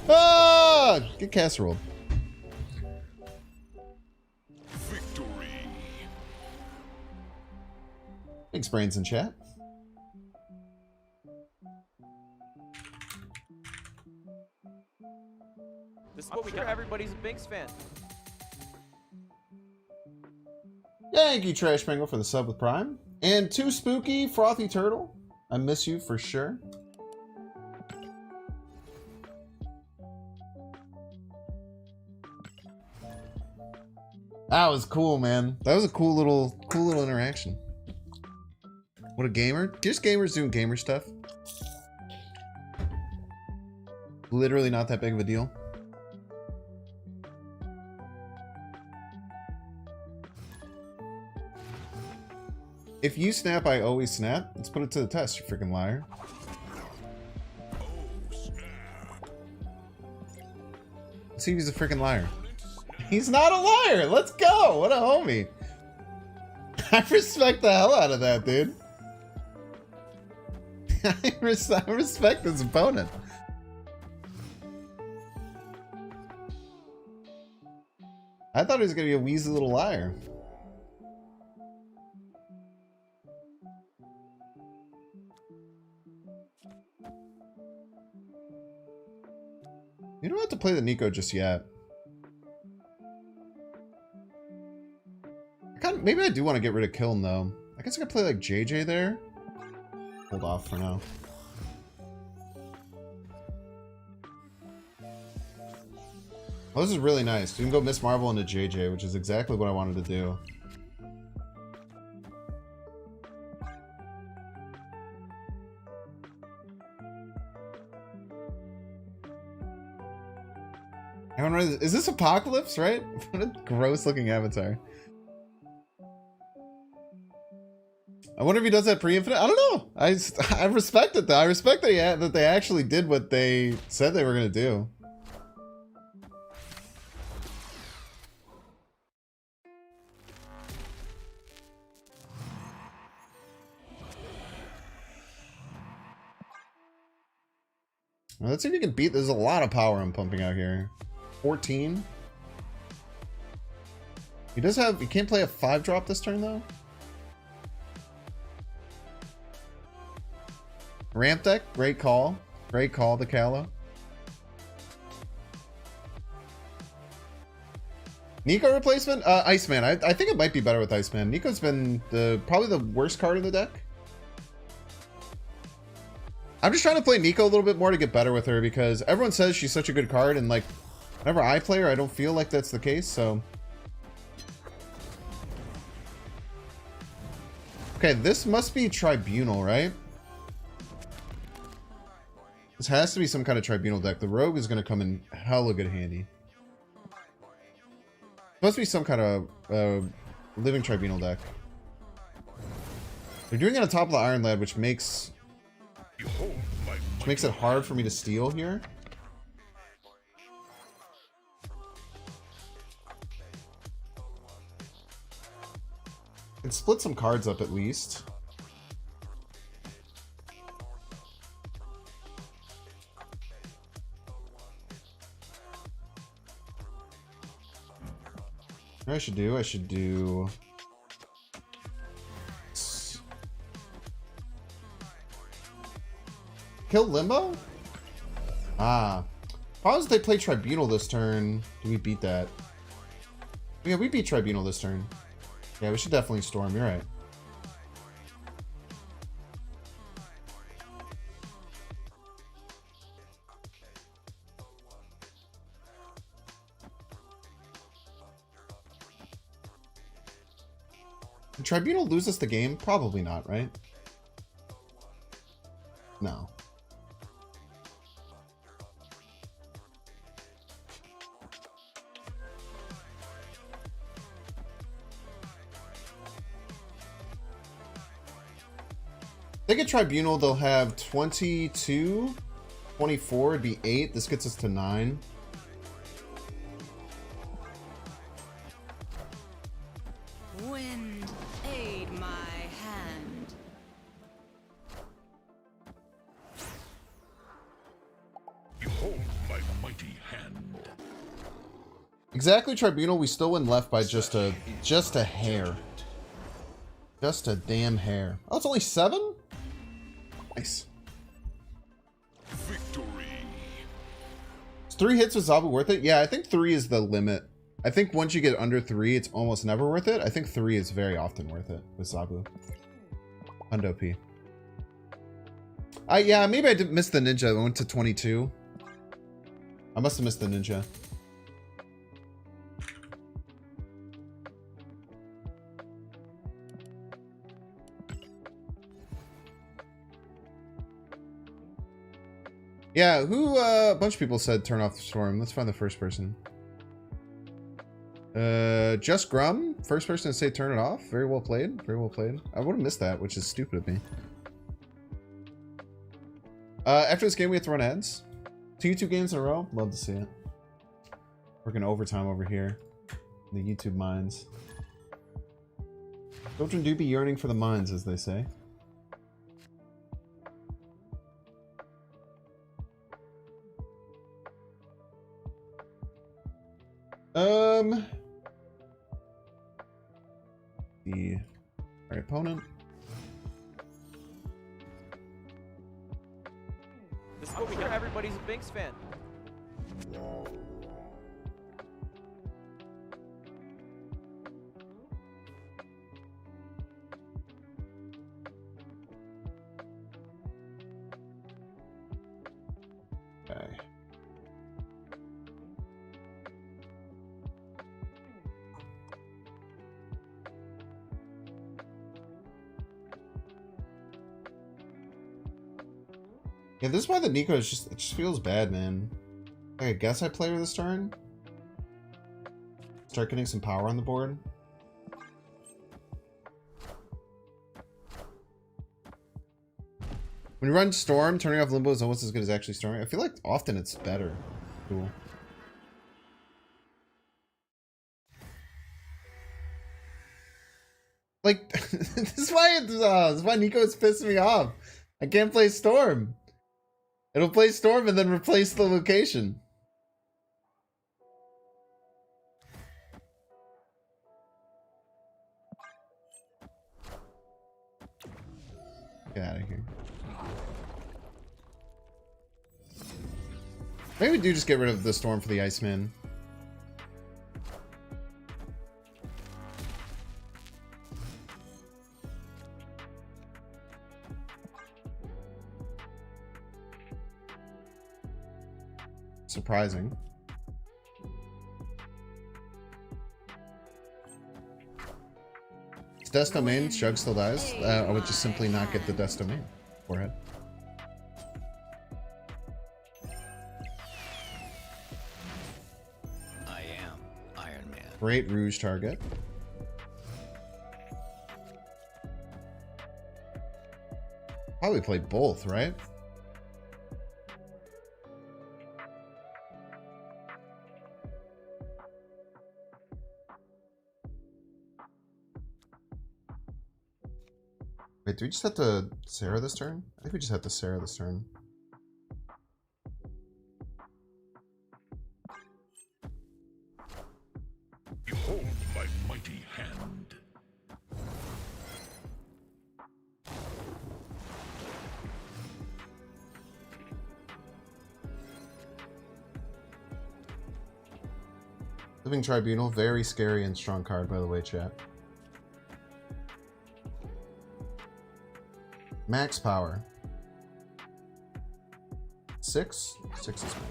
Speaker 1: Ah! Get casserole.
Speaker 4: Victory.
Speaker 1: Thanks, brains in chat.
Speaker 2: This is what we got. Everybody's a Binks fan.
Speaker 1: Thank you, Trash Mango, for the sub with Prime. And Too Spooky, Frothy Turtle. I miss you for sure. That was cool, man. That was a cool little interaction. What a gamer. Just gamers doing gamer stuff. Literally not that big of a deal. If you snap, I always snap. Let's put it to the test, you freaking liar.
Speaker 4: Oh, snap.
Speaker 1: Let's see if he's a freaking liar. He's not a liar! Let's go! What a homie. I respect the hell out of that, dude. I respect this opponent. I thought he was gonna be a wheezy little liar. You don't have to play the Nico just yet. Maybe I do want to get rid of Kiln though. I guess I could play like JJ there. Hold off for now. Oh, this is really nice. You can go Miss Marvel into JJ, which is exactly what I wanted to do. Is this Apocalypse, right? What a gross looking avatar. I wonder if he does that pre-infinite. I don't know. I respect it though. I respect that they actually did what they said they were gonna do. Well, let's see if he can beat. There's a lot of power I'm pumping out here. 14. He does have. He can't play a 5-drop this turn though. Ramp deck, great call. Great call, the Callow. Nico replacement? Iceman. I think it might be better with Iceman. Nico's been probably the worst card in the deck. I'm just trying to play Nico a little bit more to get better with her because everyone says she's such a good card, and like whenever I play her, I don't feel like that's the case, so. Okay, this must be Tribunal, right? This has to be some kind of Tribunal deck. The Rogue is going to come in hella good handy. Must be some kind of Living Tribunal deck. They're doing it on top of the Iron Lad, which makes it hard for me to steal here. And split some cards up at least. What I should do kill Limbo? Ah. Problem is they play Tribunal this turn. Do we beat that? Yeah, we beat Tribunal this turn. Yeah, we should definitely Storm, you're right. Did Tribunal lose us the game? Probably not, right? No. I think at Tribunal they'll have 22, 24, it'd be 8. This gets us to 9.
Speaker 3: Wind, aid my hand.
Speaker 4: Behold my mighty hand.
Speaker 1: Exactly, Tribunal, we still win left by just a hair. Just a damn hair. Oh, it's only 7? Nice.
Speaker 4: Victory.
Speaker 1: Is 3 hits with Zabu worth it? Yeah, I think 3 is the limit. I think once you get under 3, it's almost never worth it. I think 3 is very often worth it with Zabu. Hundo P. Yeah, maybe I did miss the ninja. I went to 22. I must have missed the ninja. Yeah, a bunch of people said turn off the storm. Let's find the first person. Just Grum, first person to say turn it off. Very well played. Very well played. I would have missed that, which is stupid of me. After this game, we have to run ads. 2 YouTube games in a row. Love to see it. Working overtime over here. In the YouTube mines. Children do be yearning for the mines, as they say. Our opponent.
Speaker 2: This is what we hear. Everybody's a Binks fan.
Speaker 1: Okay. Yeah, this is why the Nico is it just feels bad, man. Like, I guess I play her this turn. Start getting some power on the board. When you run Storm, turning off Limbo is almost as good as actually storming. I feel like often it's better. Cool. Like, this is why Nico is pissing me off. I can't play Storm. It'll play Storm and then replace the location. Get out of here. Maybe we do just get rid of the Storm for the Iceman. Surprising. It's Death Domain. Shug still dies. I would just simply not get the Death Domain. Forehead.
Speaker 6: I am Iron Man.
Speaker 1: Great Rouge target. Probably play both, right? Wait, do we just have to Sarah this turn? I think we just have to Sarah this turn.
Speaker 4: Behold my mighty hand.
Speaker 1: Living Tribunal, very scary and strong card, by the way, chat. Max power. 6? 6 is good.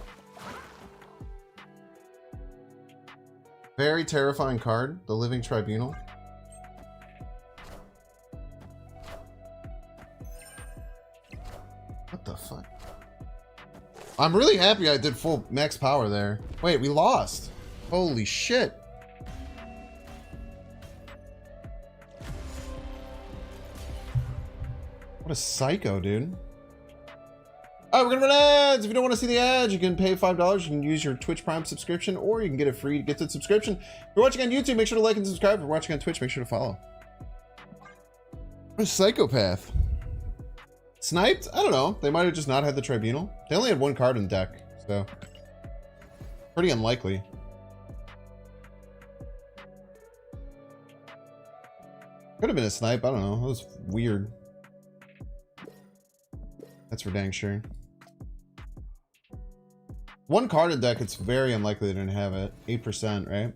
Speaker 1: Very terrifying card, the Living Tribunal. What the Fuck. I'm really happy I did full max power there. Wait, we lost. Holy shit. What a psycho, dude. Alright, we're gonna run ads. If you don't want to see the ads, you can pay $5. You can use your Twitch Prime subscription, or you can get a free gifted subscription. If you're watching on YouTube, make sure to like and subscribe. If you're watching on Twitch, make sure to follow. What a psychopath. Sniped? I don't know. They might have just not had the Tribunal. They only had one card in the deck, so pretty unlikely. Could have been a snipe. I don't know. That was weird. That's for dang sure. One card in deck, it's very unlikely they didn't have it. 8%, right?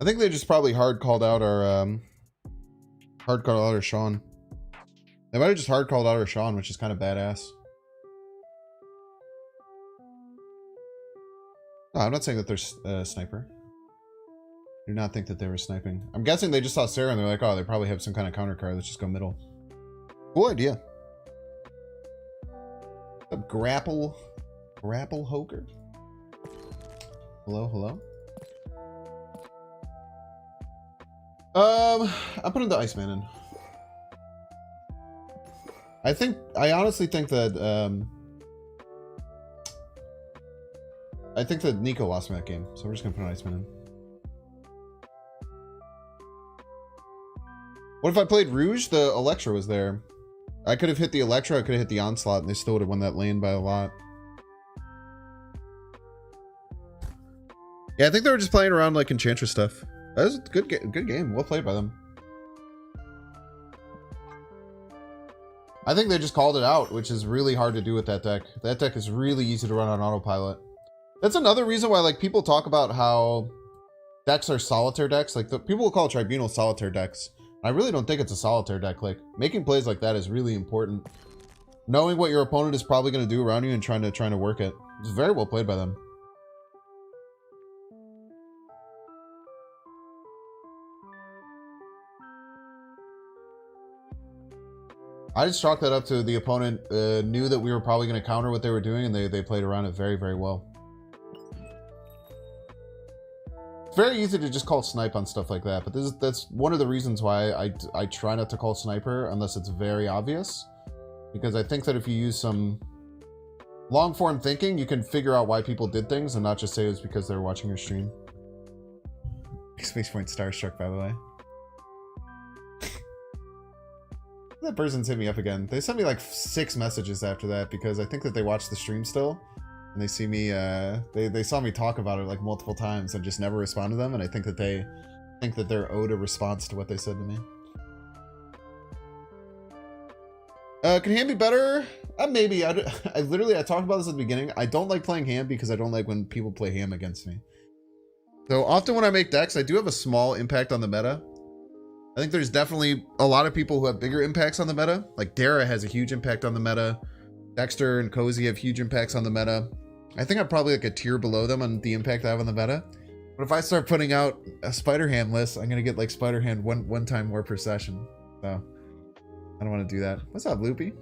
Speaker 1: I think they just probably hard called out our Sean. They might have just hard called out our Sean, which is kind of badass. No, I'm not saying that they're a sniper. I do not think that they were sniping. I'm guessing they just saw Sarah and they're like, oh, they probably have some kind of counter card. Let's just go middle. Cool idea. A grapple hoker. Hello, hello. I'm putting the Iceman in. I honestly think that I think that Nico lost me that game, so we're just gonna put an Iceman in. What if I played Rouge? The Electra was there. I could have hit the Electra, I could have hit the Onslaught, and they still would have won that lane by a lot. Yeah, I think they were just playing around like Enchantress stuff. That was a good game. Well played by them. I think they just called it out, which is really hard to do with that deck. That deck is really easy to run on autopilot. That's another reason why like people talk about how decks are solitaire decks. Like people will call Tribunal solitaire decks. I really don't think it's a solitaire deck. Like making plays like that is really important. Knowing what your opponent is probably going to do around you and trying to work it. It's very well played by them. I just chalked that up to the opponent knew that we were probably going to counter what they were doing, and they played around it very, very well. It's very easy to just call snipe on stuff like that, but that's one of the reasons why I try not to call sniper unless it's very obvious. Because I think that if you use some long form thinking, you can figure out why people did things and not just say it was because they were watching your stream. Space Point starstruck, by the way. That person's hit me up again. They sent me like 6 messages after that because I think that they watched the stream still. And they see me, they saw me talk about it like multiple times and just never respond to them. And I think that they think that they're owed a response to what they said to me. Can Ham be better? Maybe. I talked about this at the beginning. I don't like playing Ham because I don't like when people play Ham against me. So often when I make decks, I do have a small impact on the meta. I think there's definitely a lot of people who have bigger impacts on the meta. Like Dara has a huge impact on the meta. Dexter and Cozy have huge impacts on the meta. I think I'm probably like a tier below them on the impact I have on the meta. But if I start putting out a Spider Ham list, I'm gonna get like Spider Ham one time more per session. So I don't want to do that. What's up, Loopy?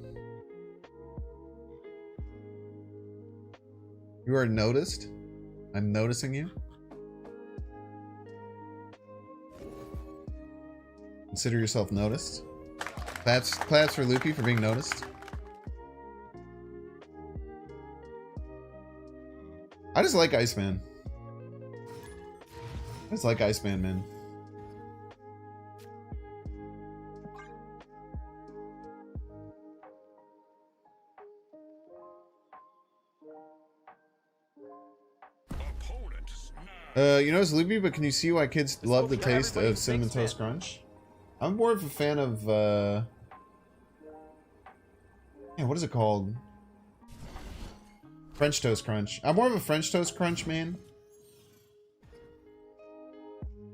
Speaker 1: You are noticed. I'm noticing you. Consider yourself noticed. Claps for Loopy for being noticed. I just like Iceman. I just like Iceman, man. You know it's Loopy, but can you see why kids love the taste of Cinnamon Toast Crunch? I'm more of a fan of, man, what is it called? French Toast Crunch. I'm more of a French Toast Crunch, man.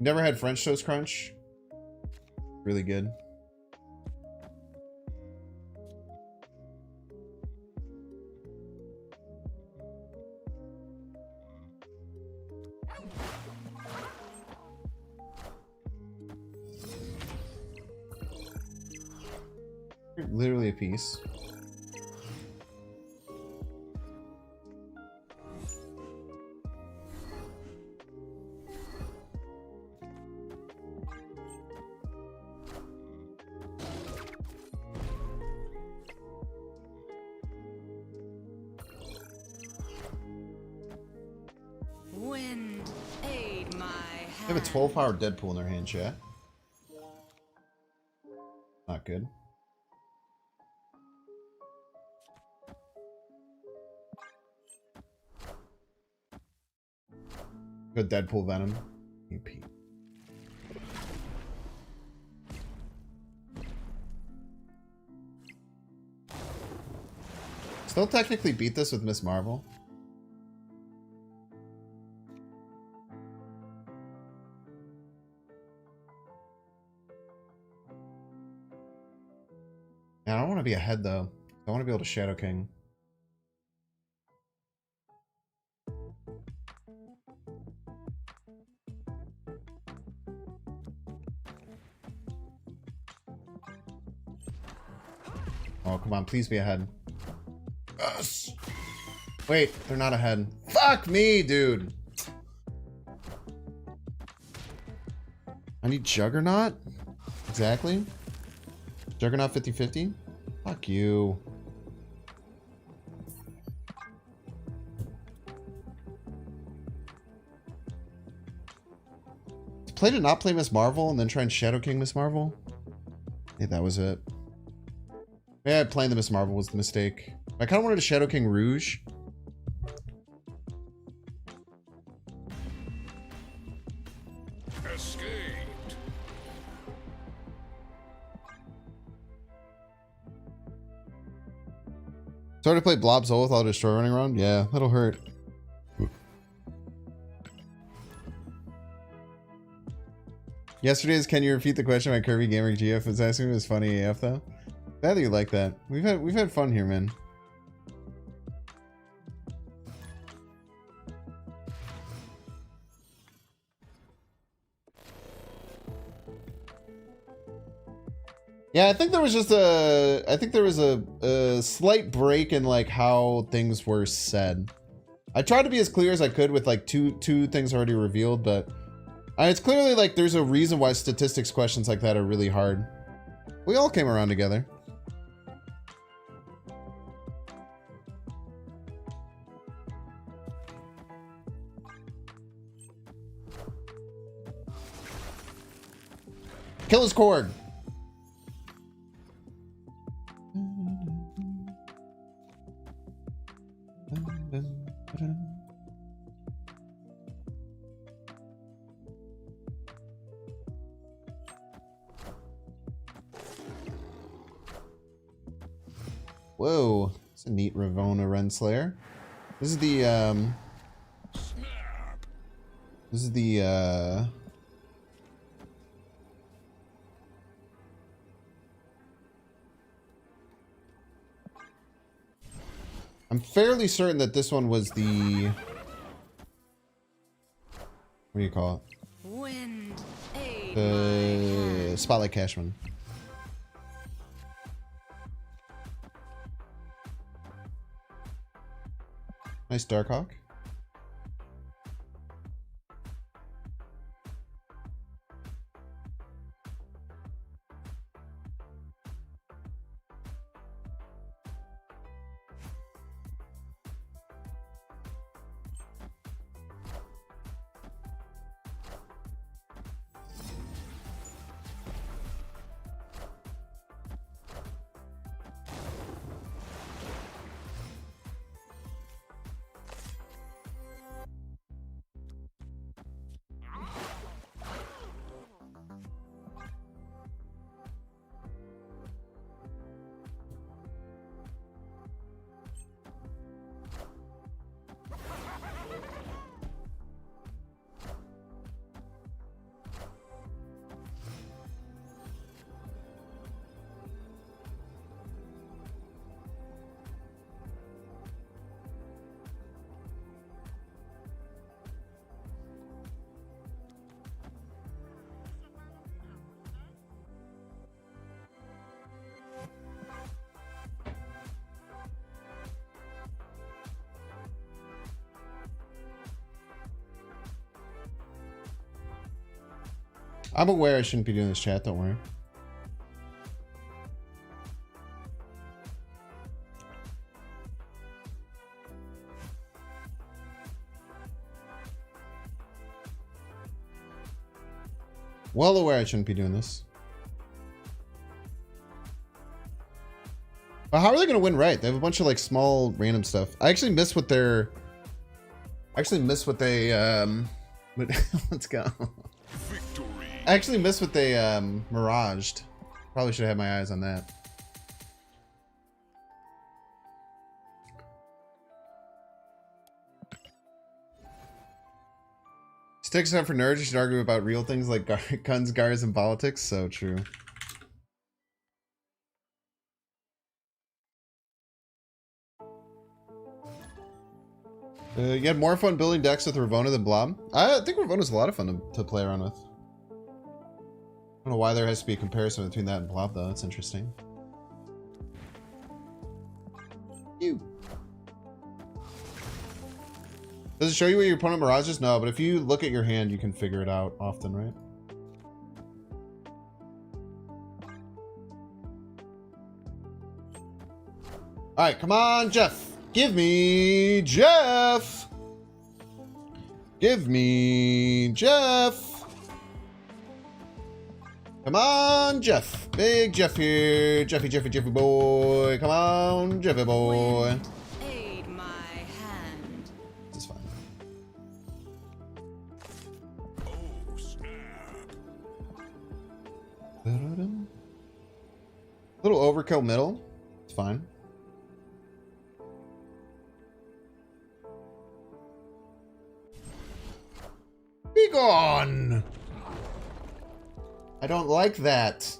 Speaker 1: Never had French Toast Crunch? Really good. Literally a piece.
Speaker 3: Wind, aid my
Speaker 1: They have a
Speaker 3: hand.
Speaker 1: 12-power Deadpool in their hand, chat. Not good. Good Deadpool Venom. You Pete. Still technically beat this with Miss Marvel. Man, I don't want to be ahead though. I want to be able to Shadow King. Oh, come on, please be ahead. Yes! Wait, they're not ahead. Fuck me, dude! I need Juggernaut? Exactly. Juggernaut 50-50? Fuck you. Play to not play Miss Marvel and then try and Shadow King Miss Marvel? Yeah, that was it. Yeah, playing the Miss Marvel was the mistake. I kind of wanted to Shadow King Rouge.
Speaker 4: Escaped.
Speaker 1: Sorry to play Blob Zol without a Destroy running around? Yeah, that'll hurt. Yesterday's Can You Repeat the Question by Kirby Gamer GF was asking me. It was funny AF though. Glad that you like that. We've had fun here, man. Yeah, I think there was just a slight break in like how things were said. I tried to be as clear as I could with like two things already revealed, but it's clearly like there's a reason why statistics questions like that are really hard. We all came around together. Kill his cord. Whoa, it's a neat Ravona Renslayer. This is the
Speaker 4: Snap.
Speaker 1: this is the I'm fairly certain that this one was the, what do you call it?
Speaker 3: Wind, aid my
Speaker 1: The
Speaker 3: hand.
Speaker 1: Spotlight Cashman. Nice Darkhawk. I'm aware I shouldn't be doing this, chat. Don't worry. Well aware I shouldn't be doing this. But how are they going to win right? They have a bunch of like small random stuff. I actually miss what they're... I actually miss what they... Let's go.
Speaker 4: Victory.
Speaker 1: I actually miss what they miraged. Probably should have had my eyes on that. Sticks up for nerds. You should argue about real things like guns, guards, and politics. So true. You had more fun building decks with Ravonna than Blob. I think Ravonna's a lot of fun to play around with. I don't know why there has to be a comparison between that and Blob, though. That's interesting. You. Does it show you what your opponent mirages? No, but if you look at your hand, you can figure it out often, right? Alright, come on, Jeff. Give me Jeff. Give me Jeff. Come on, Jeff. Big Jeff here. Jeffy boy. Come on, Jeffy boy.
Speaker 3: Aid my hand.
Speaker 1: This is fine.
Speaker 4: Oh, snap.
Speaker 1: Little overkill middle. It's fine. Be gone! I don't like that.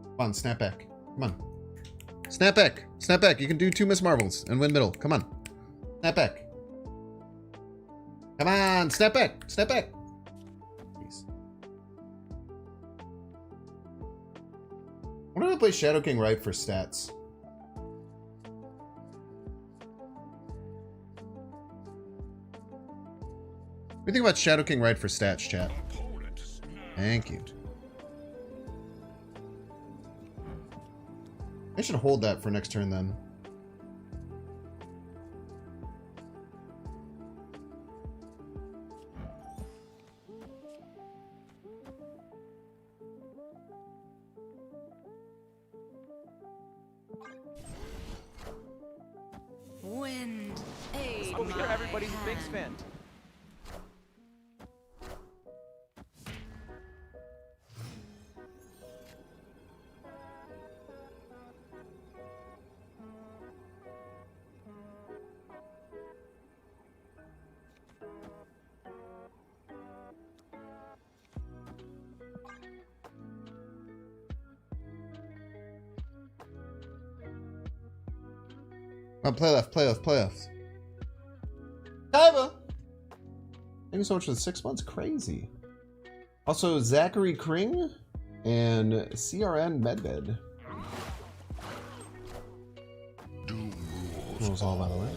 Speaker 1: Come on, snap back. Come on. Snap back. Snap back. You can do 2 Miss Marvels and win middle. Come on. Snap back. Come on, snap back. Snap back. Jeez. I wonder if I play Shadow King right for stats. What do you think about Shadow King right for stats, chat?
Speaker 4: Opponent snap.
Speaker 1: Thank you. I should hold that for next turn then.
Speaker 3: Wind. Aid
Speaker 2: Over here,
Speaker 3: my
Speaker 2: everybody's a Binks
Speaker 3: hand.
Speaker 2: fan.
Speaker 1: Oh, play left, play left, play left. Kaiba! Thank you so much for the 6 months. Crazy. Also, Zachary Kring and CRN Medved.
Speaker 4: Doom
Speaker 1: Rules all, by the way.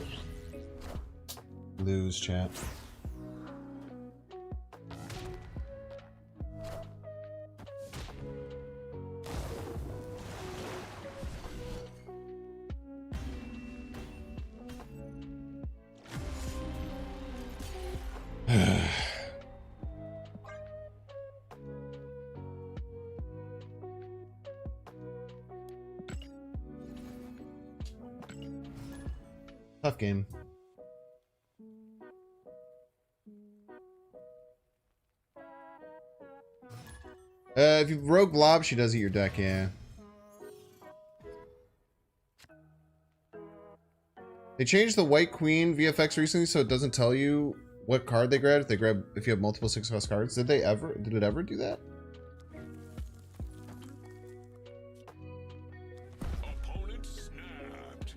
Speaker 1: Lose, chat. Tough game. If you rogue blob, she does eat your deck, yeah. They changed the White Queen VFX recently, so it doesn't tell you what card they grabbed if you have multiple 6+ cards. Did it ever do that?
Speaker 4: opponent snapped.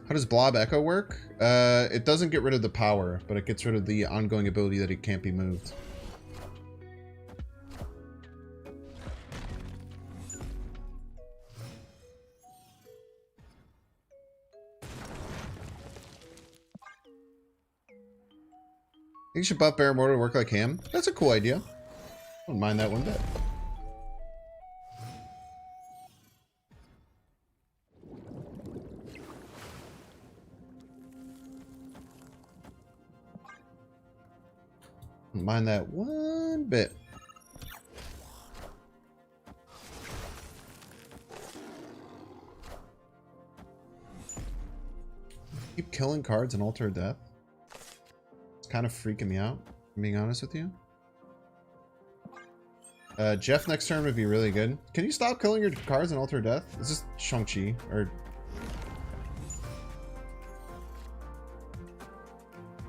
Speaker 1: How does Blob Echo work? It doesn't get rid of the power, but it gets rid of the ongoing ability that it can't be moved. You should buff Barrymore to work like him. That's a cool idea. I don't mind that one bit. Don't mind that one bit. Keep killing cards and alter death. It's kind of freaking me out, if I'm being honest with you. Jeff next turn would be really good. Can you stop killing your cards and alter death? Is this Shang-Chi? Or...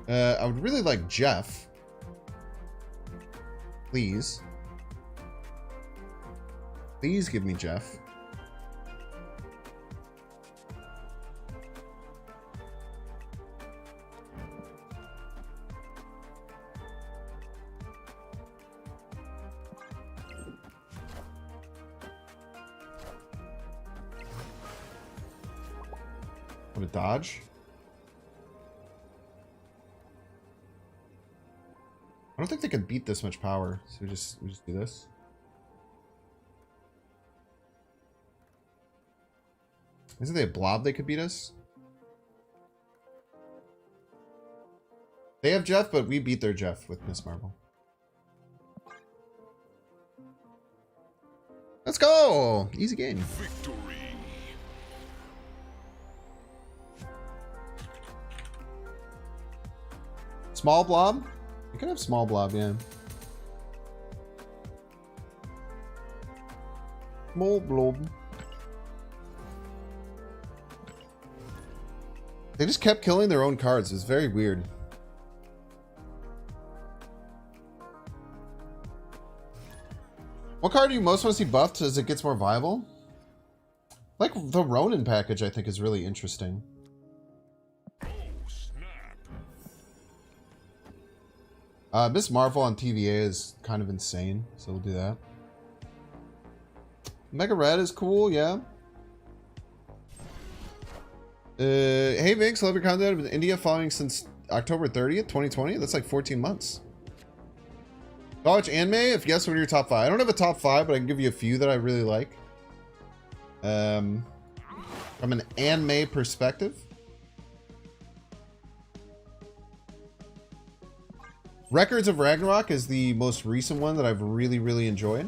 Speaker 1: I would really like Jeff. Please. Please give me Jeff. What a dodge. I don't think they could beat this much power, so we just do this. Isn't they a blob they could beat us? They have Jeff, but we beat their Jeff with Miss Marvel. Let's go! Easy game.
Speaker 4: Victory.
Speaker 1: Small blob? You could have small blob, yeah. Small blob. They just kept killing their own cards. It's very weird. What card do you most want to see buffed as it gets more viable? Like the Ronin package, I think is really interesting.
Speaker 4: Oh, snap.
Speaker 1: Miss Marvel on TVA is kind of insane, so we'll do that. Mega Red is cool, yeah. Hey Vinx, love your content. I've been in India following since October 30th, 2020. That's like 14 months. Do I watch anime? If yes, what are your top 5? I don't have a top 5, but I can give you a few that I really like. From an anime perspective. Records of Ragnarok is the most recent one that I've really, really enjoyed.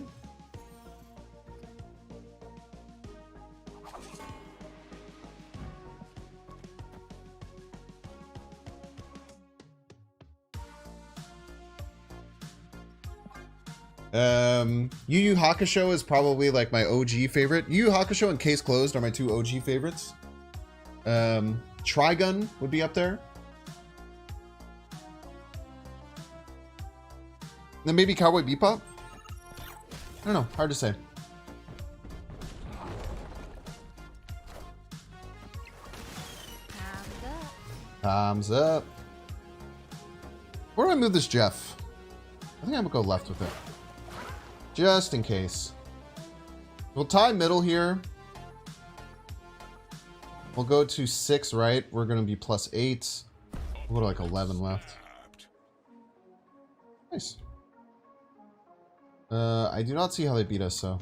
Speaker 1: Yu Yu Hakusho is probably like my OG favorite. Yu Yu Hakusho and Case Closed are my 2 OG favorites. Trigun would be up there. Then maybe Cowboy Bebop? I don't know, hard to say.
Speaker 5: Time's up.
Speaker 1: Time's up. Where do I move this Jeff? I think I'm gonna go left with it. Just in case. We'll tie middle here. We'll go to 6 right. We're gonna be +8. We'll go to like 11 left. Nice. I do not see how they beat us, so.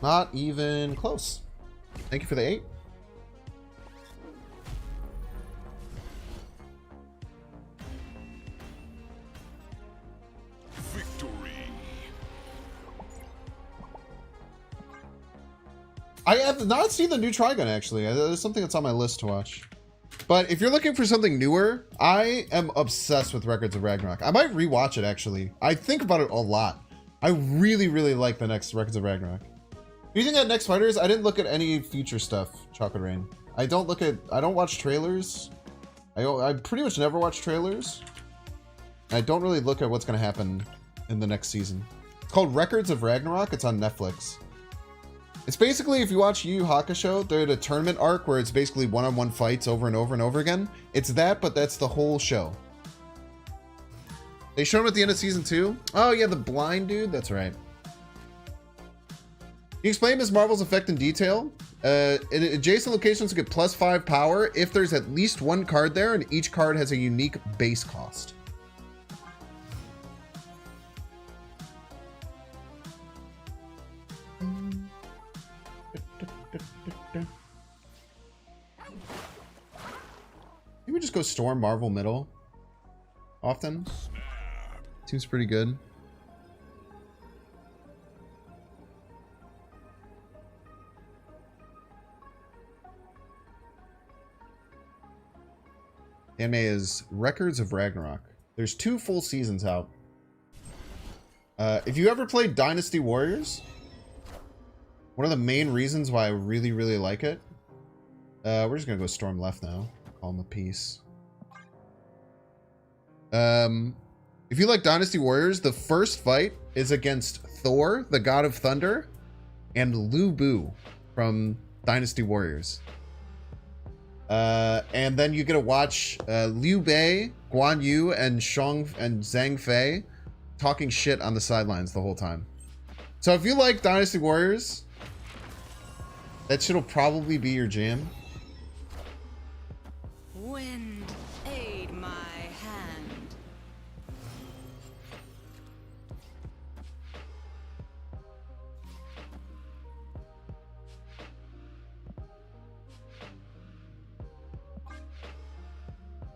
Speaker 1: Not even close. Thank you for the 8.
Speaker 4: Victory.
Speaker 1: I have not seen the new Trigun, actually. There's something that's on my list to watch. But if you're looking for something newer, I am obsessed with Records of Ragnarok. I might rewatch it, actually. I think about it a lot. I really, really like the next Records of Ragnarok. Do you think that next Fighters? I didn't look at any future stuff, Chocolate Rain. I don't watch trailers. I pretty much never watch trailers. I don't really look at what's going to happen in the next season. It's called Records of Ragnarok. It's on Netflix. It's basically, if you watch Yu Yu Hakusho, they're at a tournament arc where it's basically one-on-one fights over and over and over again. It's that, but that's the whole show. They show him at the end of season 2. Oh yeah, the blind dude. That's right. you explain Ms. Marvel's effect in detail? In adjacent locations get +5 power if there's at least one card there, and each card has a unique base cost. Can we just go Storm, Marvel, middle? Often? Seems pretty good. Anime is Records of Ragnarok. There's 2 full seasons out. If you ever played Dynasty Warriors, one of the main reasons why I really, really like it. We're just gonna go Storm left now. Call him a piece. If you like Dynasty Warriors, the first fight is against Thor, the God of Thunder, and Lu Bu from Dynasty Warriors. And then you get to watch Liu Bei, Guan Yu, and Zhang Fei talking shit on the sidelines the whole time. So if you like Dynasty Warriors, that shit'll probably be your jam.
Speaker 3: Wind, aid my hand.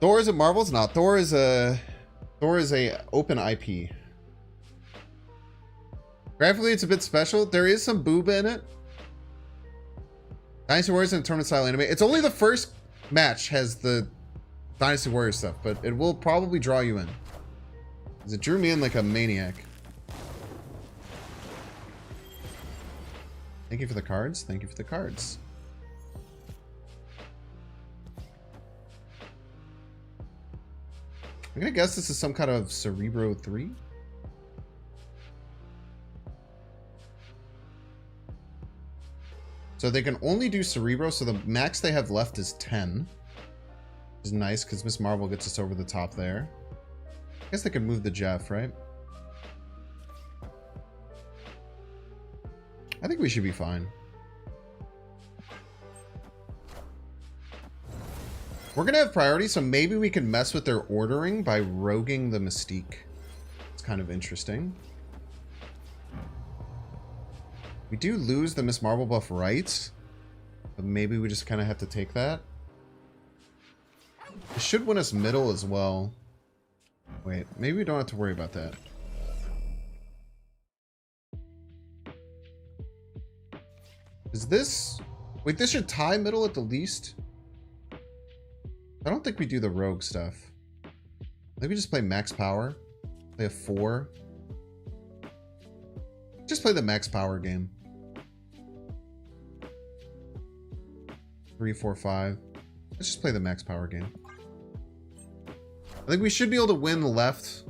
Speaker 1: Thor isn't Marvel's? Not. Thor is a open IP. Graphically, it's a bit special. There is some booba in it. Dynasty Warriors in a tournament style anime. It's only the first match has the Dynasty Warriors stuff, but it will probably draw you in. Because it drew me in like a maniac. Thank you for the cards. Thank you for the cards. I'm gonna guess this is some kind of Cerebro 3. So they can only do Cerebro, so the max they have left is 10. Which is nice, because Miss Marvel gets us over the top there. I guess they could move the Jeff, right? I think we should be fine. We're gonna have priority, so maybe we can mess with their ordering by roguing the Mystique. It's kind of interesting. We do lose the Miss Marvel buff right, but maybe we just kind of have to take that. It should win us middle as well. Wait, maybe we don't have to worry about that. Is this... Wait, this should tie middle at the least? I don't think we do the rogue stuff. Maybe just play max power. Play a 4. Just play the max power game. 3, 4, 5. Let's just play the max power game. I think we should be able to win left.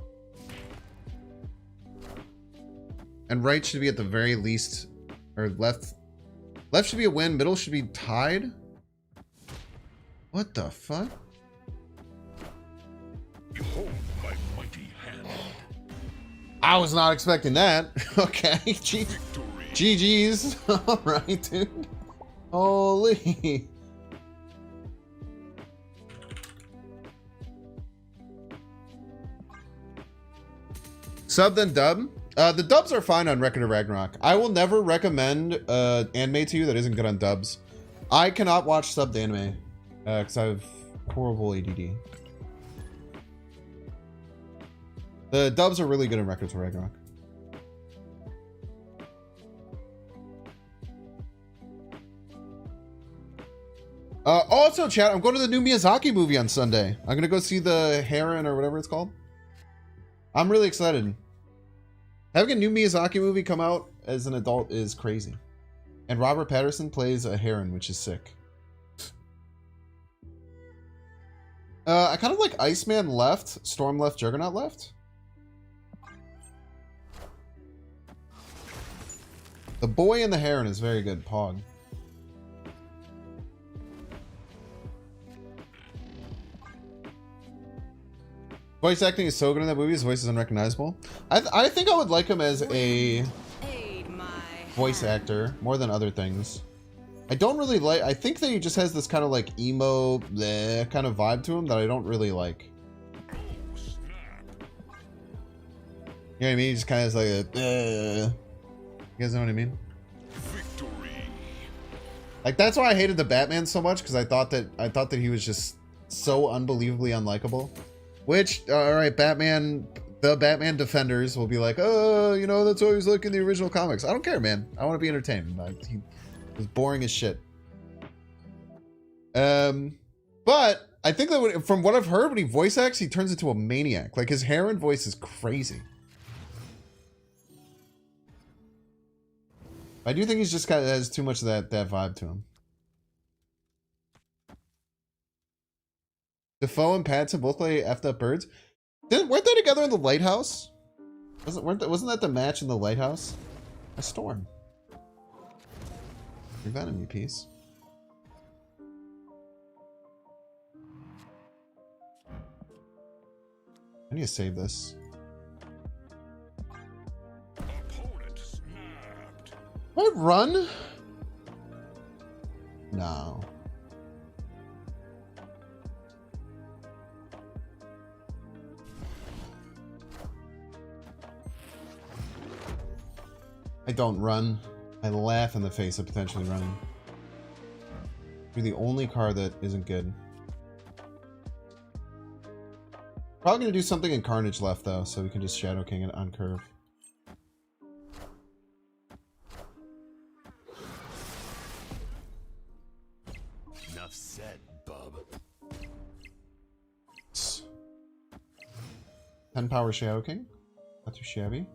Speaker 1: And right should be at the very least... Or left... Left should be a win. Middle should be tied. What the fuck?
Speaker 4: Behold my mighty hand.
Speaker 1: I was not expecting that. Okay.
Speaker 4: Victory.
Speaker 1: GG's. Alright, dude. Holy. Sub then dub. The dubs are fine on Record of Ragnarok. I will never recommend anime to you that isn't good on dubs. I cannot watch subbed anime because I have horrible ADD. The dubs are really good in Records of Ragnarok. Also, chat, I'm going to the new Miyazaki movie on Sunday. I'm going to go see the Heron or whatever it's called. I'm really excited. Having a new Miyazaki movie come out as an adult is crazy. And Robert Pattinson plays a Heron, which is sick. I kind of like Iceman left, Storm left, Juggernaut left. The boy and the Heron is very good, Pog. Voice acting is so good in that movie. His voice is unrecognizable. I think I would like him as a... voice actor more than other things. I don't really like. I think that he just has this kind of like emo bleh, kind of vibe to him that I don't really like. You know what I mean? He just kind of has like a. You guys know what I mean?
Speaker 4: Victory.
Speaker 1: Like that's why I hated the Batman so much, because I thought that he was just so unbelievably unlikable. Which, all right, Batman, the Batman defenders will be like, oh, you know, that's always like in the original comics. I don't care, man. I want to be entertained. He was boring as shit. But I think that from what I've heard, when he voice acts, he turns into a maniac. Like his hair and voice is crazy. I do think he's just kind of has too much of that vibe to him. Defoe and Pattinson both play effed up birds. Weren't they together in the lighthouse? Wasn't that the match in the lighthouse? A storm. Your Venom, you piece. I need to save this.
Speaker 4: Opponent snapped.
Speaker 1: What, run? No. I don't run. I laugh in the face of potentially running. You're the only card that isn't good. Probably gonna do something in Carnage left though, so we can just Shadow King it on curve.
Speaker 4: Enough said, bub.
Speaker 1: 10 power Shadow King. Not too shabby.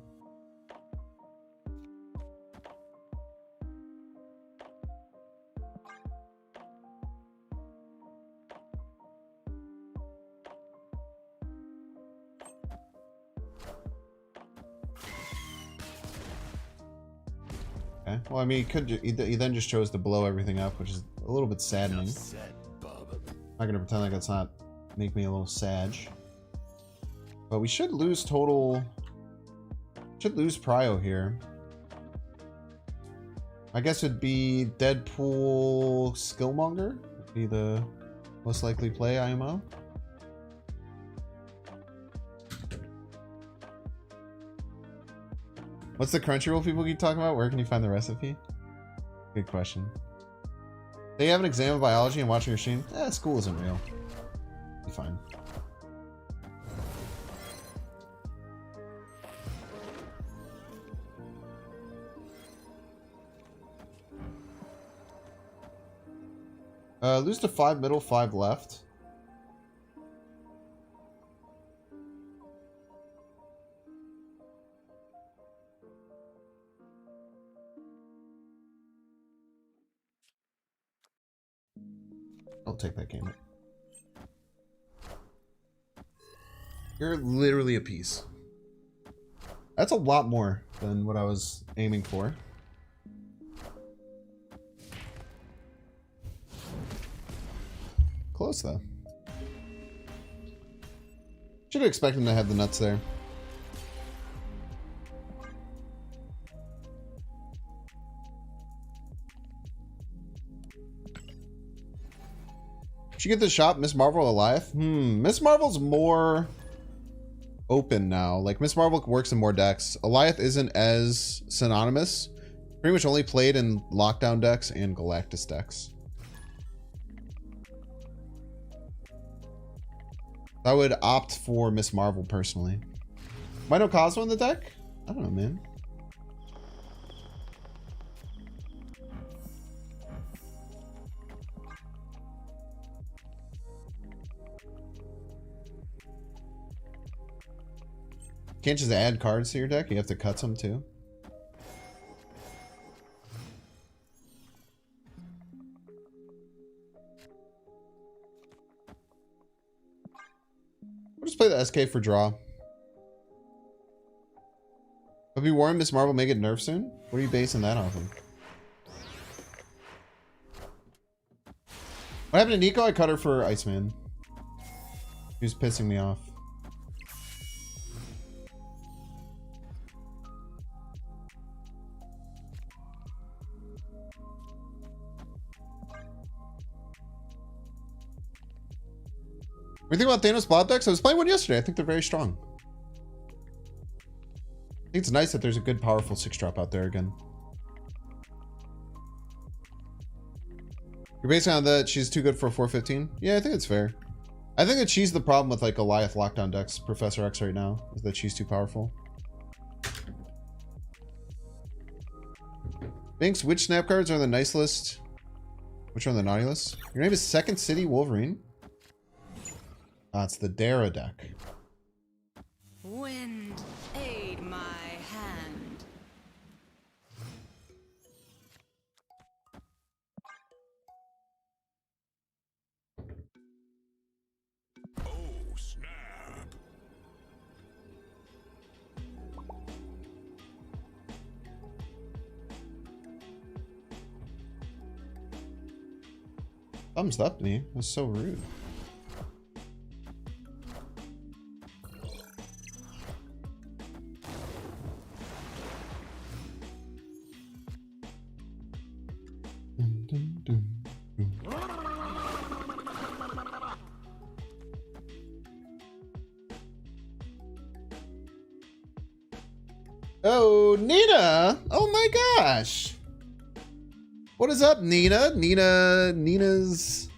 Speaker 1: Okay. Well, I mean, he then just chose to blow everything up, which is a little bit saddening.
Speaker 4: Enough said, bub.
Speaker 1: I'm not gonna pretend like that's not make me a little sad. But we should lose total. Should lose Prio here. I guess it'd be Deadpool Skillmonger would be the most likely play IMO. What's the Crunchyroll people keep talking about? Where can you find the recipe? Good question. They have an exam of biology and watching your stream? School isn't real. Be fine. Lose to 5 middle, 5 left. I'll take that game. You're literally a piece. That's a lot more than what I was aiming for. Close though. Should have expected him to have the nuts there. Should you get the shop, Miss Marvel, Goliath? Miss Marvel's more open now. Like, Miss Marvel works in more decks. Goliath isn't as synonymous. Pretty much only played in Lockdown decks and Galactus decks. I would opt for Miss Marvel personally. Might know Cosmo in the deck? I don't know, man. Can't just add cards to your deck, you have to cut some too. We'll just play the SK for draw. Have you warned Miss Marvel may get nerfed soon? What are you basing that off of? What happened to Nico? I cut her for Iceman. He was pissing me off. What do you think about Thanos blob decks? I was playing one yesterday. I think they're very strong. I think it's nice that there's a good, powerful 6-drop out there again. You're basing on that she's too good for a 415? Yeah, I think it's fair. I think that she's the problem with like Goliath lockdown decks, Professor X right now, is that she's too powerful. Binks, which snap cards are on the nice list? Which are on the naughty list? Your name is Second City Wolverine? Ah, it's the Dara deck.
Speaker 3: Wind, aid my hand.
Speaker 4: Oh, snap.
Speaker 1: Thumbs up me. That's so rude. Dun, dun, dun, dun. Oh, Nina! Oh my gosh! What is up, Nina? Nina's...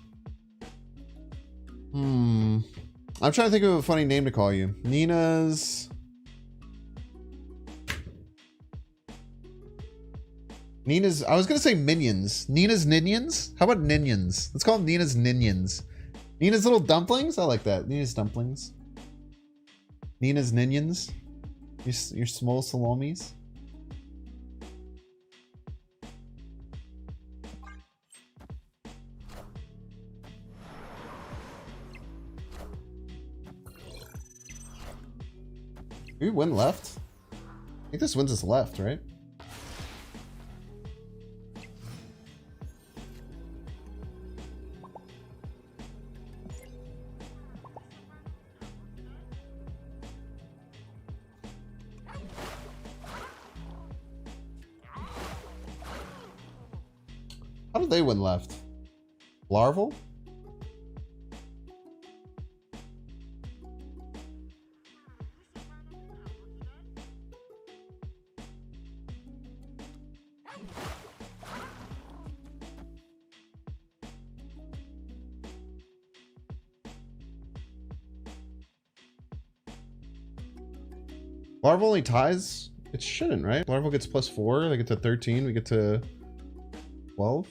Speaker 1: I'm trying to think of a funny name to call you. Nina's... I was gonna say minions. Nina's Ninions? How about Ninions? Let's call them Nina's Ninions. Nina's little dumplings? I like that. Nina's dumplings. Nina's Ninions. Your small salamis. We win left? I think this wins us left, right? How did they win left? Larval? Larval only ties? It shouldn't, right? Larval gets +4, they get to 13, we get to 12.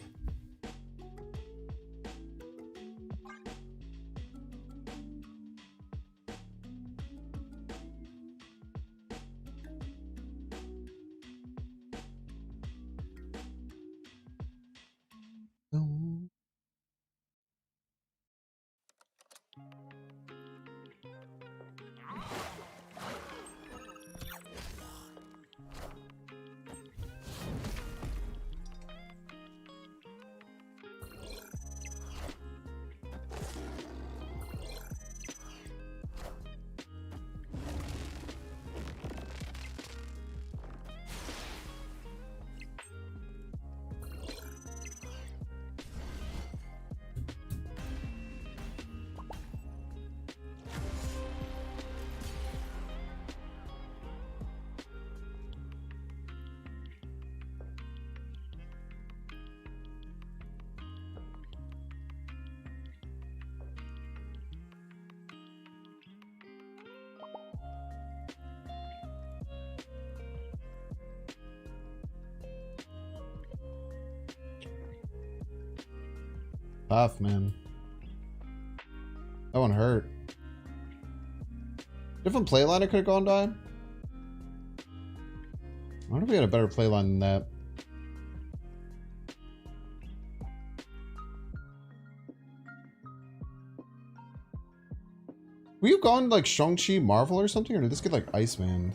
Speaker 1: Tough, man. That one hurt. Different playline I could have gone down. I wonder if we had a better playline than that. Were you gone like Shang-Chi Marvel or something, or did this get like Iceman?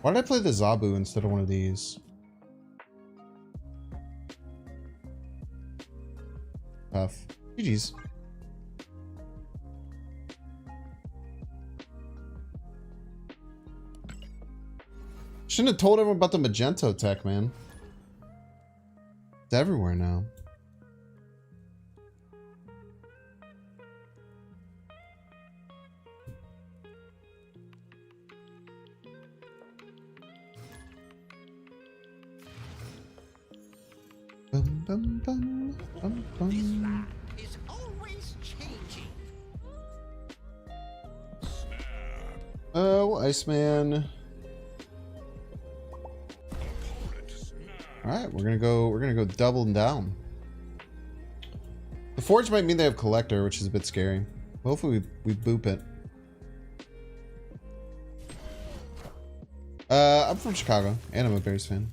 Speaker 1: Why did I play the Zabu instead of one of these? Tough. GG's. Shouldn't have told everyone about the Magento tech, man. It's everywhere now. Bum, bum, bum, bum, bum.
Speaker 4: Is always changing.
Speaker 1: Oh, Iceman. Alright, we're gonna go double down. The Forge might mean they have Collector, which is a bit scary. Hopefully we boop it. I'm from Chicago, and I'm a Bears fan.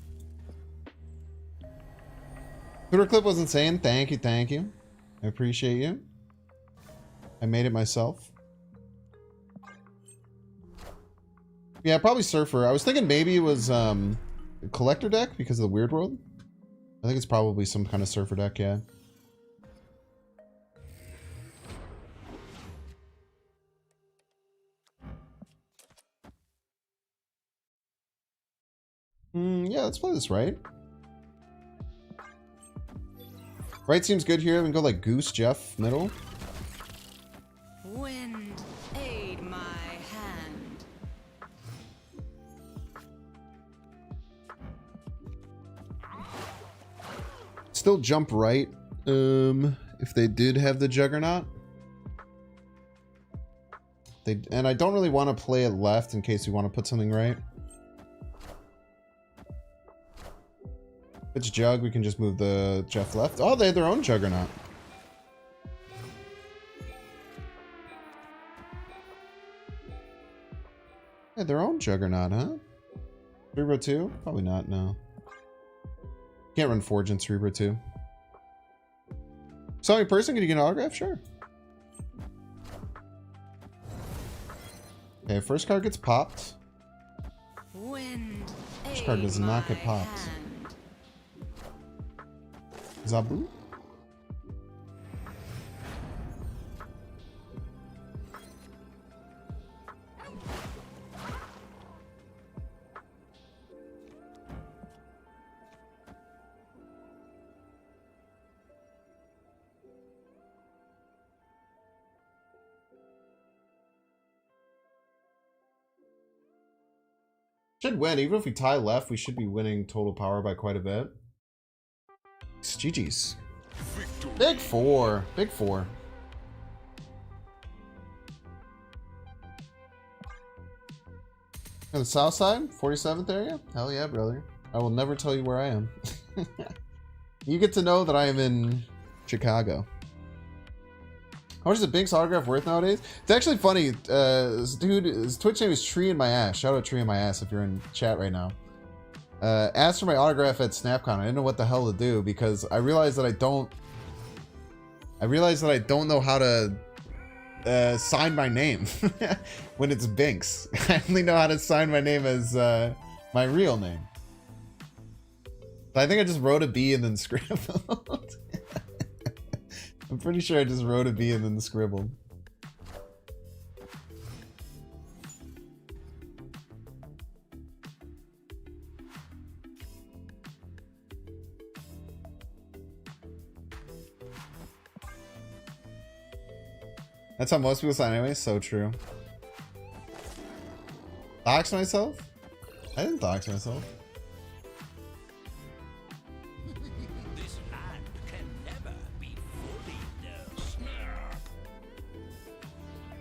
Speaker 1: Twitter clip was insane. Thank you, thank you. I appreciate you. I made it myself. Yeah, probably Surfer. I was thinking maybe it was a Collector deck because of the Weird World. I think it's probably some kind of Surfer deck, yeah. Yeah, let's play this right. Right seems good here. We can go like Goose, Jeff, middle.
Speaker 3: Wind, aid my hand.
Speaker 1: Still jump right. If they did have the Juggernaut. And I don't really want to play it left in case we want to put something right. If it's Jug, we can just move the Jeff left. Oh, they had their own Juggernaut. They had their own Juggernaut, huh? Cerebro 2? Probably not, no. Can't run Forge in Cerebro 2. Saw me in person, can you get an autograph? Sure. Okay, first card gets popped.
Speaker 3: Wind,
Speaker 1: First card does not get popped.
Speaker 3: hand.
Speaker 1: Zabu? Should win. Even if we tie left, we should be winning total power by quite a bit. It's GG's. Big four. Big four. On the south side? 47th area? Hell yeah, brother. I will never tell you where I am. You get to know that I am in Chicago. How much is a Binks autograph worth nowadays? It's actually funny. This dude, his Twitch name is Tree in My Ass. Shout out Tree in My Ass if you're in chat right now. Asked for my autograph at SnapCon. I didn't know what the hell to do because I realized that I don't know how to sign my name when it's Binks. I only know how to sign my name as my real name. I think I just wrote a B and then scribbled. I'm pretty sure I just wrote a B and then scribbled. That's how most people sign anyway. So true. Dox myself? I didn't dox myself.
Speaker 4: This land can never be fully known.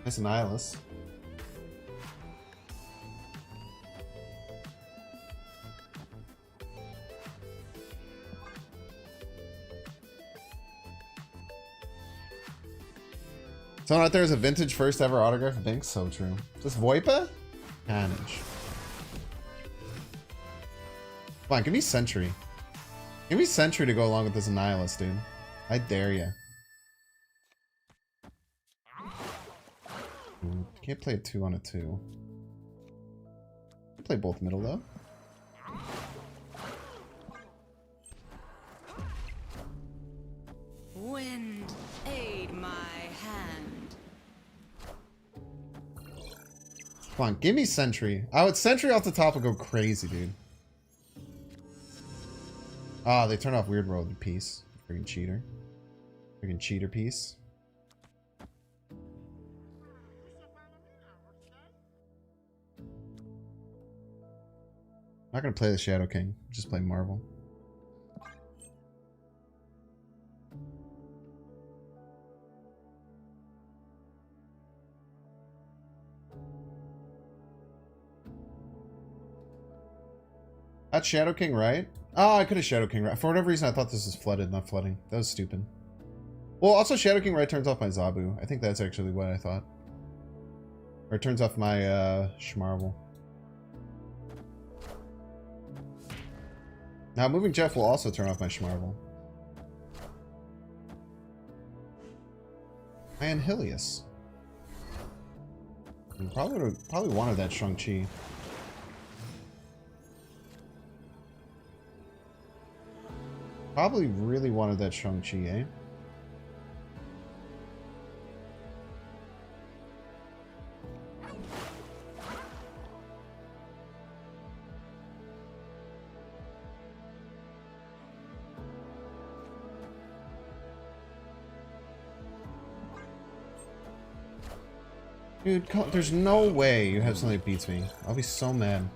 Speaker 1: Nice Nihilus. Someone out there is a vintage first ever autograph of Binks. So true. Is this Voipa? Carnage. Come on, give me Sentry. Give me Sentry to go along with this Nihilus, dude. I dare ya. Can't play a 2 on a 2. Play both middle though.
Speaker 3: Wind, aid my hand.
Speaker 1: Come on, give me Sentry. I would Sentry off the top and go crazy, dude. Ah, they turned off Weird World, you piece. Freaking cheater. Freaking cheater piece. Not gonna play the Shadow King. Just play Marvel. That's Shadow King, right? Oh, I could have Shadow King right. For whatever reason, I thought this was flooded, not flooding. That was stupid. Well, also Shadow King right turns off my Zabu. I think that's actually what I thought. Or it turns off my Schmarvel. Now, moving Jeff will also turn off my Schmarvel. Anhilius. Probably wanted that Shang-Chi. Probably really wanted that Shang-Chi, eh? Dude, there's no way you have something that beats me. I'll be so mad.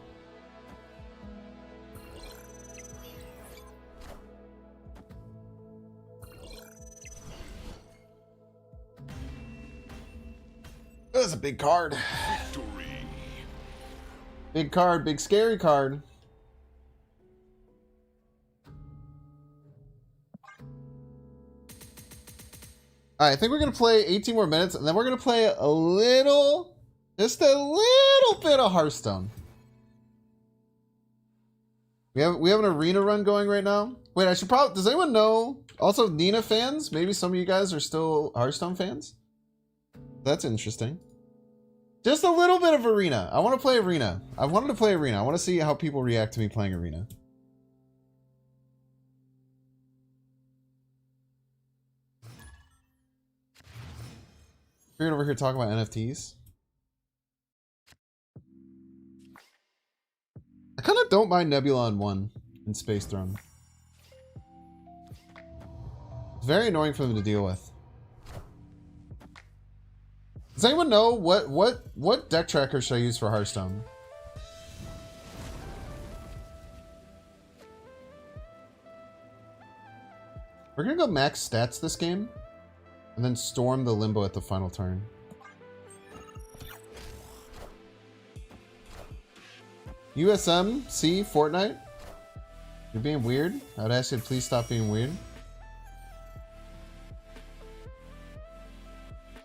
Speaker 1: That's a big card. Victory. Big card, big scary card. Alright, I think we're going to play 18 more minutes, and then we're going to play a little, just a little bit of Hearthstone. We have an arena run going right now. Wait, I should probably, does anyone know? Also, Nina fans? Maybe some of you guys are still Hearthstone fans? That's interesting. Just a little bit of arena. I want to play arena. I wanted to play arena. I want to see how people react to me playing arena. We're over here talking about NFTs. I kind of don't mind Nebula on 1 in Space Throne. It's very annoying for them to deal with. Does anyone know what deck tracker should I use for Hearthstone? We're gonna go max stats this game. And then storm the limbo at the final turn. USM, C, Fortnite? You're being weird? I would ask you to please stop being weird.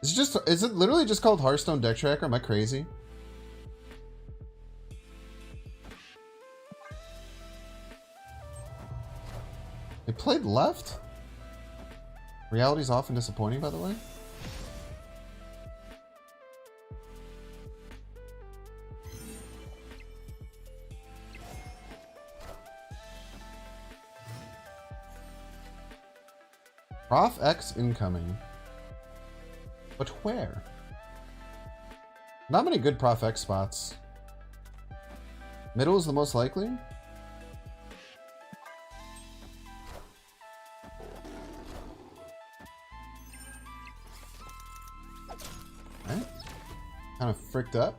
Speaker 1: Is it literally just called Hearthstone Deck Tracker? Am I crazy? They played left? Reality's often disappointing, by the way. Prof X incoming. But where? Not many good Prof X spots. Middle is the most likely? Right? Kind of fricked up.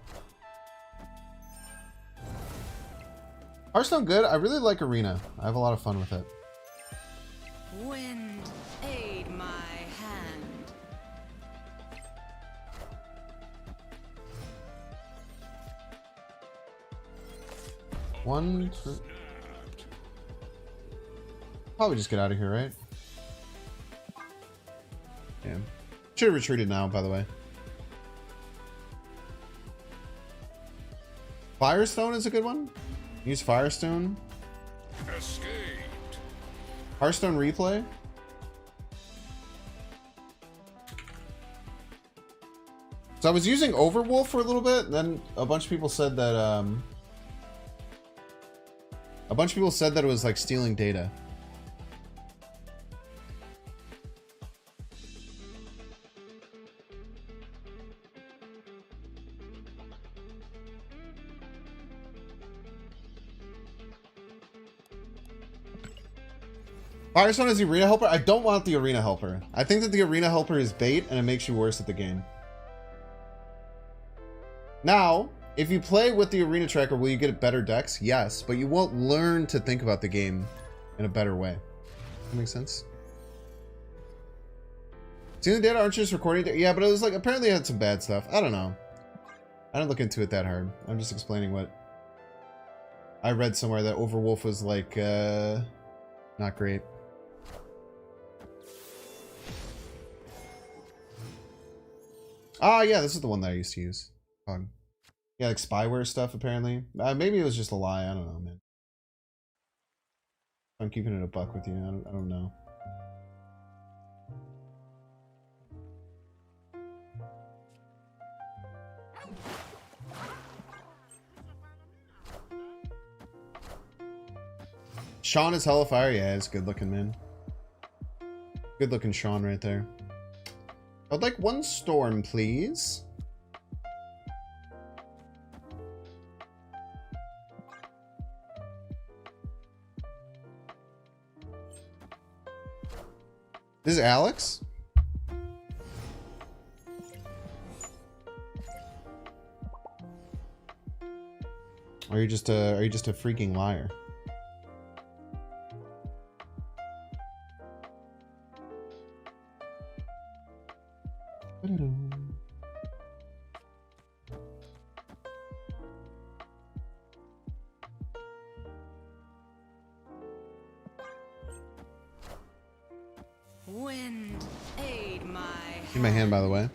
Speaker 1: Hearthstone good. I really like Arena. I have a lot of fun with it.
Speaker 3: Wind, aid my hand.
Speaker 1: One, two. Probably just get out of here, right? Yeah. Should have retreated now, by the way. Firestone is a good one. Use Firestone.
Speaker 4: Escaped.
Speaker 1: Hearthstone replay. So I was using Overwolf for a little bit, and then a bunch of people said that it was like stealing data. Firestone is the arena helper? I don't want the arena helper. I think that the arena helper is bait and it makes you worse at the game. Now, if you play with the arena tracker, will you get better decks? Yes, but you won't learn to think about the game in a better way. That makes sense? Stealing data, aren't you just recording data? Yeah, but it was like, apparently it had some bad stuff. I don't know. I didn't look into it that hard. I'm just explaining what I read somewhere that Overwolf was like, not great. Ah, yeah, this is the one that I used to use. Yeah, like spyware stuff, apparently. Maybe it was just a lie. I don't know, man. I'm keeping it a buck with you. I don't know. Sean is Hellfire. Yeah, it's good looking, man. Good looking Sean right there. I'd like one storm, please. This is Alex? Or are you just a freaking liar?
Speaker 3: Wind, aid my
Speaker 1: In my hand, by the way.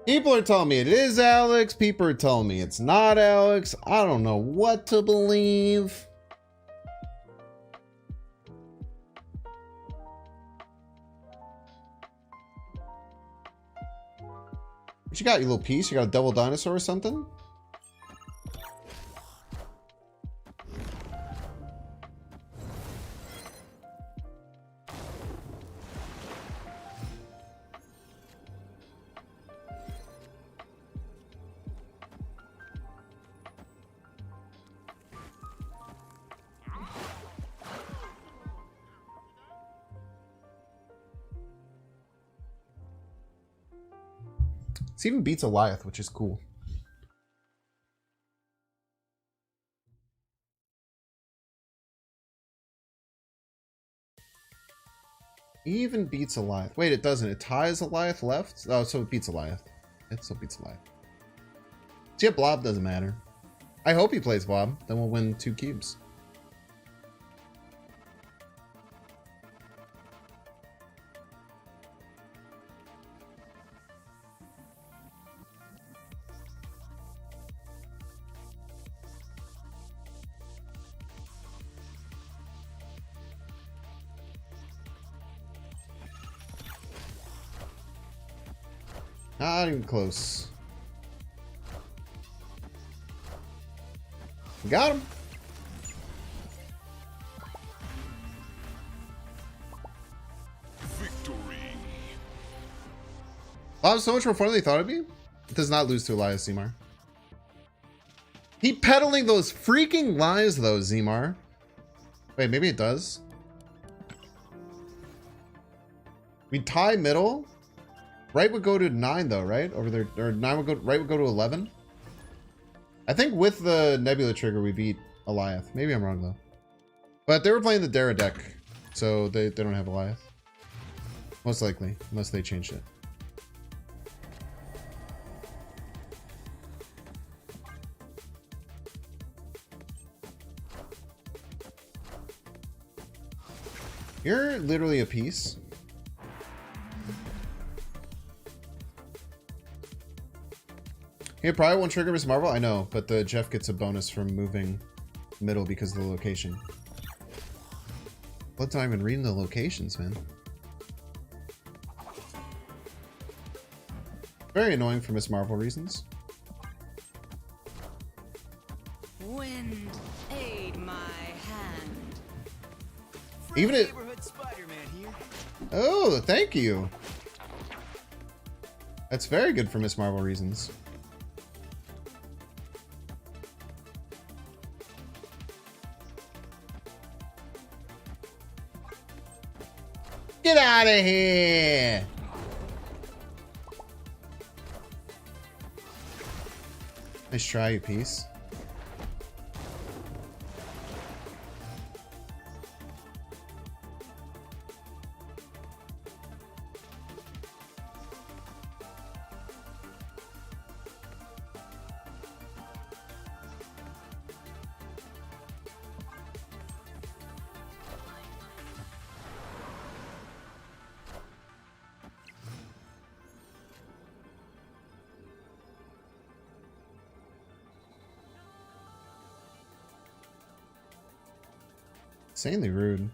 Speaker 1: People are telling me it is Alex. People are telling me it's not Alex. I don't know what to believe. What you got, you little piece? You got a double dinosaur or something? This even beats Eliath, which is cool. Even beats Eliath. Wait, it doesn't. It ties Eliath left? Oh, so it beats Eliath. It still beats Eliath. See, yeah, Blob doesn't matter. I hope he plays Blob. Then we'll win 2 cubes. Not even close. Got him.
Speaker 4: Victory.
Speaker 1: Oh, so much more fun than they thought it'd be. It does not lose to Elias Zemar. He peddling those freaking lies, though, Zemar. Wait, maybe it does. We tie middle. Right would go to 9 though, right? Over there, or 9 would go. Right would go to 11. I think with the Nebula trigger we beat Eliath. Maybe I'm wrong though. But they were playing the Dara deck, so they don't have Eliath. Most likely, unless they changed it. You're literally a piece. Hey, probably won't trigger Miss Marvel. I know, but the Jeff gets a bonus from moving middle because of the location. Blood's not even reading the locations, man. Very annoying for Miss Marvel reasons.
Speaker 3: wind, aid my hand.
Speaker 1: Even it.
Speaker 2: Neighborhood Spider-Man here.
Speaker 1: Oh, thank you. That's very good for Miss Marvel reasons. Get out of here! Nice try, you piece. Insanely rude.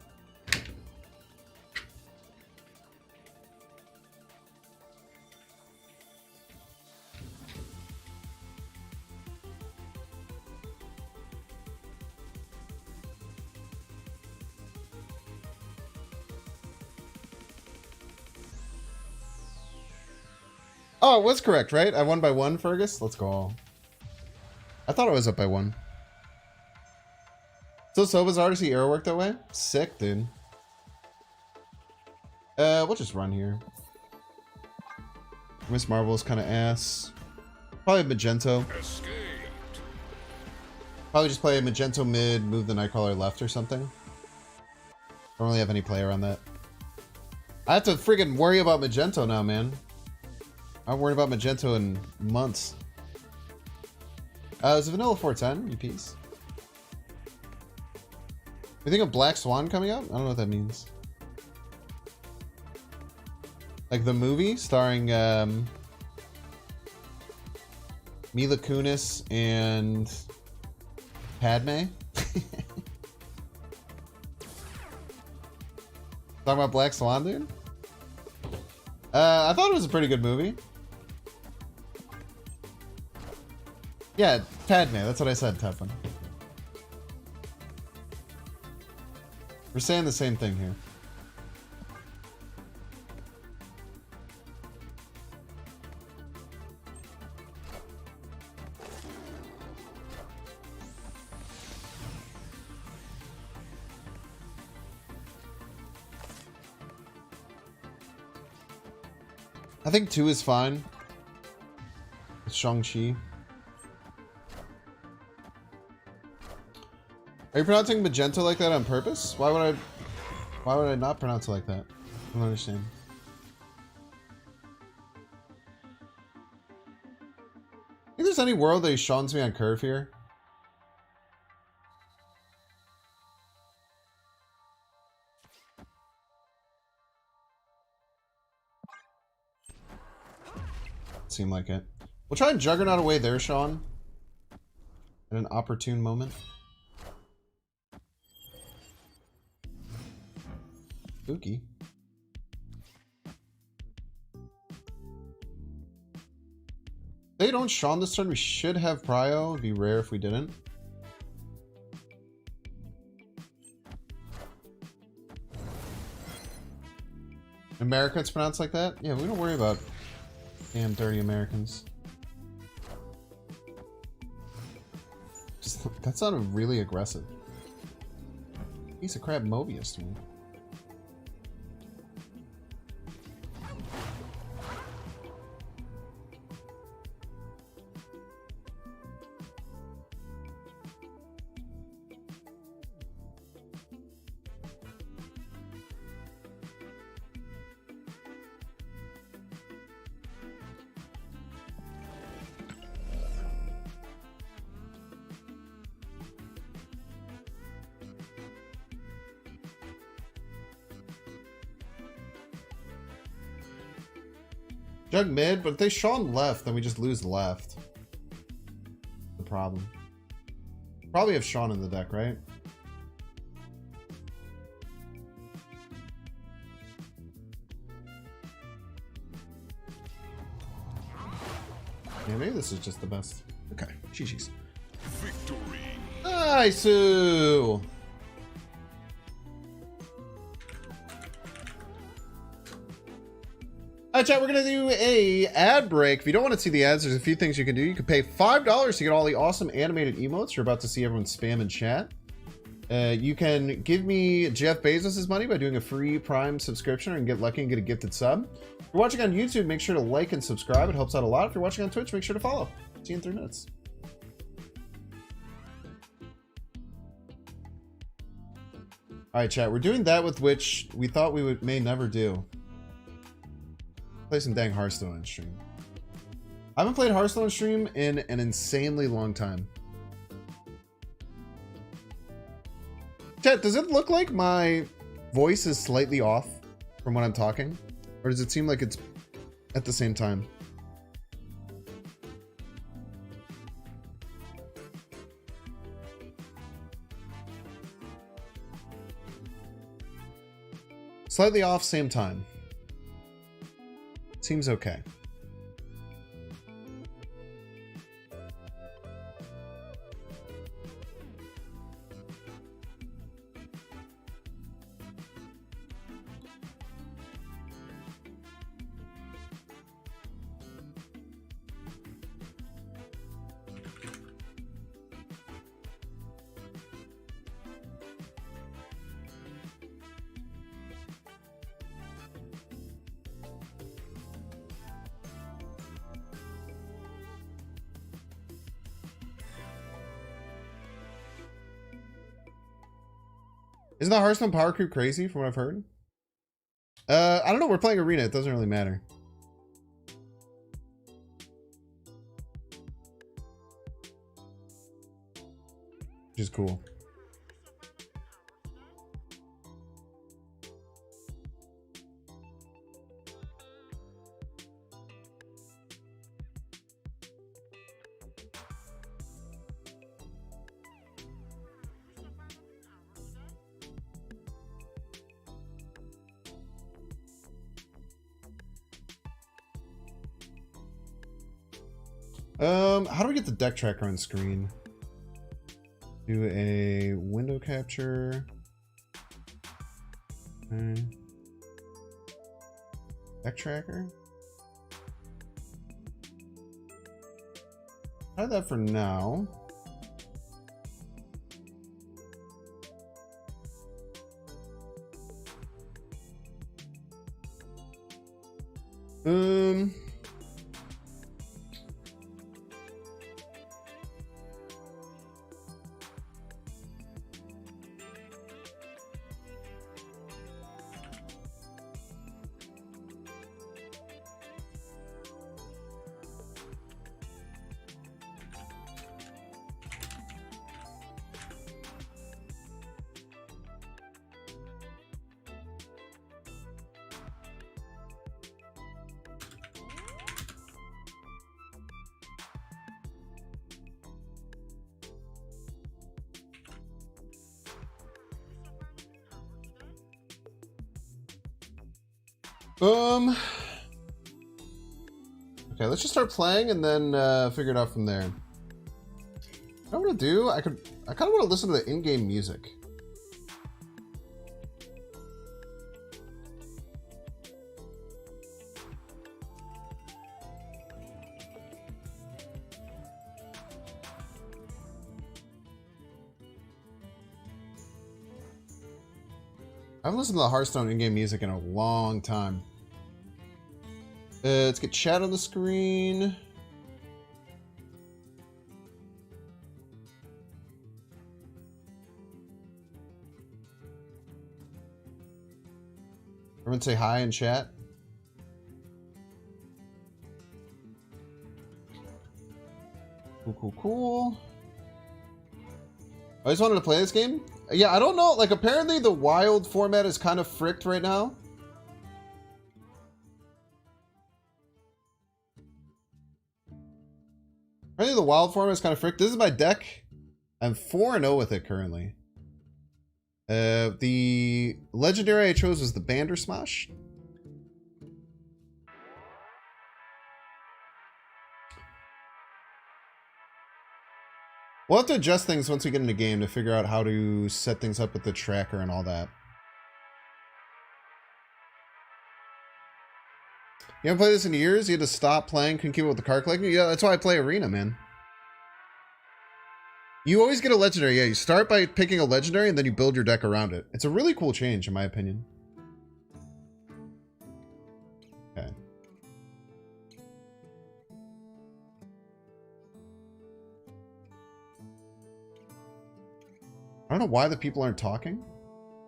Speaker 1: Oh, it was correct, right? I won by 1, Fergus? Let's go. I thought I was up by 1. So bizarre to see arrow work that way? Sick, dude. We'll just run here. Miss Marvel is kind of ass. Probably Magento.
Speaker 4: Escaped.
Speaker 1: Probably just play a Magento mid, move the Nightcrawler left or something. Don't really have any play around that. I have to freaking worry about Magento now, man. I'm worried about Magento in months. Is it Vanilla 410? You piece. You think of Black Swan coming out? I don't know what that means. Like the movie starring Mila Kunis and Padme? Talking about Black Swan, dude? I thought it was a pretty good movie. Yeah, Padme. That's what I said, Teflon. We're saying the same thing here. I think 2 is fine. With Shang-Chi. Are you pronouncing Magento like that on purpose? Why would I not pronounce it like that? I don't understand. Think there's any world that he shawns me on curve here? Seem like it. We'll try and Juggernaut away there, Sean. At an opportune moment. Spooky. If they don't Sean this turn, we should have Prio. It'd be rare if we didn't. America, it's pronounced like that? Yeah, we don't worry about damn dirty Americans. Just, that sounded really aggressive. Piece of crap Mobius to me. Jug mid, but if they Sean left, then we just lose left. The problem. Probably have Sean in the deck, right? Yeah, maybe this is just the best. Okay, GG's.
Speaker 4: Victory.
Speaker 1: Nice! Alright, chat, we're going to do a ad break. If you don't want to see the ads, there's a few things you can do. You can pay $5 to get all the awesome animated emotes. You're about to see everyone spam in chat. You can give me Jeff Bezos' money by doing a free Prime subscription and get lucky and get a gifted sub. If you're watching on YouTube, make sure to like and subscribe. It helps out a lot. If you're watching on Twitch, make sure to follow. See you in 3 minutes. Alright, chat, we're doing that with which we thought we may never do. Play some dang Hearthstone on stream. I haven't played Hearthstone on stream in an insanely long time. Chat, does it look like my voice is slightly off from when I'm talking? Or does it seem like it's at the same time? Slightly off, same time. Seems okay. Isn't the Hearthstone power creep crazy from what I've heard? I don't know. We're playing Arena. It doesn't really matter. Which is cool. How do we get the deck tracker on screen? Do a window capture. Okay. Deck tracker. Try that for now. Okay, let's just start playing and then figure it out from there. What I'm gonna do, I kind of want to listen to the in-game music. I haven't listened to the Hearthstone in-game music in a long time. Let's get chat on the screen. Everyone say hi in chat. Cool. I just wanted to play this game. Yeah, I don't know. Like, apparently the wild format is kind of fricked right now. Apparently the wild format is kind of fricked. This is my deck. I'm 4-0 with it currently. The legendary I chose was the Bandersmash. We'll have to adjust things once we get into game to figure out how to set things up with the tracker and all that. You haven't played this in years? You had to stop playing, couldn't keep up with the card collecting? Yeah, that's why I play Arena, man. You always get a legendary. Yeah, you start by picking a legendary and then you build your deck around it. It's a really cool change, in my opinion. Okay. I don't know why the people aren't talking.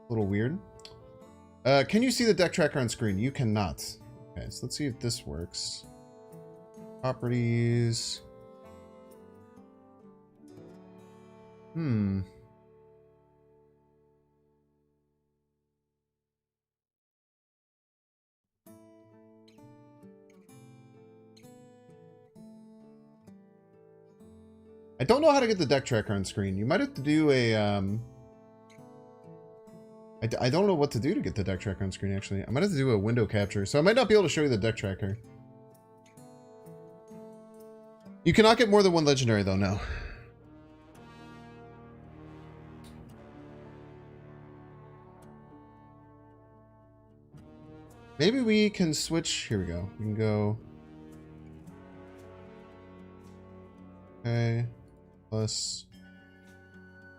Speaker 1: A little weird. Can you see the deck tracker on screen? You cannot. Okay, so let's see if this works. Properties. I don't know how to get the deck tracker on screen. You might have to do a, I I don't know what to do to get the deck tracker on screen, actually. I might have to do a window capture, so I might not be able to show you the deck tracker. You cannot get more than one legendary, though, no. Maybe we can switch. Here we go. We can go. Okay. Plus.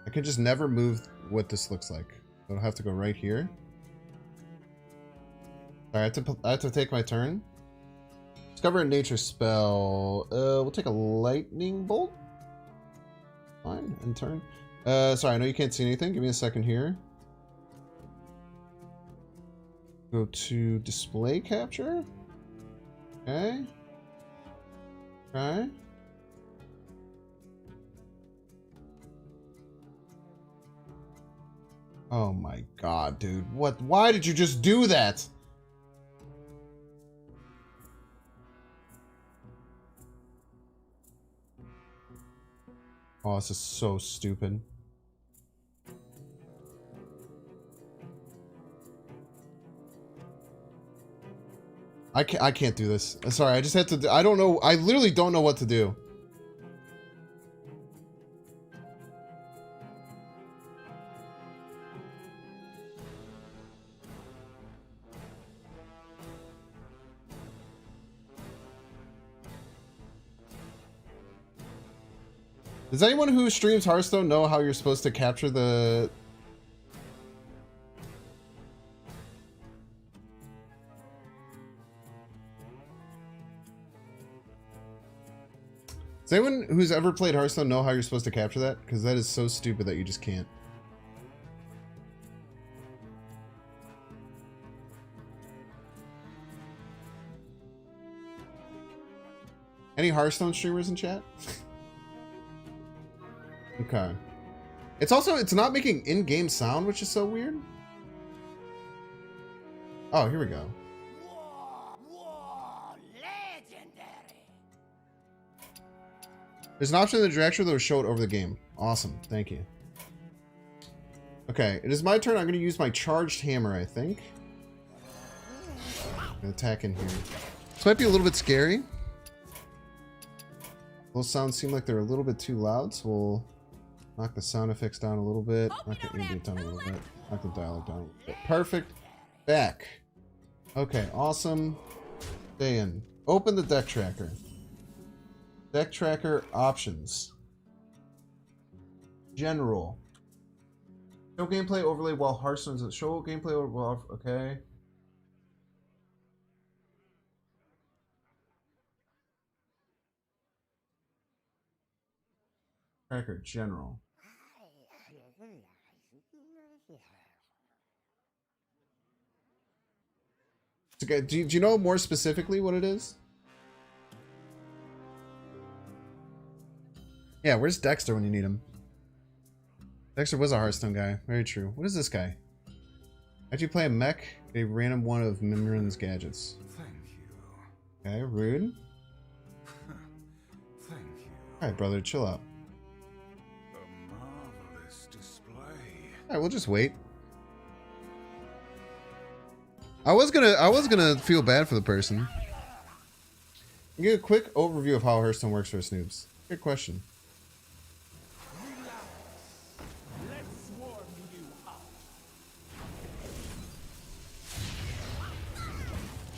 Speaker 1: I can just never move what this looks like. So I'll have to go right here. Sorry, I have to take my turn. Discover a nature spell. We'll take a lightning bolt. Fine, and turn. Sorry, I know you can't see anything. Give me a second here. Go to display capture. Okay. Okay. Oh my god, dude. What? Why did you just do that? Oh, this is so stupid. I can't do this. Sorry, I just had to. I don't know. I literally don't know what to do. Does anyone who streams Hearthstone know how you're supposed to capture the... Does anyone who's ever played Hearthstone know how you're supposed to capture that? Because that is so stupid that you just can't. Any Hearthstone streamers in chat? Okay. It's also, it's not making in-game sound, which is so weird. Oh, here we go.
Speaker 4: Legendary.
Speaker 1: There's an option in the director that will show it over the game. Awesome. Thank you. Okay, it is my turn. I'm going to use my charged hammer, I think. I'm gonna attack in here. This might be a little bit scary. Those sounds seem like they're a little bit too loud, so we'll knock the sound effects down a little bit. Knock the ambient down a little bit. Knock the dialogue down a little bit. Perfect. Back. Okay, awesome. Stay in. Open the deck tracker. Deck tracker options. General. Show gameplay overlay while Hearthstone's... Show gameplay overlay while... Okay. Tracker, general. Okay, do you know more specifically what it is? Yeah, where's Dexter when you need him? Dexter was a Hearthstone guy. Very true. What is this guy? How'd you play a mech? A random one of Mimran's gadgets.
Speaker 7: Thank you.
Speaker 1: Okay, rude.
Speaker 7: Thank you.
Speaker 1: Alright, brother, chill out.
Speaker 7: A marvelous display.
Speaker 1: Alright, we'll just wait. I was gonna feel bad for the person. I'll give a quick overview of how Hearthstone works for us noobs. Good question.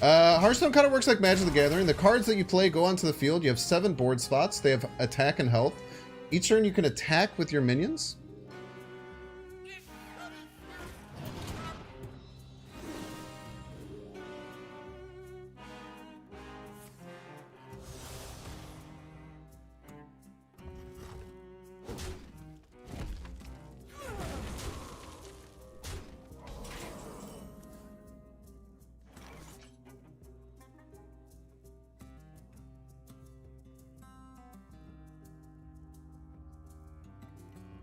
Speaker 1: Hearthstone kind of works like Magic the Gathering. The cards that you play go onto the field. You have 7 board spots. They have attack and health. Each turn you can attack with your minions.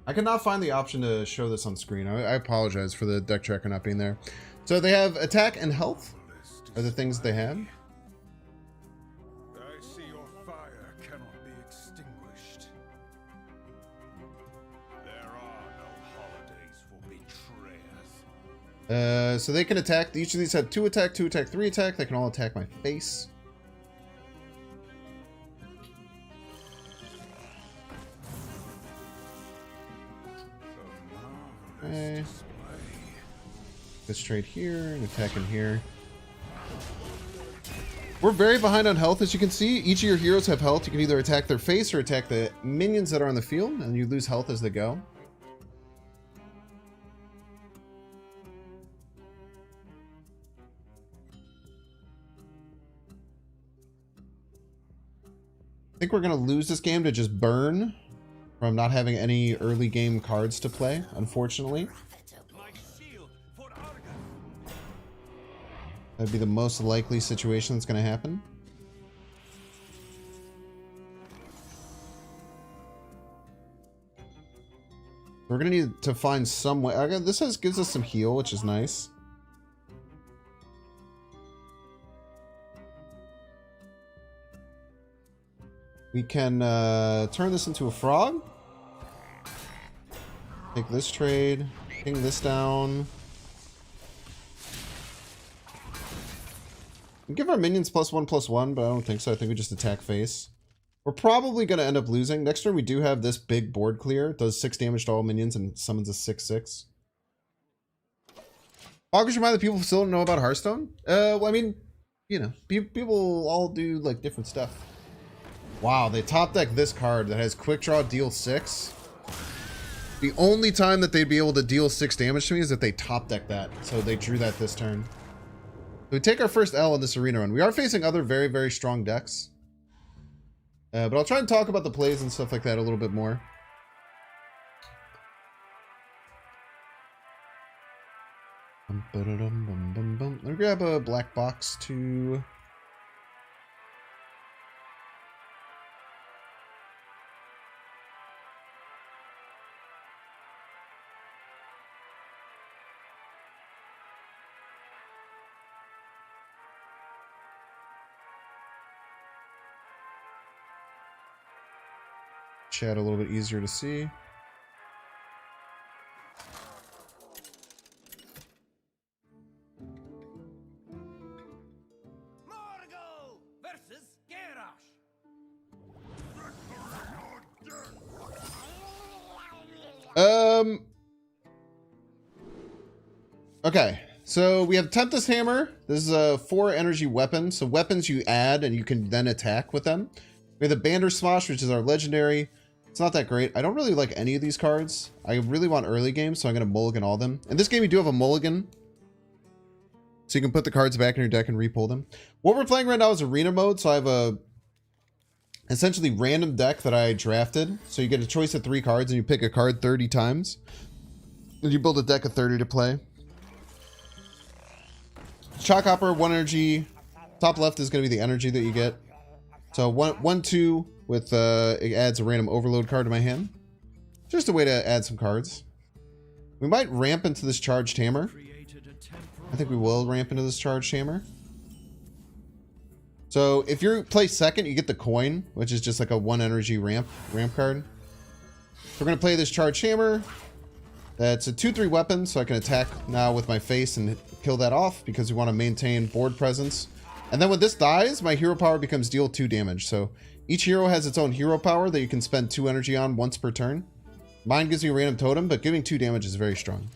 Speaker 1: I cannot find the option to show this on screen. I apologize for the deck tracker not being there. So they have attack and health are the things they have.
Speaker 7: I see your fire cannot be extinguished. There are no holidays for betrayers.
Speaker 1: So they can attack. Each of these have 2 attack, 2 attack, 3 attack. They can all attack my face. Okay. This trade here and attack in here. We're very behind on health, as you can see. Each of your heroes have health. You can either attack their face or attack the minions that are on the field, and you lose health as they go. I think we're going to lose this game to just burn from not having any early game cards to play, unfortunately. That'd be the most likely situation that's going to happen. We're going to need to find some way. This gives us some heal, which is nice. We can turn this into a frog. Take this trade. Ping this down. We give our minions +1/+1, but I don't think so. I think we just attack face. We're probably going to end up losing. Next turn, we do have this big board clear. It does 6 damage to all minions and summons a 6/6. Boggers remind the people who still don't know about Hearthstone. Well, I mean, you know, people all do like different stuff. Wow, they top deck this card that has quick draw, deal 6. The only time that they'd be able to deal 6 damage to me is if they top deck that. So they drew that this turn. So we take our first L in this arena run. We are facing other very, very strong decks. But I'll try and talk about the plays and stuff like that a little bit more. Let me grab a black box to... chat a little bit easier to see.
Speaker 4: Morgul versus Garrosh.
Speaker 1: Okay, so we have Tempest Hammer. This is a 4 energy weapon. So weapons you add and you can then attack with them. We have the Bander Smosh, which is our legendary. It's not that great. I don't really like any of these cards. I really want early games, so I'm going to mulligan all of them. In this game, you do have a mulligan. So you can put the cards back in your deck and repull them. What we're playing right now is arena mode. So I have a essentially random deck that I drafted. So you get a choice of 3 cards and you pick a card 30 times. And you build a deck of 30 to play. Shock Hopper, 1 energy. Top left is going to be the energy that you get. So 1/2 with it adds a random overload card to my hand. Just a way to add some cards. We might ramp into this charged hammer. I think we will ramp into this charged hammer. So if you play second, you get the coin, which is just like a 1 energy ramp card. So we're gonna play this charged hammer. That's a 2/3 weapon, so I can attack now with my face and kill that off because we want to maintain board presence. And then when this dies, my hero power becomes deal 2 damage. So each hero has its own hero power that you can spend 2 energy on once per turn. Mine gives me a random totem, but giving 2 damage is very strong.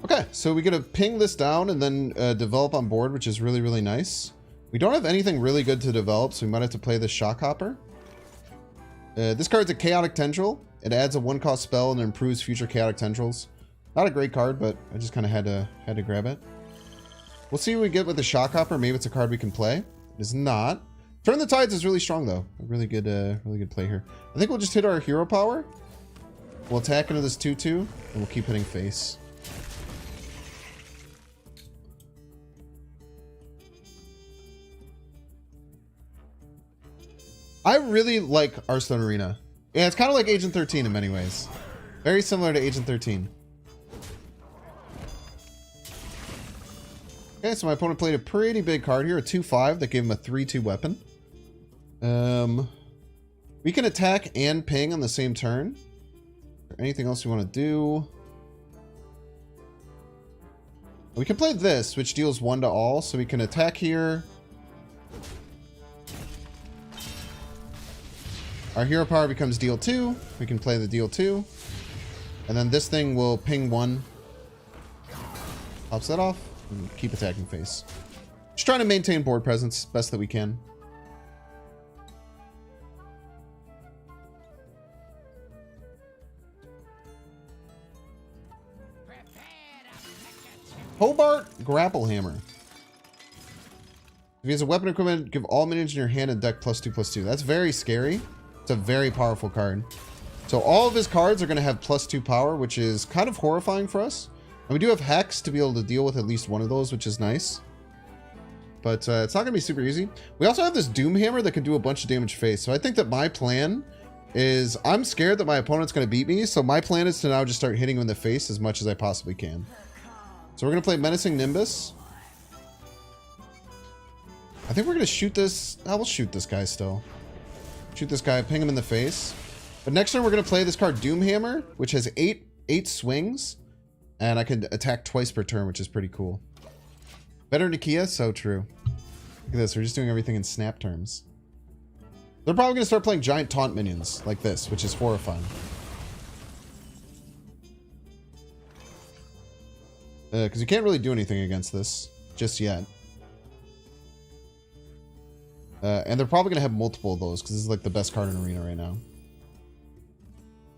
Speaker 1: Okay, so we get to ping this down and then develop on board, which is really, really nice. We don't have anything really good to develop, so we might have to play the Shock Hopper. This card's a Chaotic Tendril. It adds a 1-cost spell and improves future Chaotic Tendrils. Not a great card, but I just kind of had to grab it. We'll see what we get with the Shock Hopper. Maybe it's a card we can play. It is not. Turn the Tides is really strong though. A really good play here. I think we'll just hit our hero power. We'll attack into this 2/2, and we'll keep hitting face. I really like Hearthstone Arena. Yeah, it's kind of like Agent 13 in many ways. Very similar to Agent 13. Okay, so my opponent played a pretty big card here, a 2/5 that gave him a 3/2 weapon. We can attack and ping on the same turn. Anything else you want to do? We can play this, which deals 1 to all, so we can attack here. Our hero power becomes deal 2. We can play the deal 2. And then this thing will ping 1. Pops that off. And keep attacking face. Just trying to maintain board presence best that we can. Hobart Grapple Hammer. If he has a weapon equipment, give all minions in your hand and deck +2/+2. That's very scary. It's a very powerful card. So all of his cards are going to have +2 power, which is kind of horrifying for us. And we do have Hex to be able to deal with at least one of those, which is nice. But it's not going to be super easy. We also have this Doom Hammer that can do a bunch of damage face. So I think that my plan is, I'm scared that my opponent's going to beat me. So my plan is to now just start hitting him in the face as much as I possibly can. So we're going to play Menacing Nimbus. I think we're going to shoot this. We'll shoot this guy still. Shoot this guy, ping him in the face. But next turn we're going to play this card Doom Hammer, which has 8 swings. And I can attack twice per turn, which is pretty cool. Better Nakia? So true. Look at this. We're just doing everything in snap terms. They're probably going to start playing giant taunt minions like this, which is horrifying. Because you can't really do anything against this just yet. And they're probably going to have multiple of those because this is like the best card in Arena right now.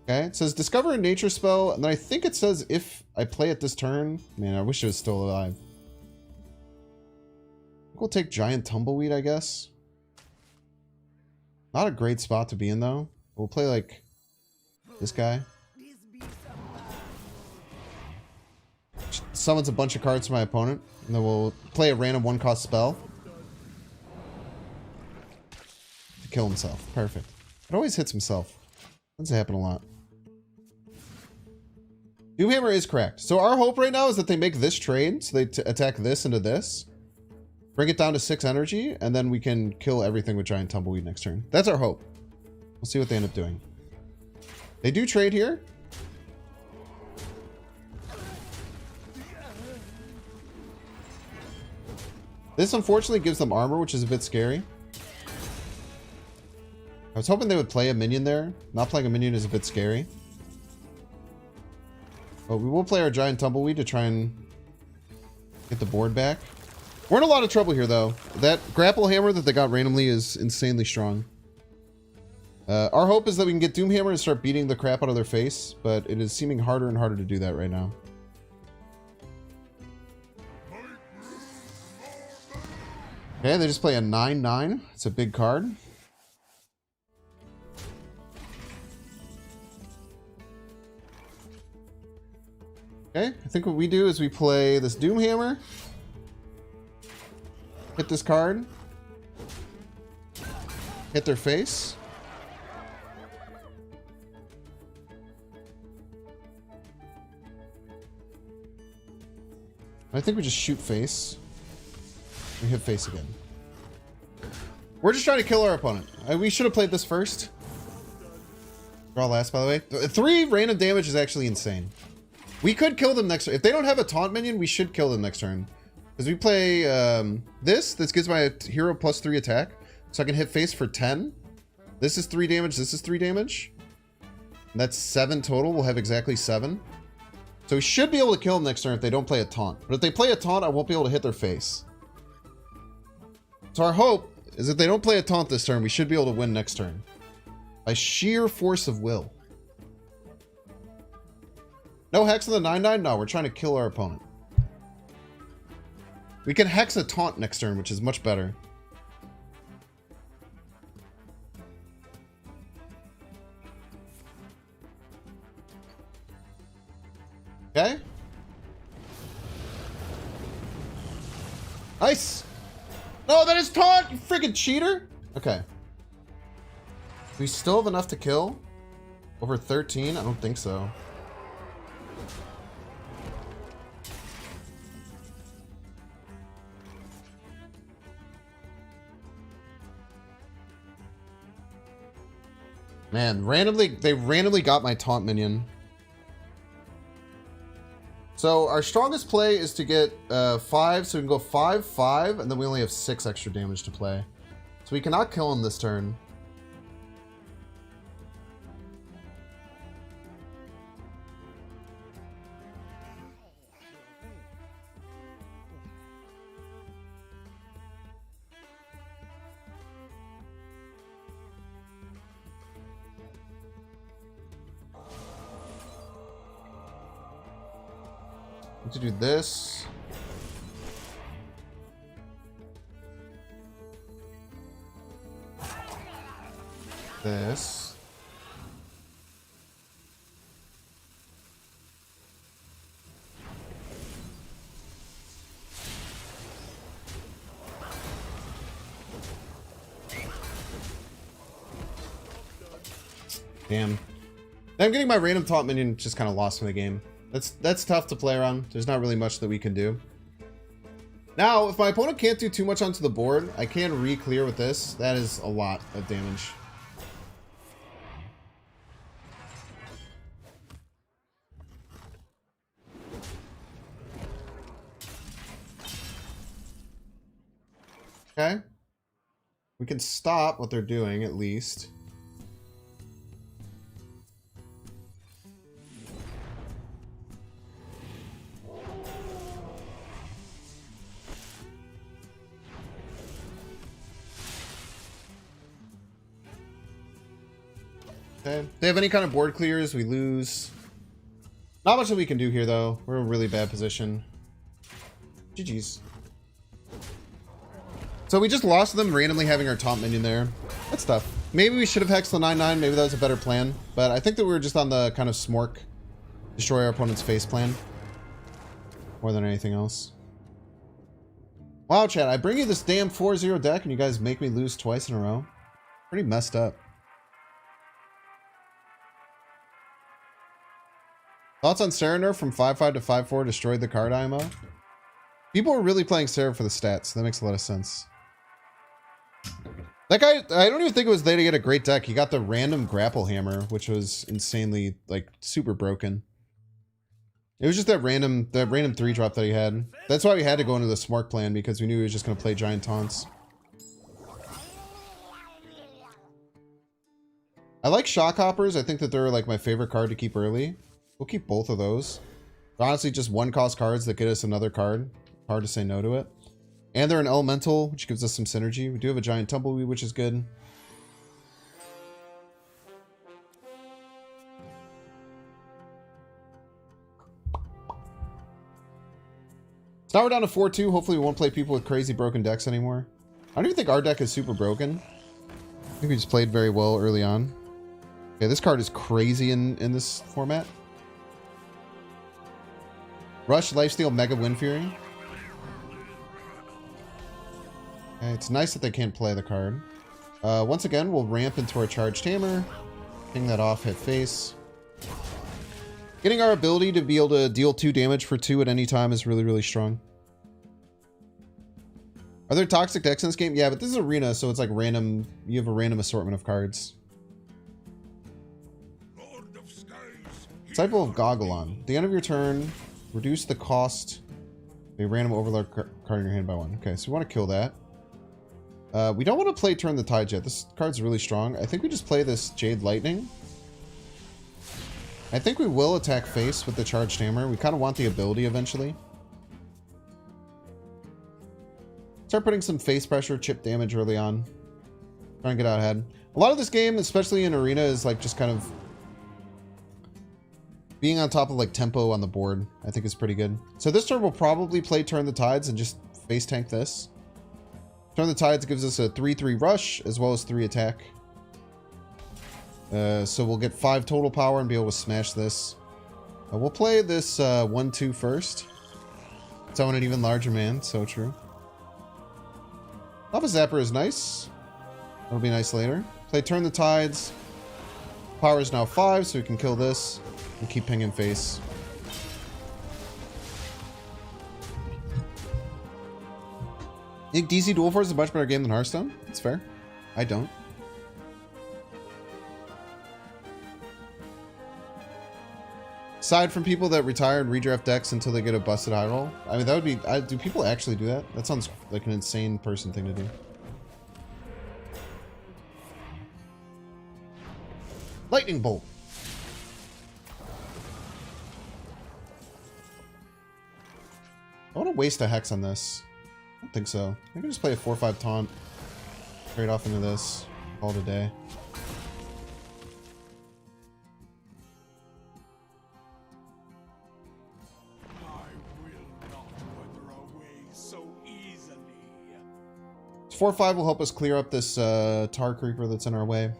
Speaker 1: Okay, it says discover a nature spell, and then I think it says if I play it this turn. Man, I wish it was still alive. We'll take Giant Tumbleweed, I guess. Not a great spot to be in though. We'll play like this guy. Summons a bunch of cards to my opponent, and then we'll play a random 1-cost spell to kill himself. Perfect. It always hits himself. Doesn't happen a lot. Doomhammer is correct. So our hope right now is that they make this trade, so they attack this into this, bring it down to 6 energy, and then we can kill everything with Giant Tumbleweed next turn. That's our hope. We'll see what they end up doing. They do trade here. This unfortunately gives them armor, which is a bit scary. I was hoping they would play a minion there. Not playing a minion is a bit scary. But we will play our Giant Tumbleweed to try and get the board back. We're in a lot of trouble here, though. That Grapple Hammer that they got randomly is insanely strong. Our hope is that we can get Doomhammer and start beating the crap out of their face, but it is seeming harder and harder to do that right now. Okay, they just play a 9/9. It's a big card. Okay, I think what we do is we play this Doomhammer. Hit this card. Hit their face. I think we just shoot face. We hit face again. We're just trying to kill our opponent. We should have played this first. Draw last, by the way. 3 random damage is actually insane. We could kill them next turn. If they don't have a taunt minion, we should kill them next turn. Because we play this gives my hero +3 attack. So I can hit face for 10. This is 3 damage. This is 3 damage. And that's 7 total. We'll have exactly 7. So we should be able to kill them next turn if they don't play a taunt. But if they play a taunt, I won't be able to hit their face. So our hope is if they don't play a taunt this turn, we should be able to win next turn. By sheer force of will. No hex on the 9/9? No, we're trying to kill our opponent. We can hex a taunt next turn, which is much better. Okay. Nice. No, that is taunt, you freaking cheater. Okay. We still have enough to kill? Over 13? I don't think so. Man, they randomly got my taunt minion. So our strongest play is to get 5, so we can go 5/5, and then we only have 6 extra damage to play. So we cannot kill him this turn. To do this. This. Damn. I'm getting my random taunt minion just kind of lost in the game. That's tough to play around. There's not really much that we can do. Now, if my opponent can't do too much onto the board, I can re-clear with this. That is a lot of damage. Okay. We can stop what they're doing, at least. Okay. If they have any kind of board clears, we lose. Not much that we can do here, though. We're in a really bad position. GG's. So we just lost them randomly having our taunt minion there. That's tough. Maybe we should have hexed the 9/9. Maybe that was a better plan. But I think that we were just on the kind of smork, destroy our opponent's face plan. More than anything else. Wow, chat. I bring you this damn 4-0 deck and you guys make me lose twice in a row. Pretty messed up. Thoughts on Serenur from 5/5 to 5/4 destroyed the card IMO? People were really playing Sarah for the stats. That makes a lot of sense. That guy, I don't even think it was there to get a great deck. He got the random grapple hammer, which was insanely, like, super broken. It was just that random 3-drop that he had. That's why we had to go into the smork plan, because we knew he was just going to play giant taunts. I like shock hoppers. I think that they're like my favorite card to keep early. We'll keep both of those. They're honestly just 1-cost cards that get us another card. Hard to say no to it. And they're an elemental, which gives us some synergy. We do have a giant tumbleweed, which is good. So now we're down to 4-2. Hopefully we won't play people with crazy broken decks anymore. I don't even think our deck is super broken. I think we just played very well early on. Okay, this card is crazy in this format. Rush, Lifesteal, Mega Wind Fury. Okay, it's nice that they can't play the card. Once again, we'll ramp into our Charged Hammer. Ping that off, hit face. Getting our ability to be able to deal 2 damage for 2 at any time is really, really strong. Are there toxic decks in this game? Yeah, but this is Arena, so it's like random. You have a random assortment of cards. Disciple of Gogolon. At the end of your turn, reduce the cost of a random overlord card in your hand by 1. Okay, so we want to kill that. We don't want to play Turn the Tide yet. This card's really strong. I think we just play this Jade Lightning. I think we will attack face with the Charged Hammer. We kind of want the ability eventually. Start putting some face pressure, chip damage early on. Try and get out ahead. A lot of this game, especially in Arena, is like just kind of being on top of like tempo on the board. I think is pretty good. So this turn we'll probably play Turn the Tides and just face tank this. Turn the Tides gives us a 3/3 rush as well as 3 attack. So we'll get 5 total power and be able to smash this. We'll play this 1/2 first. Summon an even larger man. So true. Lava Zapper is nice. That'll be nice later. Play Turn the Tides. Power is now 5, so we can kill this and keep pinging face. I think DC Dual Force is a much better game than Hearthstone. That's fair. I don't. Aside from people that retire and redraft decks until they get a busted high roll. I mean, that would be... do people actually do that? That sounds like an insane person thing to do. Lightning bolt. I want to waste a hex on this. I don't think so. I can just play a 4/5 taunt. Trade off into this. Call it a day.
Speaker 7: I will not wither away so easily.
Speaker 1: 4/5 will help us clear up this Tar Creeper that's in our way.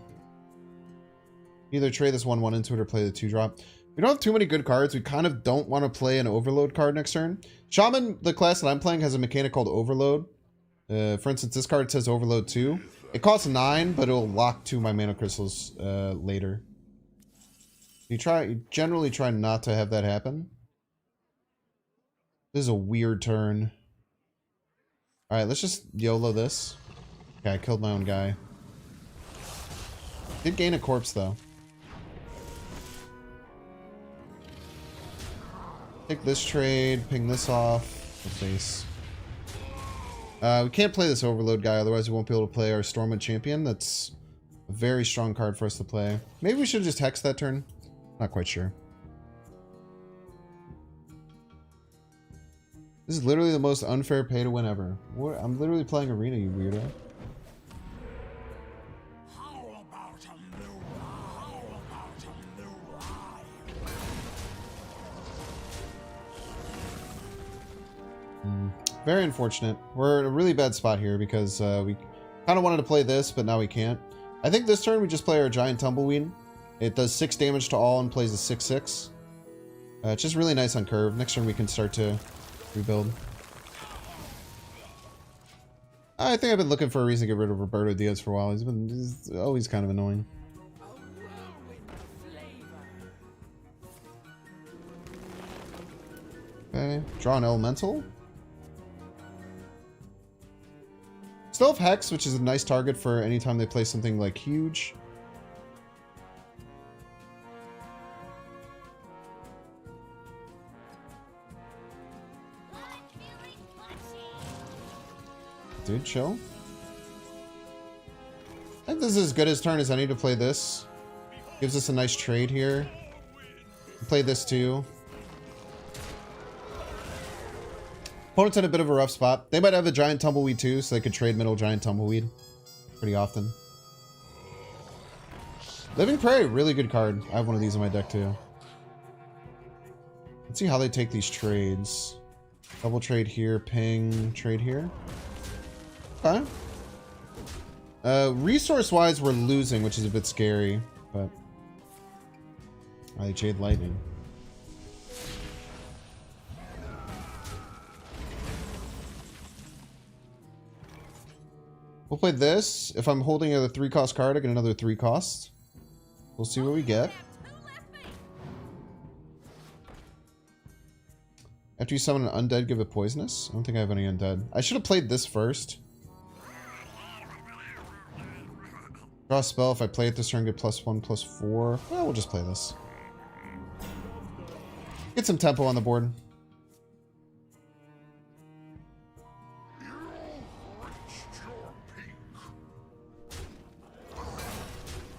Speaker 1: Either trade this 1/1 into it or play the 2-drop. We don't have too many good cards. We kind of don't want to play an Overload card next turn. Shaman, the class that I'm playing, has a mechanic called Overload. For instance, this card says Overload 2. It costs 9, but it'll lock 2 of my mana crystals later. You generally try not to have that happen. This is a weird turn. Alright, let's just YOLO this. Okay, I killed my own guy. Did gain a corpse, though. Take this trade, ping this off. The face. We can't play this Overload guy, otherwise we won't be able to play our Stormwind Champion. That's a very strong card for us to play. Maybe we should just hex that turn. Not quite sure. This is literally the most unfair pay to win ever. What? I'm literally playing Arena, you weirdo.
Speaker 7: How about a new? How about a new eye?
Speaker 1: Very unfortunate. We're in a really bad spot here because we kind of wanted to play this, but now we can't. I think this turn we just play our Giant Tumbleweed. It does 6 damage to all and plays a 6/6. It's just really nice on curve. Next turn we can start to rebuild. I think I've been looking for a reason to get rid of Roberto Diaz for a while. He's always kind of annoying. Okay, draw an elemental. Still have Hex, which is a nice target for anytime they play something like huge. Dude, chill. I think this is as good as turn as any to play this. Gives us a nice trade here. Play this too. Opponent's in a bit of a rough spot. They might have a Giant Tumbleweed too, so they could trade middle Giant Tumbleweed pretty often. Living Prairie, really good card. I have one of these in my deck too. Let's see how they take these trades. Double trade here, ping, trade here. Okay. Resource-wise, we're losing, which is a bit scary, but... I Jade Lightning. We'll play this. If I'm holding a 3-cost card, I get another 3 cost. We'll see what we get. After you summon an undead, give it poisonous. I don't think I have any undead. I should have played this first. Draw a spell. If I play it this turn, get +1/+4. Well, we'll just play this. Get some tempo on the board.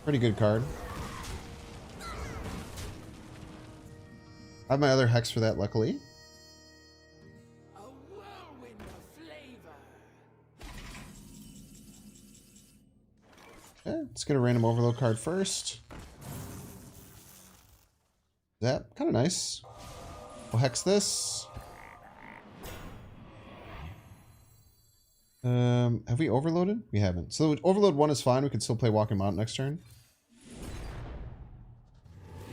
Speaker 1: Pretty good card. I have my other Hex for that, luckily. Okay, let's get a random Overload card first. That kind of nice. We'll Hex this. Have we overloaded? We haven't. So Overload 1 is fine. We can still play Walking Mountain next turn.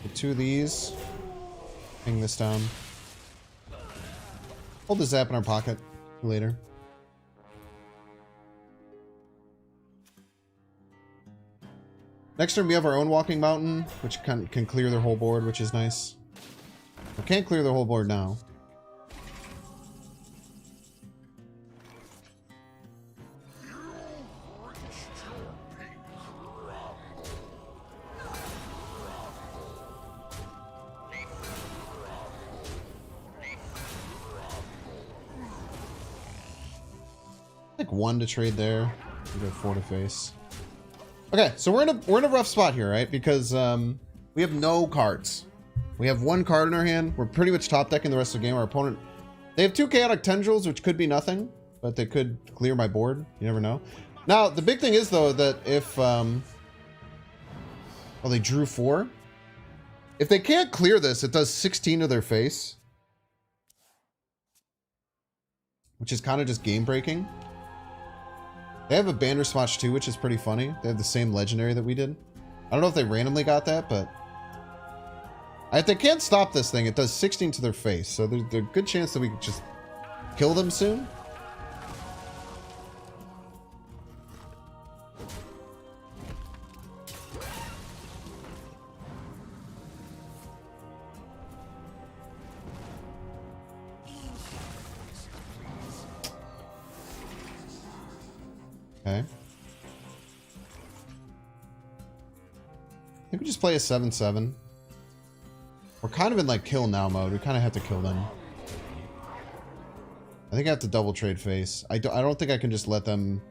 Speaker 1: Get 2 of these. Hang this down. Hold the Zap in our pocket for later. Next turn we have our own Walking Mountain, which can clear their whole board, which is nice. We can't clear their whole board now. Like 1 to trade there. We go 4 to face. Okay, so we're in a rough spot here, right? Because we have no cards. We have 1 card in our hand. We're pretty much top decking the rest of the game. Our opponent, they have 2 chaotic tendrils, which could be nothing, but they could clear my board. You never know. Now the big thing is though that if well, they drew 4. If they can't clear this, it does 16 to their face, which is kind of just game breaking. They have a Bandersnatch too, which is pretty funny. They have the same legendary that we did. I don't know if they randomly got that, but if they can't stop this thing, it does 16 to their face. So there's a good chance that we could just kill them soon. Okay. I think we just play a 7/7. We're kind of in like kill now mode. We kind of have to kill them. I think I have to double trade face. I don't think I can just let them.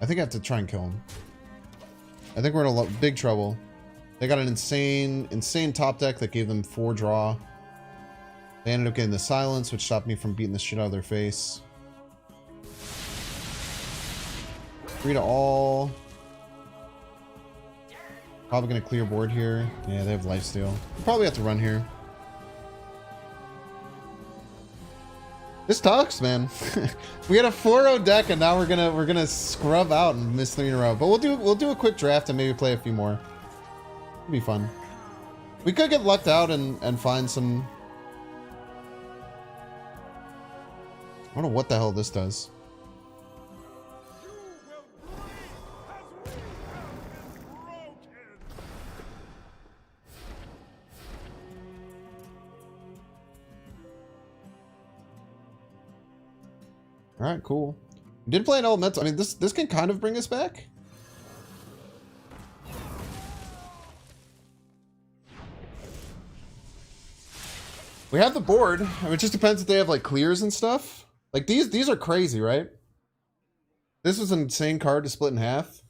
Speaker 1: I think I have to try and kill them. I think we're in a big trouble. They got an insane top deck that gave them 4 draw. They ended up getting the silence, which stopped me from beating the shit out of their face. 3 to all. Probably gonna clear board here. Yeah, they have lifesteal. We'll probably have to run here. This talks, man. We had a 4-0 deck, and now we're gonna scrub out and miss 3 in a row. But we'll do a quick draft and maybe play a few more. It'll be fun. We could get lucked out and find some. I don't know what the hell this does. All right, cool. We did play an elemental. I mean, this can kind of bring us back. We have the board. I mean, it just depends if they have like clears and stuff. Like these are crazy, right? This is an insane card to split in half.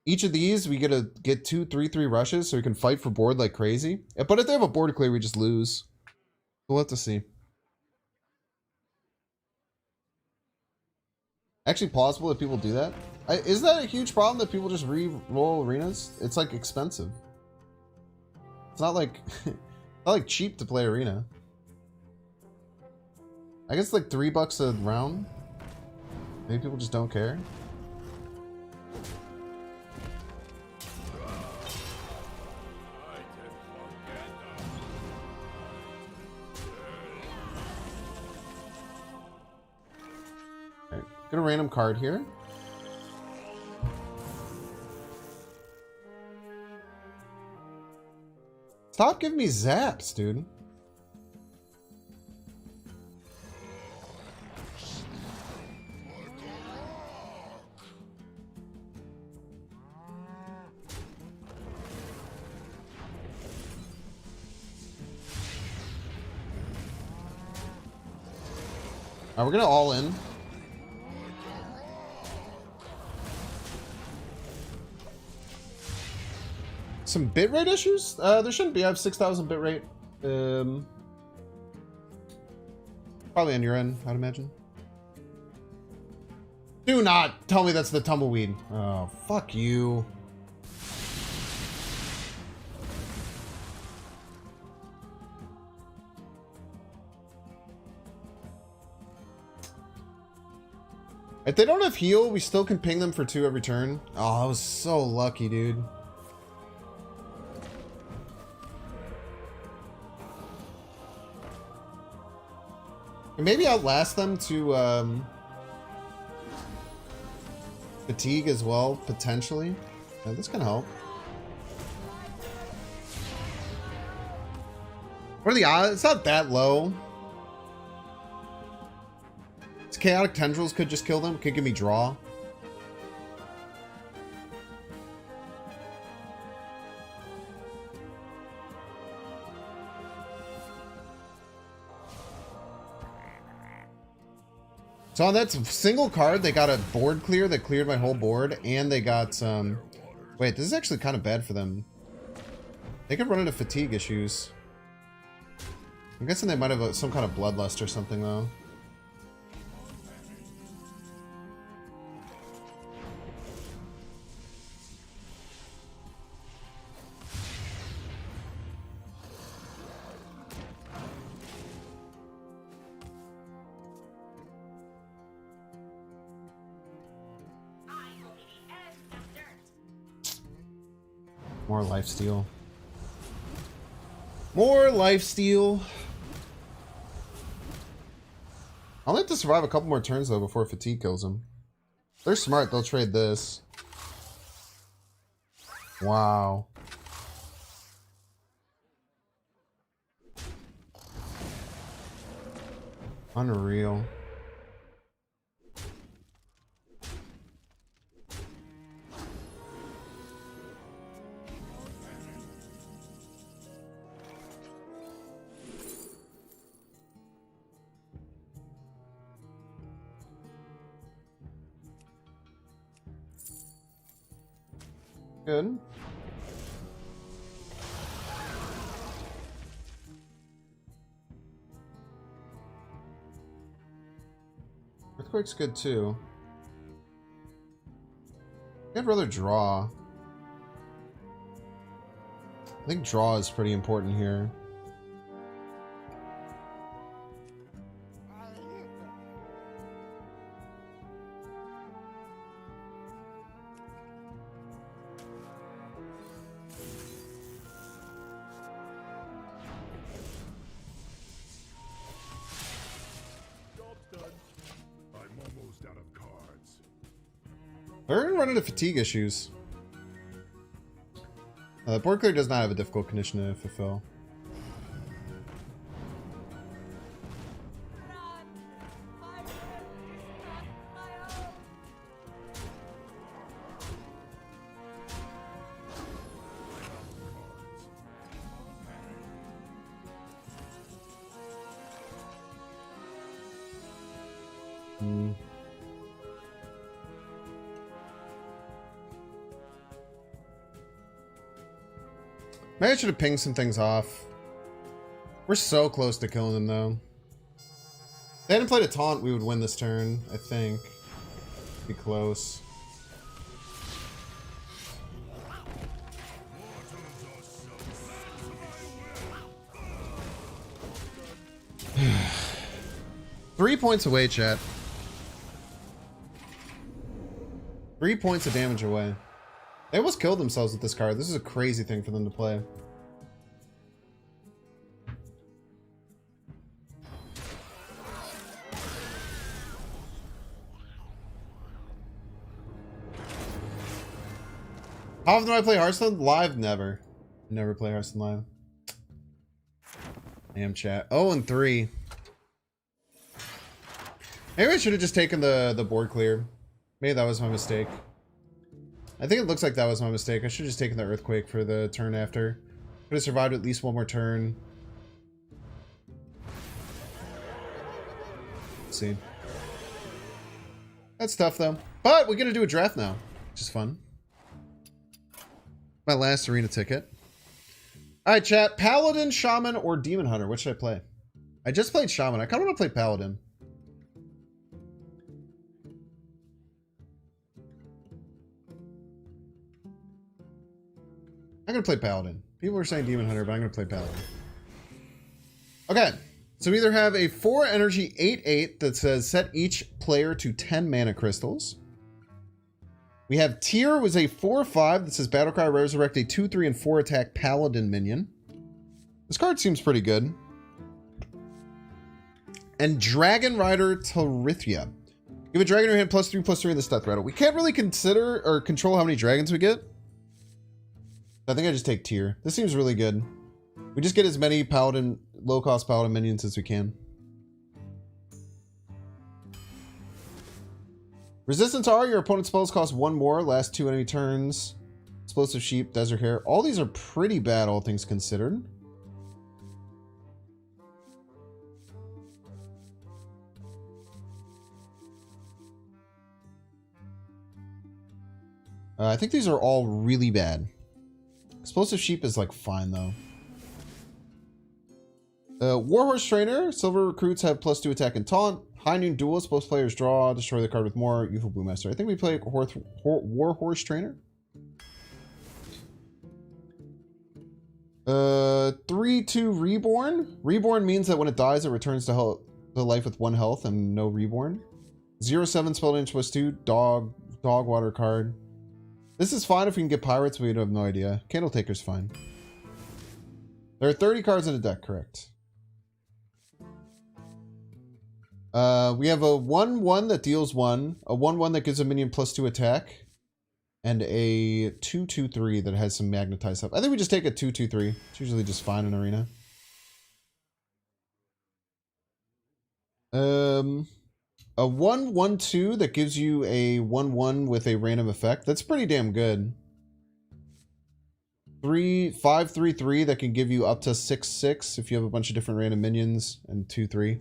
Speaker 1: Each of these, we get 2 3/3 rushes, so we can fight for board like crazy. But if they have a board clear, we just lose. We'll have to see. Actually plausible that people do that. Is that a huge problem that people just re-roll arenas? It's like expensive. It's not like not like cheap to play arena. I guess like $3 a round. Maybe people just don't care. Get a random card here. Stop giving me zaps, dude. Alright, we're gonna all in. Some bitrate issues? There shouldn't be. I have 6,000 bitrate. Probably on your end, I'd imagine. Do not tell me that's the tumbleweed. Oh, fuck you. If they don't have heal, we still can ping them for 2 every turn. Oh, I was so lucky, dude. Maybe outlast them to fatigue as well, potentially. Yeah, this can help. What are the odds? It's not that low. It's chaotic tendrils could just kill them. Could give me draw. So on that single card, they got a board clear that cleared my whole board, and they got some... Wait, this is actually kind of bad for them. They could run into fatigue issues. I'm guessing they might have some kind of bloodlust or something, though. More lifesteal. More lifesteal. I'll have to survive a couple more turns though before fatigue kills him. They're smart, they'll trade this. Wow. Unreal. Good. Earthquake's good too. I'd rather draw. I think draw is pretty important here. They're gonna run into fatigue issues. The board clear does not have a difficult condition to fulfill. Maybe I should have pinged some things off. We're so close to killing them, though. If they hadn't played a taunt, we would win this turn, I think. Be close. Three points away, chat. 3 points of damage away. They almost killed themselves with this card. This is a crazy thing for them to play. How often do I play Hearthstone? Live? Never. Never play Hearthstone live. Damn, chat. 0-3. Maybe I should have just taken the board clear. Maybe that was my mistake. I think it looks like that was my mistake. I should have just taken the Earthquake for the turn after. Could have survived at least one more turn. Let's see. That's tough, though. But we get to do a draft now, which is fun. My last arena ticket. Alright, chat. Paladin, Shaman, or Demon Hunter? Which should I play? I just played Shaman. I kind of want to play Paladin. I'm going to play Paladin. People are saying Demon Hunter, but I'm going to play Paladin. Okay. So we either have a 4 energy 8/8 that says set each player to 10 mana crystals. We have Tyr was a 4/5 that says Battlecry resurrect a 2, 3, and 4 attack Paladin minion. This card seems pretty good. And Dragon Rider Tarithia. Give a dragon in your hand +3/+3 in this death rattle. We can't really consider or control how many dragons we get. I think I just take Tyr. This seems really good. We just get as many Paladin, low-cost Paladin minions as we can. Resistance R, your opponent's spells cost 1 more, last 2 enemy turns. Explosive Sheep, Desert Hare. All these are pretty bad, all things considered. I think these are all really bad. Explosive Sheep is like fine though. Warhorse Trainer. Silver recruits have +2 attack and taunt. High Noon Duelist. Both players draw. Destroy the card with more. Youthful Brewmaster. I think we play Warhorse Trainer. 3/2 Reborn. Reborn means that when it dies, it returns to life with 1 health and no reborn. 0/7 spell damage +2. Dog water card. This is fine if we can get pirates, but we have no idea. Candle Taker's fine. There are 30 cards in the deck, correct. We have a 1/1 that deals 1, a 1/1 that gives a minion +2 attack, and a 2/2/3 that has some magnetized stuff. I think we just take a 2/2/3. It's usually just fine in Arena. A 1/1/2 that gives you a 1/1 with a random effect. That's pretty damn good. 5/3/3 that can give you up to 6/6 if you have a bunch of different random minions, and 2/3.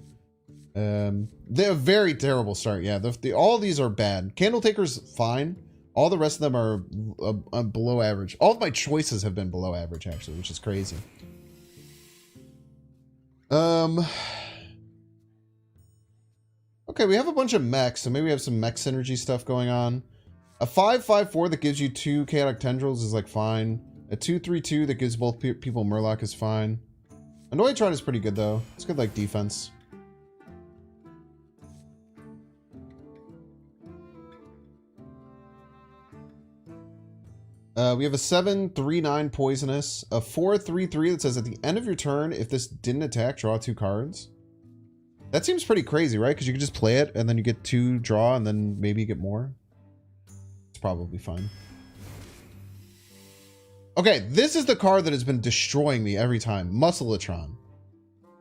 Speaker 1: They're a very terrible start. Yeah, all these are bad. Candle Taker's fine. All the rest of them are below average. All of my choices have been below average, actually, which is crazy. Okay, we have a bunch of mechs, so maybe we have some mech synergy stuff going on. A 5/5/4 that gives you 2 Chaotic Tendrils is like fine. A 2/3/2 that gives both people Murloc is fine. Annoyatron is pretty good though. It's good like defense. We have a 7/3/9 Poisonous. A 4/3/3 that says at the end of your turn, if this didn't attack, draw 2 cards. That seems pretty crazy, right? Because you can just play it, and then you get 2 draw, and then maybe you get more. It's probably fine. Okay, this is the card that has been destroying me every time. Muscletron.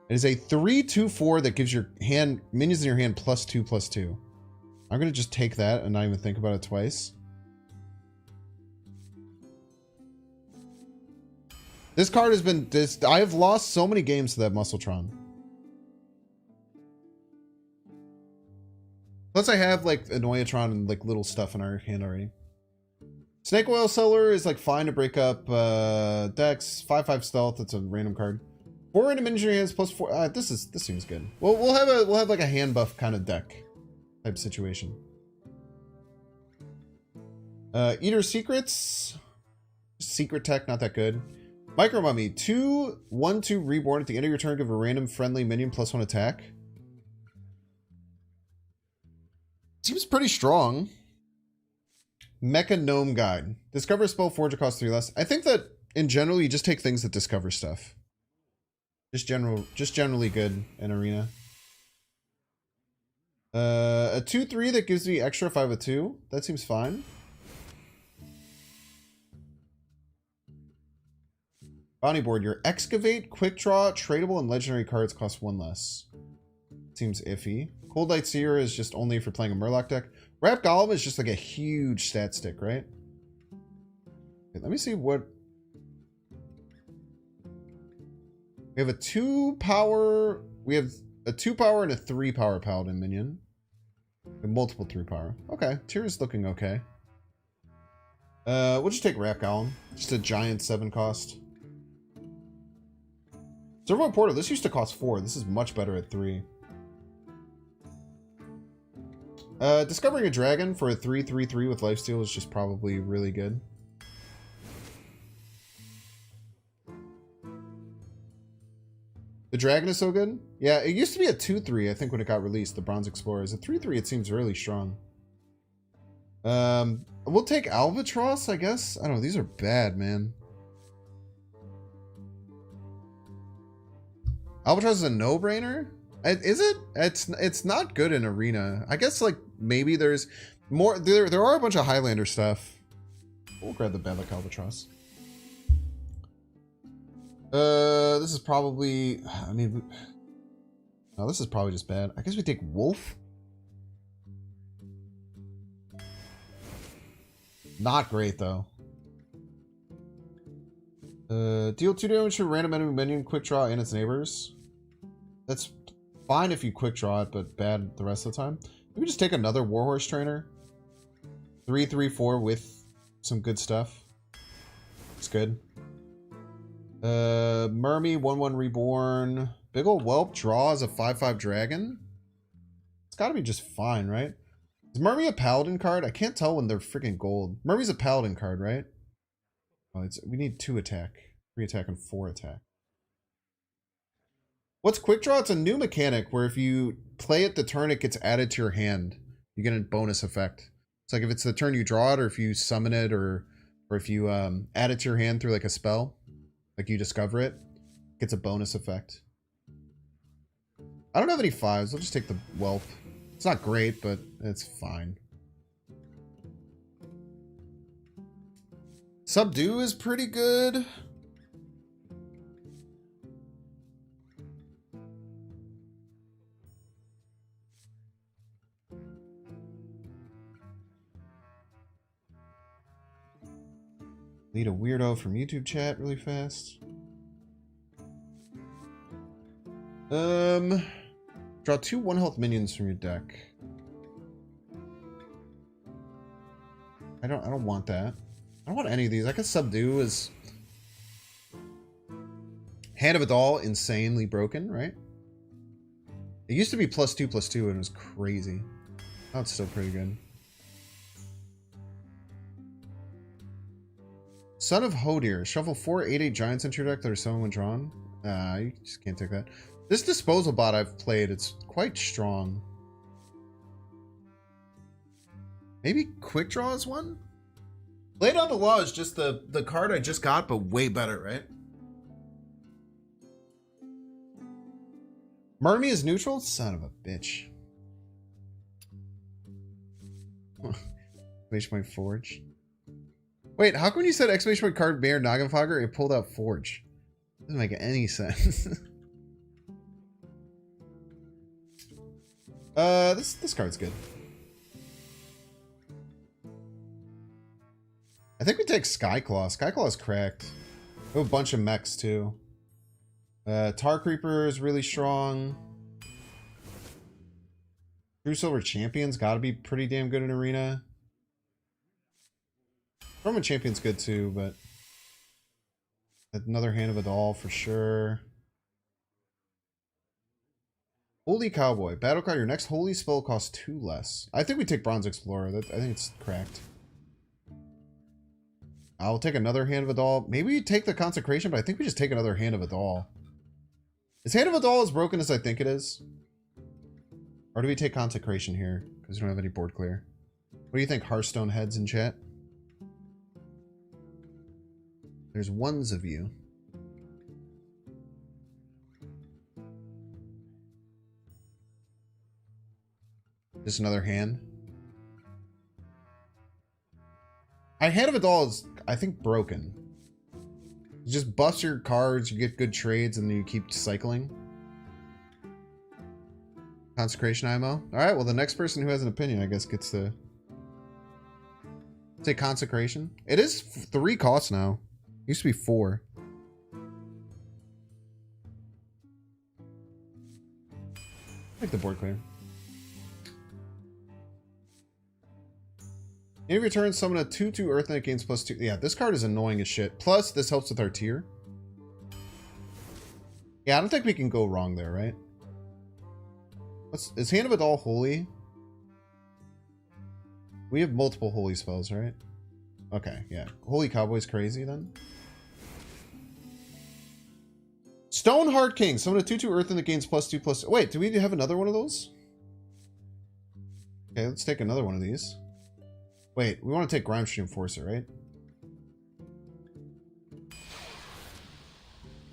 Speaker 1: It is a 3/2/4 that gives your minions in your hand +2/+2. I'm going to just take that and not even think about it twice. This card has been... I have lost so many games to that Muscletron. Plus I have like Annoyatron and like little stuff in our hand already. Snake Oil Seller is like fine to break up decks. 5/5 stealth, that's a random card. 4 random minions in your hands +4. This seems good. Well, we'll have like a hand buff kind of deck type situation. Eater Secrets. Secret tech, not that good. Micro Mummy, 2/1/2 Reborn. At the end of your turn, give a random friendly minion +1 attack. Seems pretty strong. Mecha Gnome Guide. Discover a spell, forge, it costs 3 less. I think that in general, you just take things that discover stuff. Just generally good in Arena. A 2/3 that gives me extra 5/2. That seems fine. Bounty board. Your Excavate, Quick Draw, tradable, and legendary cards cost 1 less. Seems iffy. Cold Light Seer is just only if you're playing a Murloc deck. Wrap Golem is just like a huge stat stick, right? Okay, let me see what... We have a 2 power... We have a 2 power and a 3 power Paladin minion. And multiple 3 power. Okay, tier is looking okay. We'll just take Wrap Golem. Just a giant 7 cost. Servo Portal, this used to cost 4. This is much better at 3. Discovering a Dragon for a 3/3/3 with lifesteal is just probably really good. The Dragon is so good. Yeah, it used to be a 2/3, I think, when it got released, the Bronze Explorers. A 3/3, it seems really strong. We'll take Albatross, I guess. I don't know, these are bad, man. Albatross is a no-brainer? Is it? It's not good in Arena. I guess like maybe there's more. There are a bunch of Highlander stuff. We'll grab the Bedlac Albatross. This is probably. I mean, no, this is probably just bad. I guess we take Wolf. Not great though. Deal 2 damage to random enemy minion, quick draw, and its neighbors. That's fine if you quick draw it, but bad the rest of the time. Maybe just take another Warhorse Trainer. 3/3/4 with some good stuff. It's good. Mermy, 1/1 reborn. Big ol' whelp draws a 5/5 dragon. It's gotta be just fine, right? Is Mermy a paladin card? I can't tell when they're freaking gold. Mermy's a paladin card, right? Oh, we need 2 attack, 3 attack, and 4 attack. What's quick draw? It's a new mechanic where if you play it the turn it gets added to your hand, you get a bonus effect. It's like if it's the turn you draw it, or if you summon it, or if you add it to your hand through like a spell, like you discover it, it gets a bonus effect. I don't have any 5s. I'll just take the whelp. It's not great, but it's fine. Subdue is pretty good. Lead a weirdo from YouTube chat really fast. Draw 2 1-health minions from your deck. I don't want that. I don't want any of these. I could subdue as Hand of a Doll, insanely broken, right? It used to be +2/+2 and it was crazy. Now it's still pretty good. Son of Hodir. Shuffle 4 8/8 giants into your deck that are summoned when drawn. You just can't take that. This disposal bot I've played, it's quite strong. Maybe quick draw is one? Lay Down the Law is just the card I just got, but way better, right? Mermy is neutral? Son of a bitch. Exclamation point Forge. Wait, how come when you said exclamation point card Mayor Nagenfogger, it pulled out Forge? Doesn't make any sense. This card's good. I think we take Skyclaw. Skyclaw's cracked. We have a bunch of mechs too. Tar Creeper is really strong. True Silver Champion's gotta be pretty damn good in Arena. Roman Champion's good too, but another Hand of a Doll for sure. Holy Cowboy. Battle card. Your next holy spell costs 2 less. I think we take Bronze Explorer. I think it's cracked. I'll take another Hand of a Doll. Maybe we take the Consecration, but I think we just take another Hand of a Doll. Is Hand of a Doll as broken as I think it is? Or do we take Consecration here? Because we don't have any board clear. What do you think, Hearthstone heads in chat? There's ones of you. Just another hand. Hand of a Doll is, I think, broken. You just bust your cards, you get good trades, and then you keep cycling. Consecration IMO. Alright, well, the next person who has an opinion, I guess, gets to say Consecration. It is 3 costs now. It used to be 4. Make the board clear. In your turn, summon a 2/2 Earth Knight, gains +2. Yeah, this card is annoying as shit. Plus, this helps with our tier. Yeah, I don't think we can go wrong there, right? Is Hand of a Doll holy? We have multiple holy spells, right? Okay, yeah. Holy Cowboy's crazy then. Stoneheart King. Summon a 2/2 Earth Knight, gains +2/+. Wait, do we have another one of those? Okay, let's take another one of these. Wait, we want to take Grimestream Enforcer, right?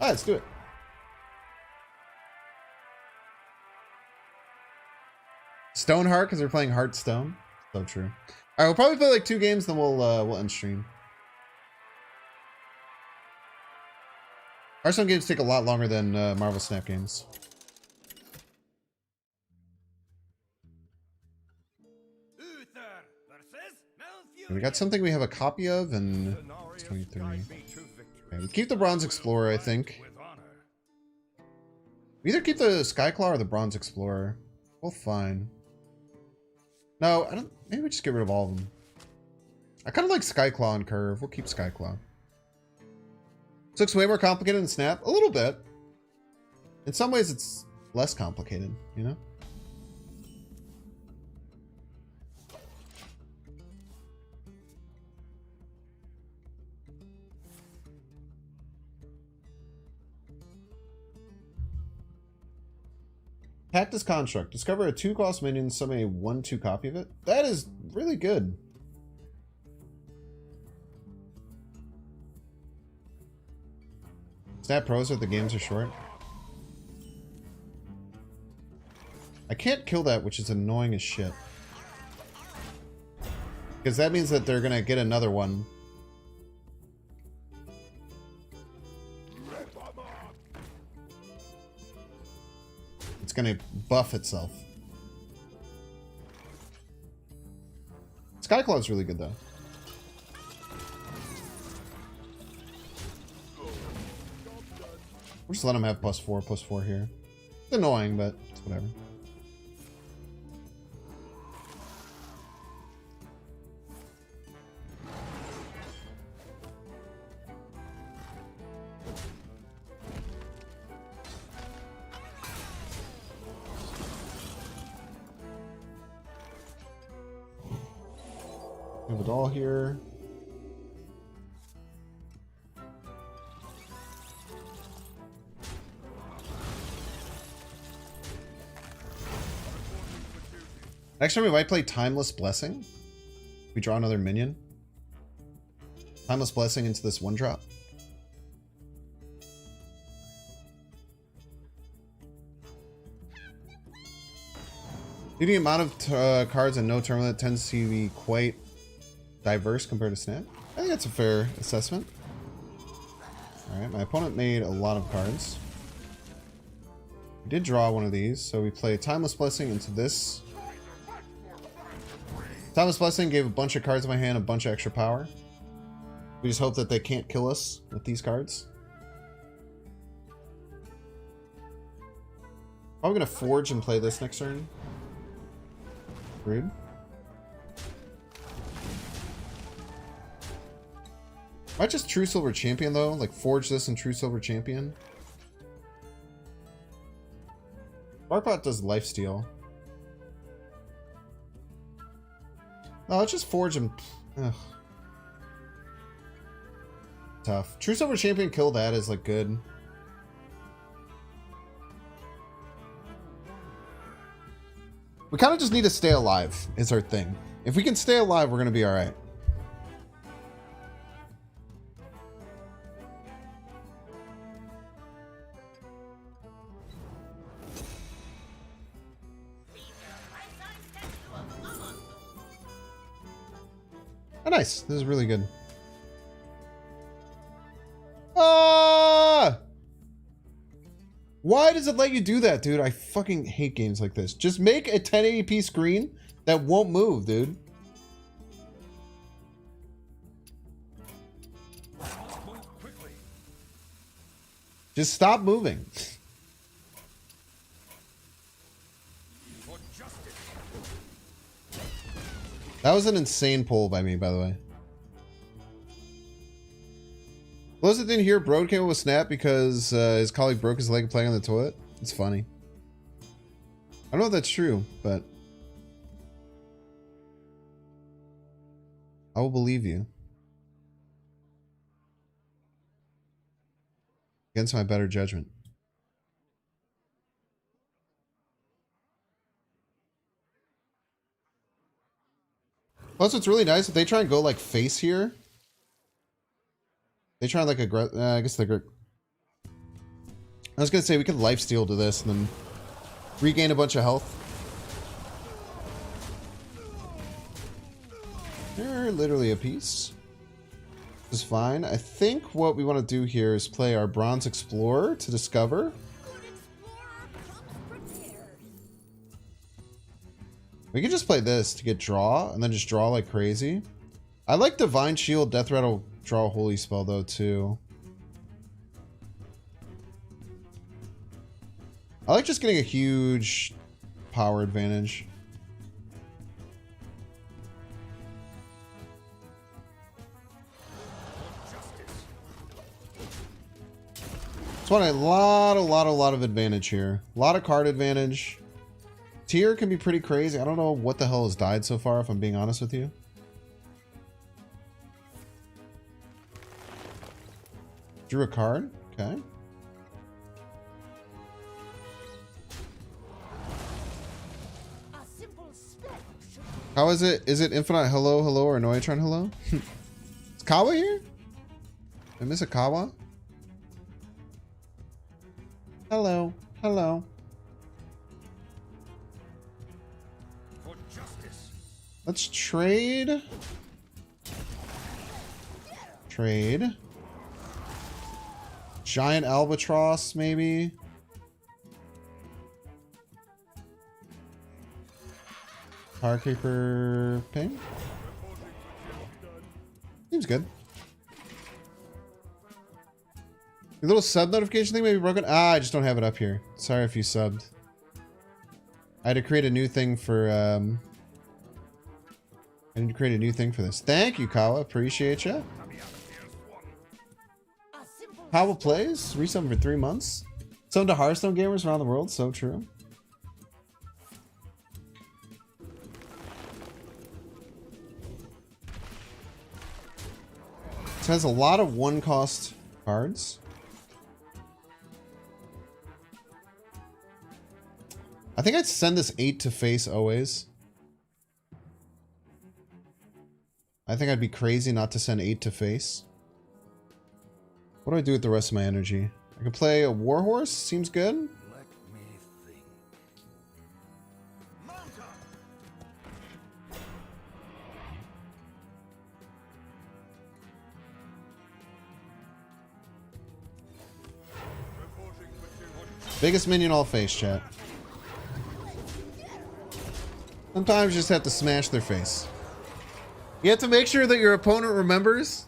Speaker 1: Ah, let's do it. Stoneheart, because we're playing Hearthstone. So true. Alright, we'll probably play like 2 games, then we'll end stream. Hearthstone games take a lot longer than Marvel Snap games. We got something we have a copy of, and it's 23. Okay, we keep the Bronze Explorer, I think. We either keep the Skyclaw or the Bronze Explorer. Both fine. No, I don't. Maybe we just get rid of all of them. I kind of like Skyclaw and Curve. We'll keep Skyclaw. This looks way more complicated than Snap. A little bit. In some ways, it's less complicated, you know? Cactus Construct. Discover a 2-cost minion, summon a 1/2 copy of it. That is really good. Snap pros if the games are short. I can't kill that, which is annoying as shit. Because that means that they're going to get another one. It's going to buff itself. Skyclaw's really good, though. We'll just let him have +4/+4 here. It's annoying, but it's whatever. We have a doll here. Next time we might play Timeless Blessing. We draw another minion. Timeless Blessing into this 1-drop. Due to the amount of cards and no tournament tends to be quite diverse compared to Snap. I think that's a fair assessment. Alright, my opponent made a lot of cards. We did draw one of these, so we play Timeless Blessing into this. Timeless Blessing gave a bunch of cards in my hand, a bunch of extra power. We just hope that they can't kill us with these cards. Probably gonna Forge and play this next turn. Rude. Might just True Silver Champion though, like Forge this and True Silver Champion. Barpot does Lifesteal. No, let's just Forge and... Ugh. Tough. True Silver Champion kill that is like good. We kind of just need to stay alive is our thing. If we can stay alive, we're going to be alright. Oh, nice. This is really good. Ah! Why does it let you do that, dude? I fucking hate games like this. Just make a 1080p screen that won't move, dude. Just stop moving. That was an insane pull by me, by the way. For those that didn't hear, Broad came up with Snap because his colleague broke his leg playing on the toilet. It's funny. I don't know if that's true, but I will believe you. Against my better judgment. Plus, what's really nice, if they try and go like face here, they try like I guess they're. I was gonna say we could lifesteal to this and then regain a bunch of health. They're literally a piece. This is fine. I think what we want to do here is play our Bronze Explorer to discover. We could just play this to get draw, and then just draw like crazy. I like Divine Shield, Death Rattle, draw a Holy Spell though too. I like just getting a huge power advantage. why a lot of advantage here. A lot of card advantage. Tier can be pretty crazy. I don't know what the hell has died so far, if I'm being honest with you. Drew a card. Okay. How is it? Is it Infinite Hello Hello or Noitron Hello? Is Kawa here? Did I miss a Kawa? Hello. Hello.
Speaker 4: For justice.
Speaker 1: Let's trade. Trade. Giant Albatross, maybe. Power Creeper ping. Seems good. Your little sub notification thing may be broken. Ah, I just don't have it up here. Sorry if you subbed. I had to create a new thing for I need to create a new thing for this. Thank you, Kawa. Appreciate you. Kawa plays. Resub for 3 months. Some to Hearthstone gamers around the world. So true. This has a lot of one-cost cards. I think I'd send this 8 to face always. I think I'd be crazy not to send 8 to face. What do I do with the rest of my energy? I could play a Warhorse. Seems good.
Speaker 4: Let me think. Mount up.
Speaker 1: Biggest minion all face, chat. Sometimes you just have to smash their face. You have to make sure that your opponent remembers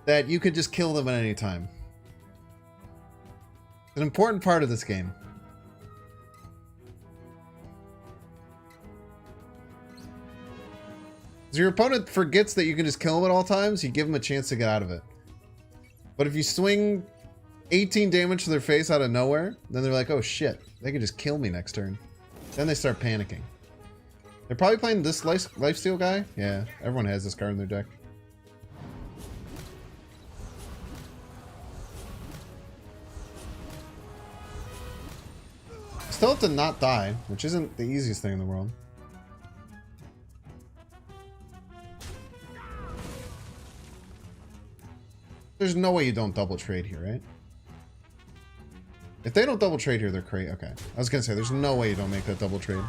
Speaker 1: that you can just kill them at any time. It's an important part of this game. If your opponent forgets that you can just kill them at all times, you give them a chance to get out of it. But if you swing 18 damage to their face out of nowhere, then they're like, oh shit, they can just kill me next turn. Then they start panicking. They're probably playing this lifesteal guy. Yeah, everyone has this card in their deck. Still have to not die, which isn't the easiest thing in the world. There's no way you don't double trade here, right? If they don't double trade here, they're crazy. Okay. I was gonna say, there's no way you don't make that double trade.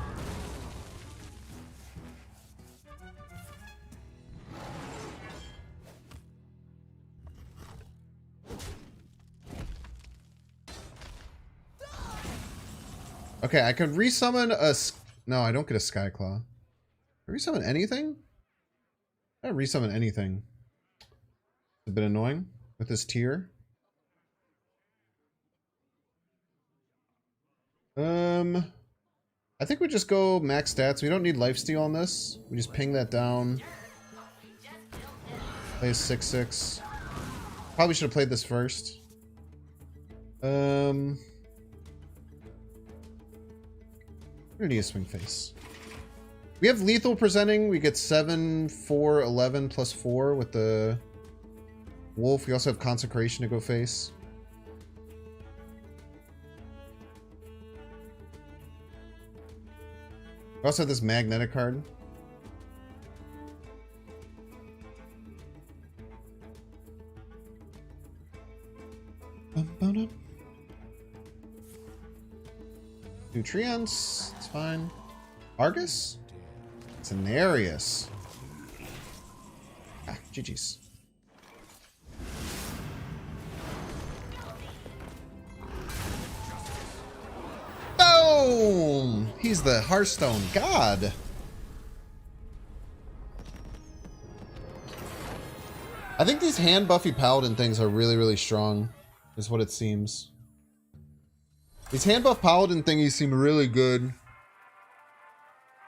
Speaker 1: Okay, I could resummon a... No, I don't get a Skyclaw. Can I resummon anything? I don't resummon anything. It's a bit annoying with this tier. I think we just go max stats. We don't need lifesteal on this. We just ping that down. Play a 6/6. Probably should have played this first. We're gonna need a swing face. We have lethal presenting. We get 7, 4, 11 plus 4 with the wolf. We also have consecration to go face. We also have this magnetic card. Nutrients, it's fine. Argus? Cenarius. Ah, GG's. Boom! He's the Hearthstone god. I think these hand buffy paladin things are really, really strong, is what it seems. These hand buff paladin thingies seem really good.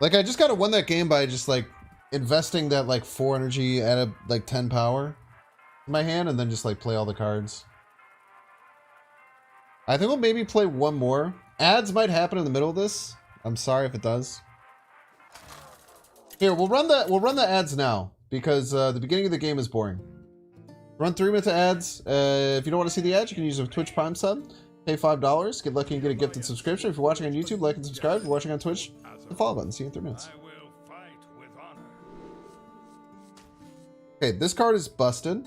Speaker 1: Like, I just gotta win that game by just, like, investing that, like, 4 energy at a, like, 10 power in my hand and then just, like, play all the cards. I think we'll maybe play one more. Ads might happen in the middle of this. I'm sorry if it does. Here, we'll run the ads now because the beginning of the game is boring. Run 3 minutes of ads. If you don't want to see the ads, you can use a Twitch Prime sub. Pay $5. Get lucky and get a gifted subscription. If you're watching on YouTube, like and subscribe. If you're watching on Twitch, hit the follow button. See you in 3 minutes.
Speaker 4: I will fight with honor.
Speaker 1: Okay, this card is busted.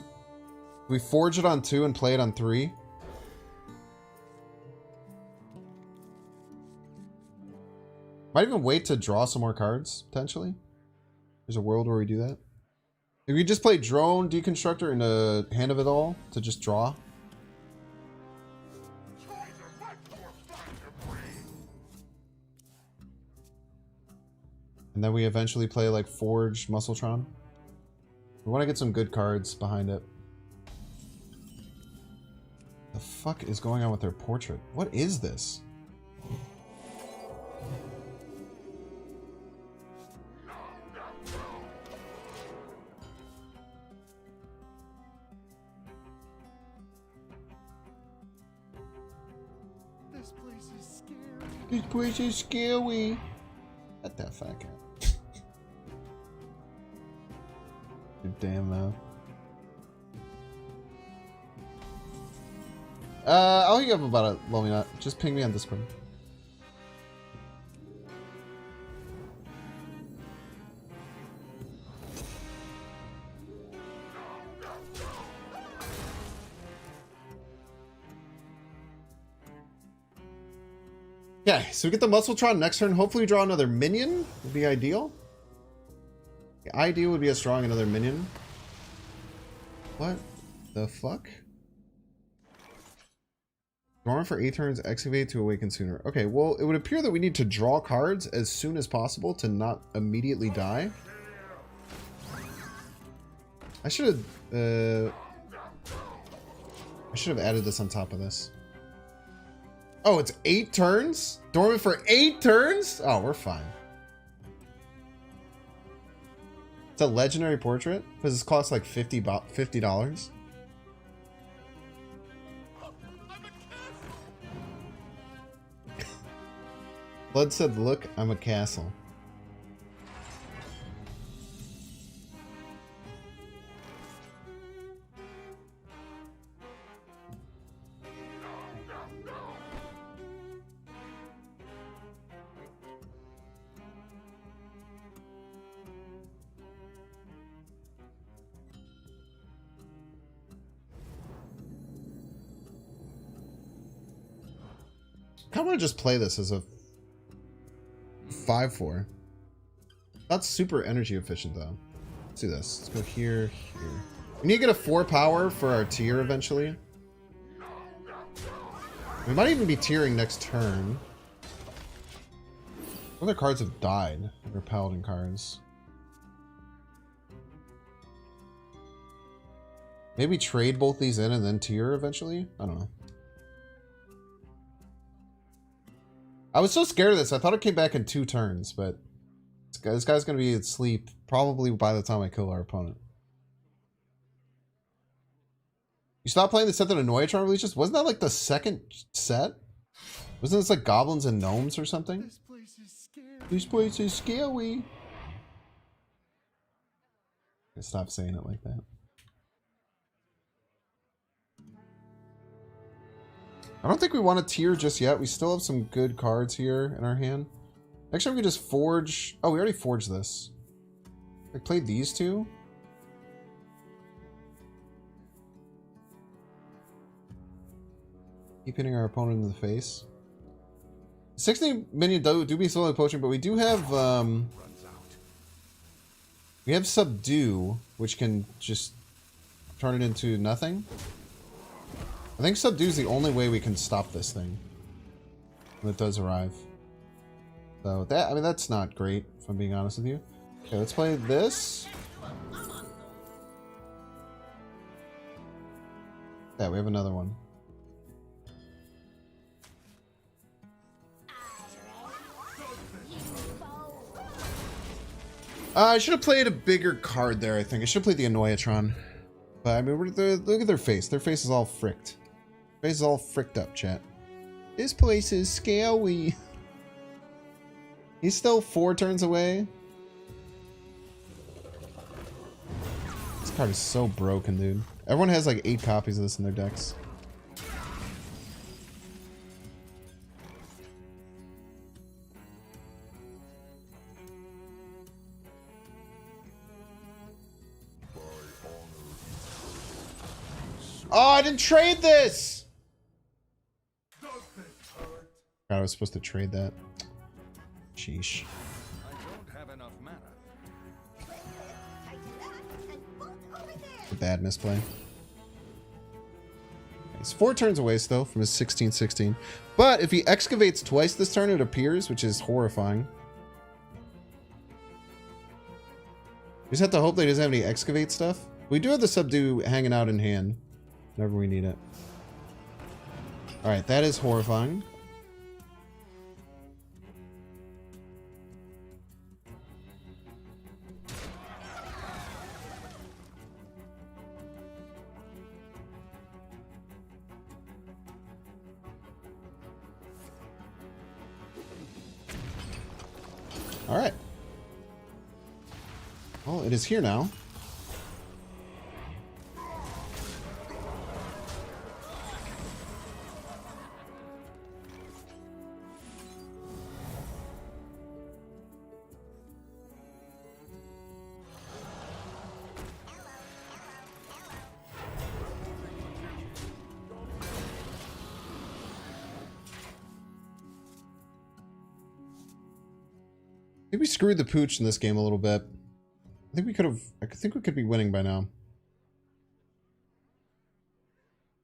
Speaker 1: We forge it on 2 and play it on 3. Might even wait to draw some more cards, potentially. There's a world where we do that. If we just play Drone Deconstructor in a Hand of It All to just draw. And then we eventually play like Forge Muscletron. We want to get some good cards behind it. The fuck is going on with their portrait? What is this?
Speaker 7: This place is scary.
Speaker 1: This place is scary. Let that fuck out. You're damn loud. I'll hit you up about it, Lominat. Just ping me on Discord. Yeah, so we get the Muscletron next turn. Hopefully we draw another minion. Would be ideal. The ideal would be us drawing another minion. What the fuck? Dormant for 8 turns, excavate to awaken sooner. Okay, well, it would appear that we need to draw cards as soon as possible to not immediately die. I should have added this on top of this. Oh, it's 8 turns? Dormant for 8 turns? Oh, we're fine. It's a legendary portrait? Because this costs like $50. Blood said, look, I'm a castle. I want to just play this as a 5/4. Not super energy efficient though. Let's do this. Let's go here, here. We need to get a 4 power for our tier eventually. We might even be tiering next turn. Other cards have died. They're paladin cards. Maybe trade both these in and then tier eventually? I don't know. I was so scared of this. I thought it came back in 2 turns, but this guy's going to be asleep probably by the time I kill our opponent. You stopped playing the set that Annoyatron releases? Wasn't that like the second set? Wasn't this like Goblins and Gnomes or something?
Speaker 7: This place is scary.
Speaker 1: This place is scary. Stop saying it like that. I don't think we want to tier just yet. We still have some good cards here in our hand. Actually, we could just forge... Oh, we already forged this. I played these 2. Keep hitting our opponent in the face. 60 minion do be slowly poaching, but we do have... we have Subdue, which can just turn it into nothing. I think Subdue is the only way we can stop this thing when it does arrive. So that, I mean, that's not great, if I'm being honest with you. Okay, let's play this. Yeah, we have another one. I should have played a bigger card there, I think. I should have played the Annoyatron. But, I mean, look at their face. Their face is all fricked. Face is all fricked up, chat. This place is scary. He's still 4 turns away. This card is so broken, dude. Everyone has like 8 copies of this in their decks. Oh, I didn't trade this! God, I was supposed to trade that. Sheesh.
Speaker 4: I don't have enough mana.
Speaker 1: A bad misplay. He's 4 turns away still from his 16-16. But if he excavates twice this turn, it appears, which is horrifying. We just have to hope that he doesn't have any excavate stuff. We do have the subdue hanging out in hand whenever we need it. Alright, that is horrifying. Alright. Well, it is here now. I think we screwed the pooch in this game a little bit. I think we could be winning by now.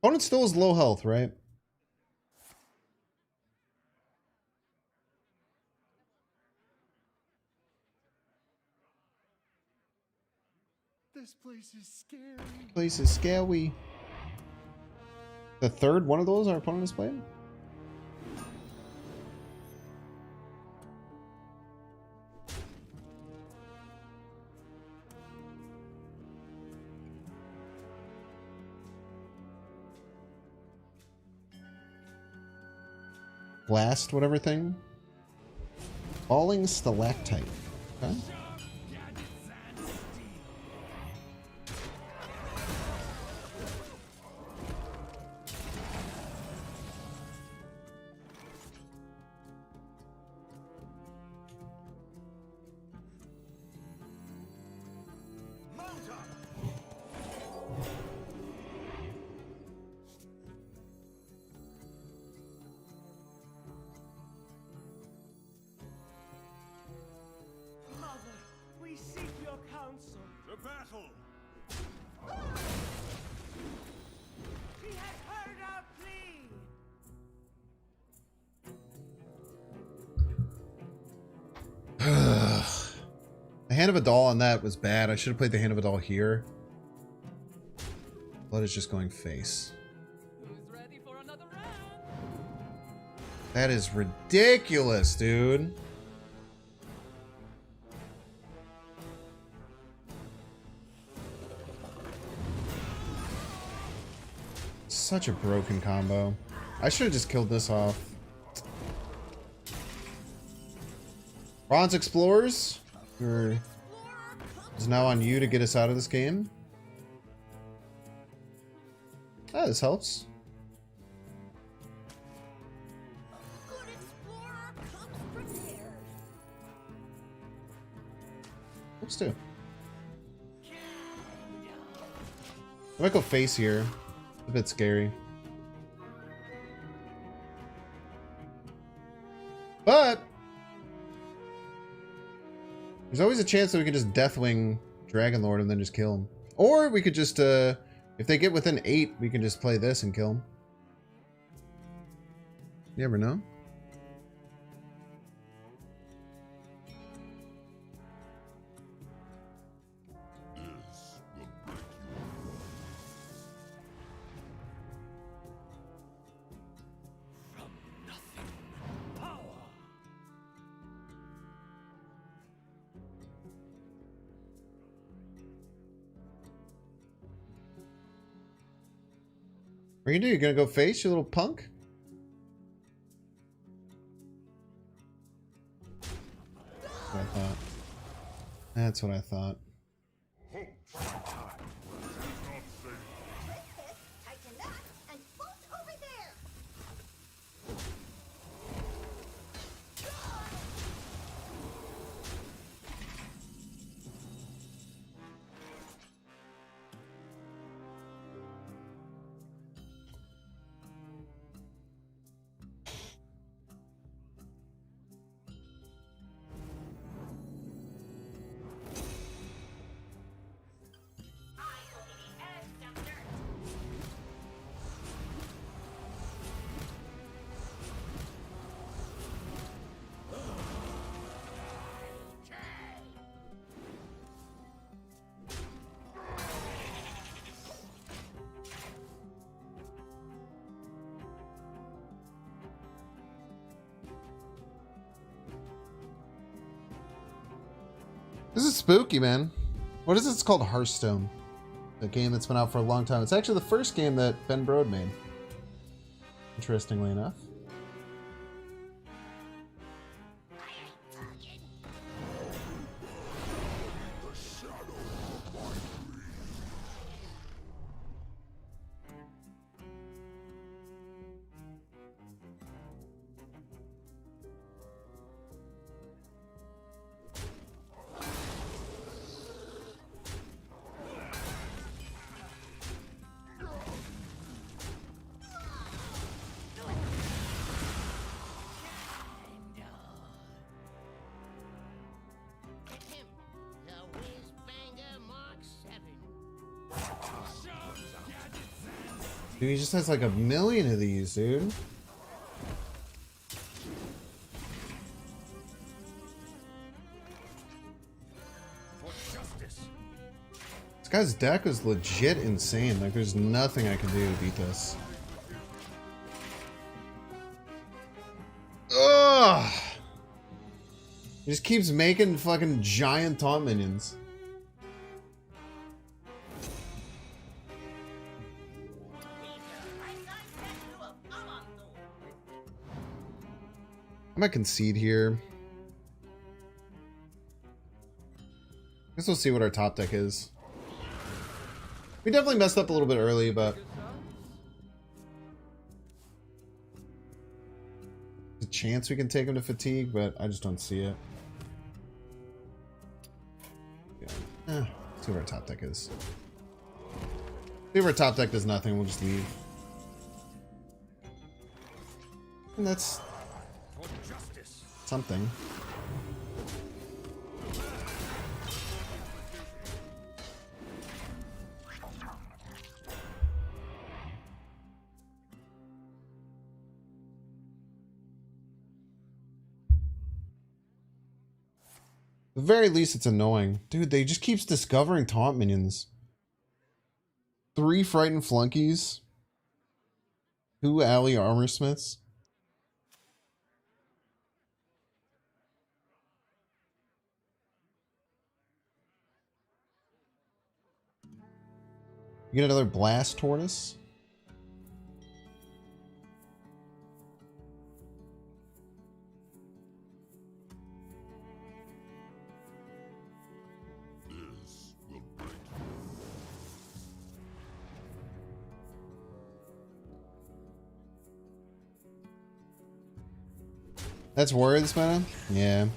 Speaker 1: Opponent still is low health, right?
Speaker 7: This place is scary.
Speaker 1: Place is scary. The third one of those our opponent has played? Blast, whatever thing. Falling stalactite. Okay.
Speaker 4: The battle!
Speaker 8: We have heard our plea.
Speaker 1: The Hand of a Doll on that was bad. I should have played the Hand of a Doll here. Blood is just going face.
Speaker 8: Who's ready for another round?
Speaker 1: That is ridiculous, dude. Such a broken combo. I should have just killed this off. Bronze Explorers, it's now on you to get us out of this game. Ah, this helps.
Speaker 8: Good explorer comes prepared.
Speaker 1: Helps too. I might go face here. It's a bit scary. But there's always a chance that we can just Deathwing Dragon Lord and then just kill him. Or we could just, if they get within 8, we can just play this and kill him. You never know. What are you gonna do? You gonna go face, you little punk? what I thought. That's what I thought.
Speaker 8: Tighten that and bolt over there.
Speaker 1: This is spooky, man. What is it? It's called Hearthstone. The game that's been out for a long time. It's actually the first game that Ben Brode made. Interestingly enough. Dude, he just has like a million of these, dude. This guy's deck is legit insane. Like, there's nothing I can do to beat this. Ugh! He just keeps making fucking giant taunt minions. I might concede here. Guess we'll see what our top deck is. We definitely messed up a little bit early, but there's a chance we can take him to fatigue, but I just don't see it. Yeah. Let's see what our top deck is. See if our top deck does nothing, we'll just leave. And that's something. At the very least, it's annoying. Dude, they just keeps discovering taunt minions. 3 frightened flunkies. 2 alley armor smiths. You get another blast tortoise. That's words, man. Yeah.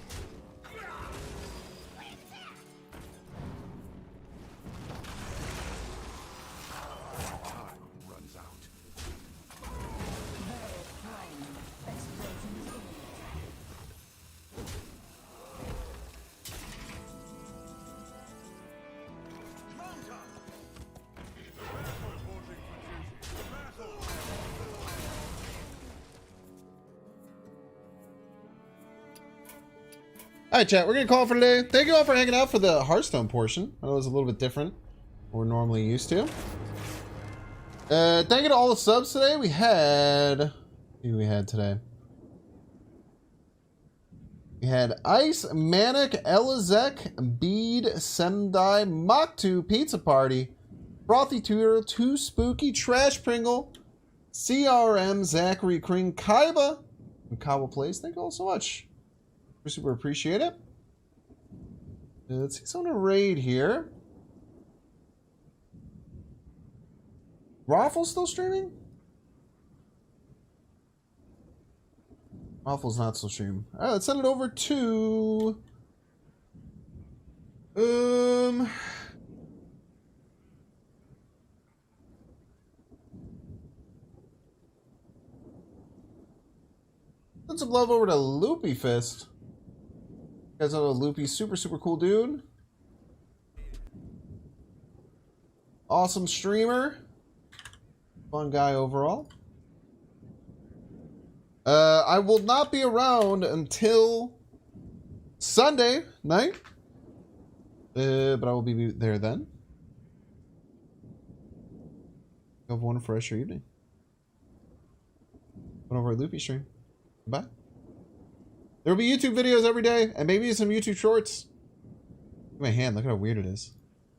Speaker 1: Alright, chat, we're going to call it for today. Thank you all for hanging out for the Hearthstone portion. I know it was a little bit different than we're normally used to. Thank you to all the subs today. We had... Who we had today? We had Ice, Manic, Elizek, Bead, Semdai, Mach2, Pizza Party, Frothy Tutor, Too Spooky, Trash Pringle, CRM, Zachary Kring, Kaiba, and Kaiba Plays. Thank you all so much. We super appreciate it. Let's see someone to raid here. Raffle's still streaming? Raffle's not still streaming. Alright, let's send it over to... Send some love over to Loopy Fist. You guys know Loopy, super cool dude. Awesome streamer. Fun guy overall. I will not be around until Sunday night. But I will be there then. Have one fresh evening. One over at Loopy stream. Bye. There will be YouTube videos every day, and maybe some YouTube shorts. Look at my hand, look how weird it is.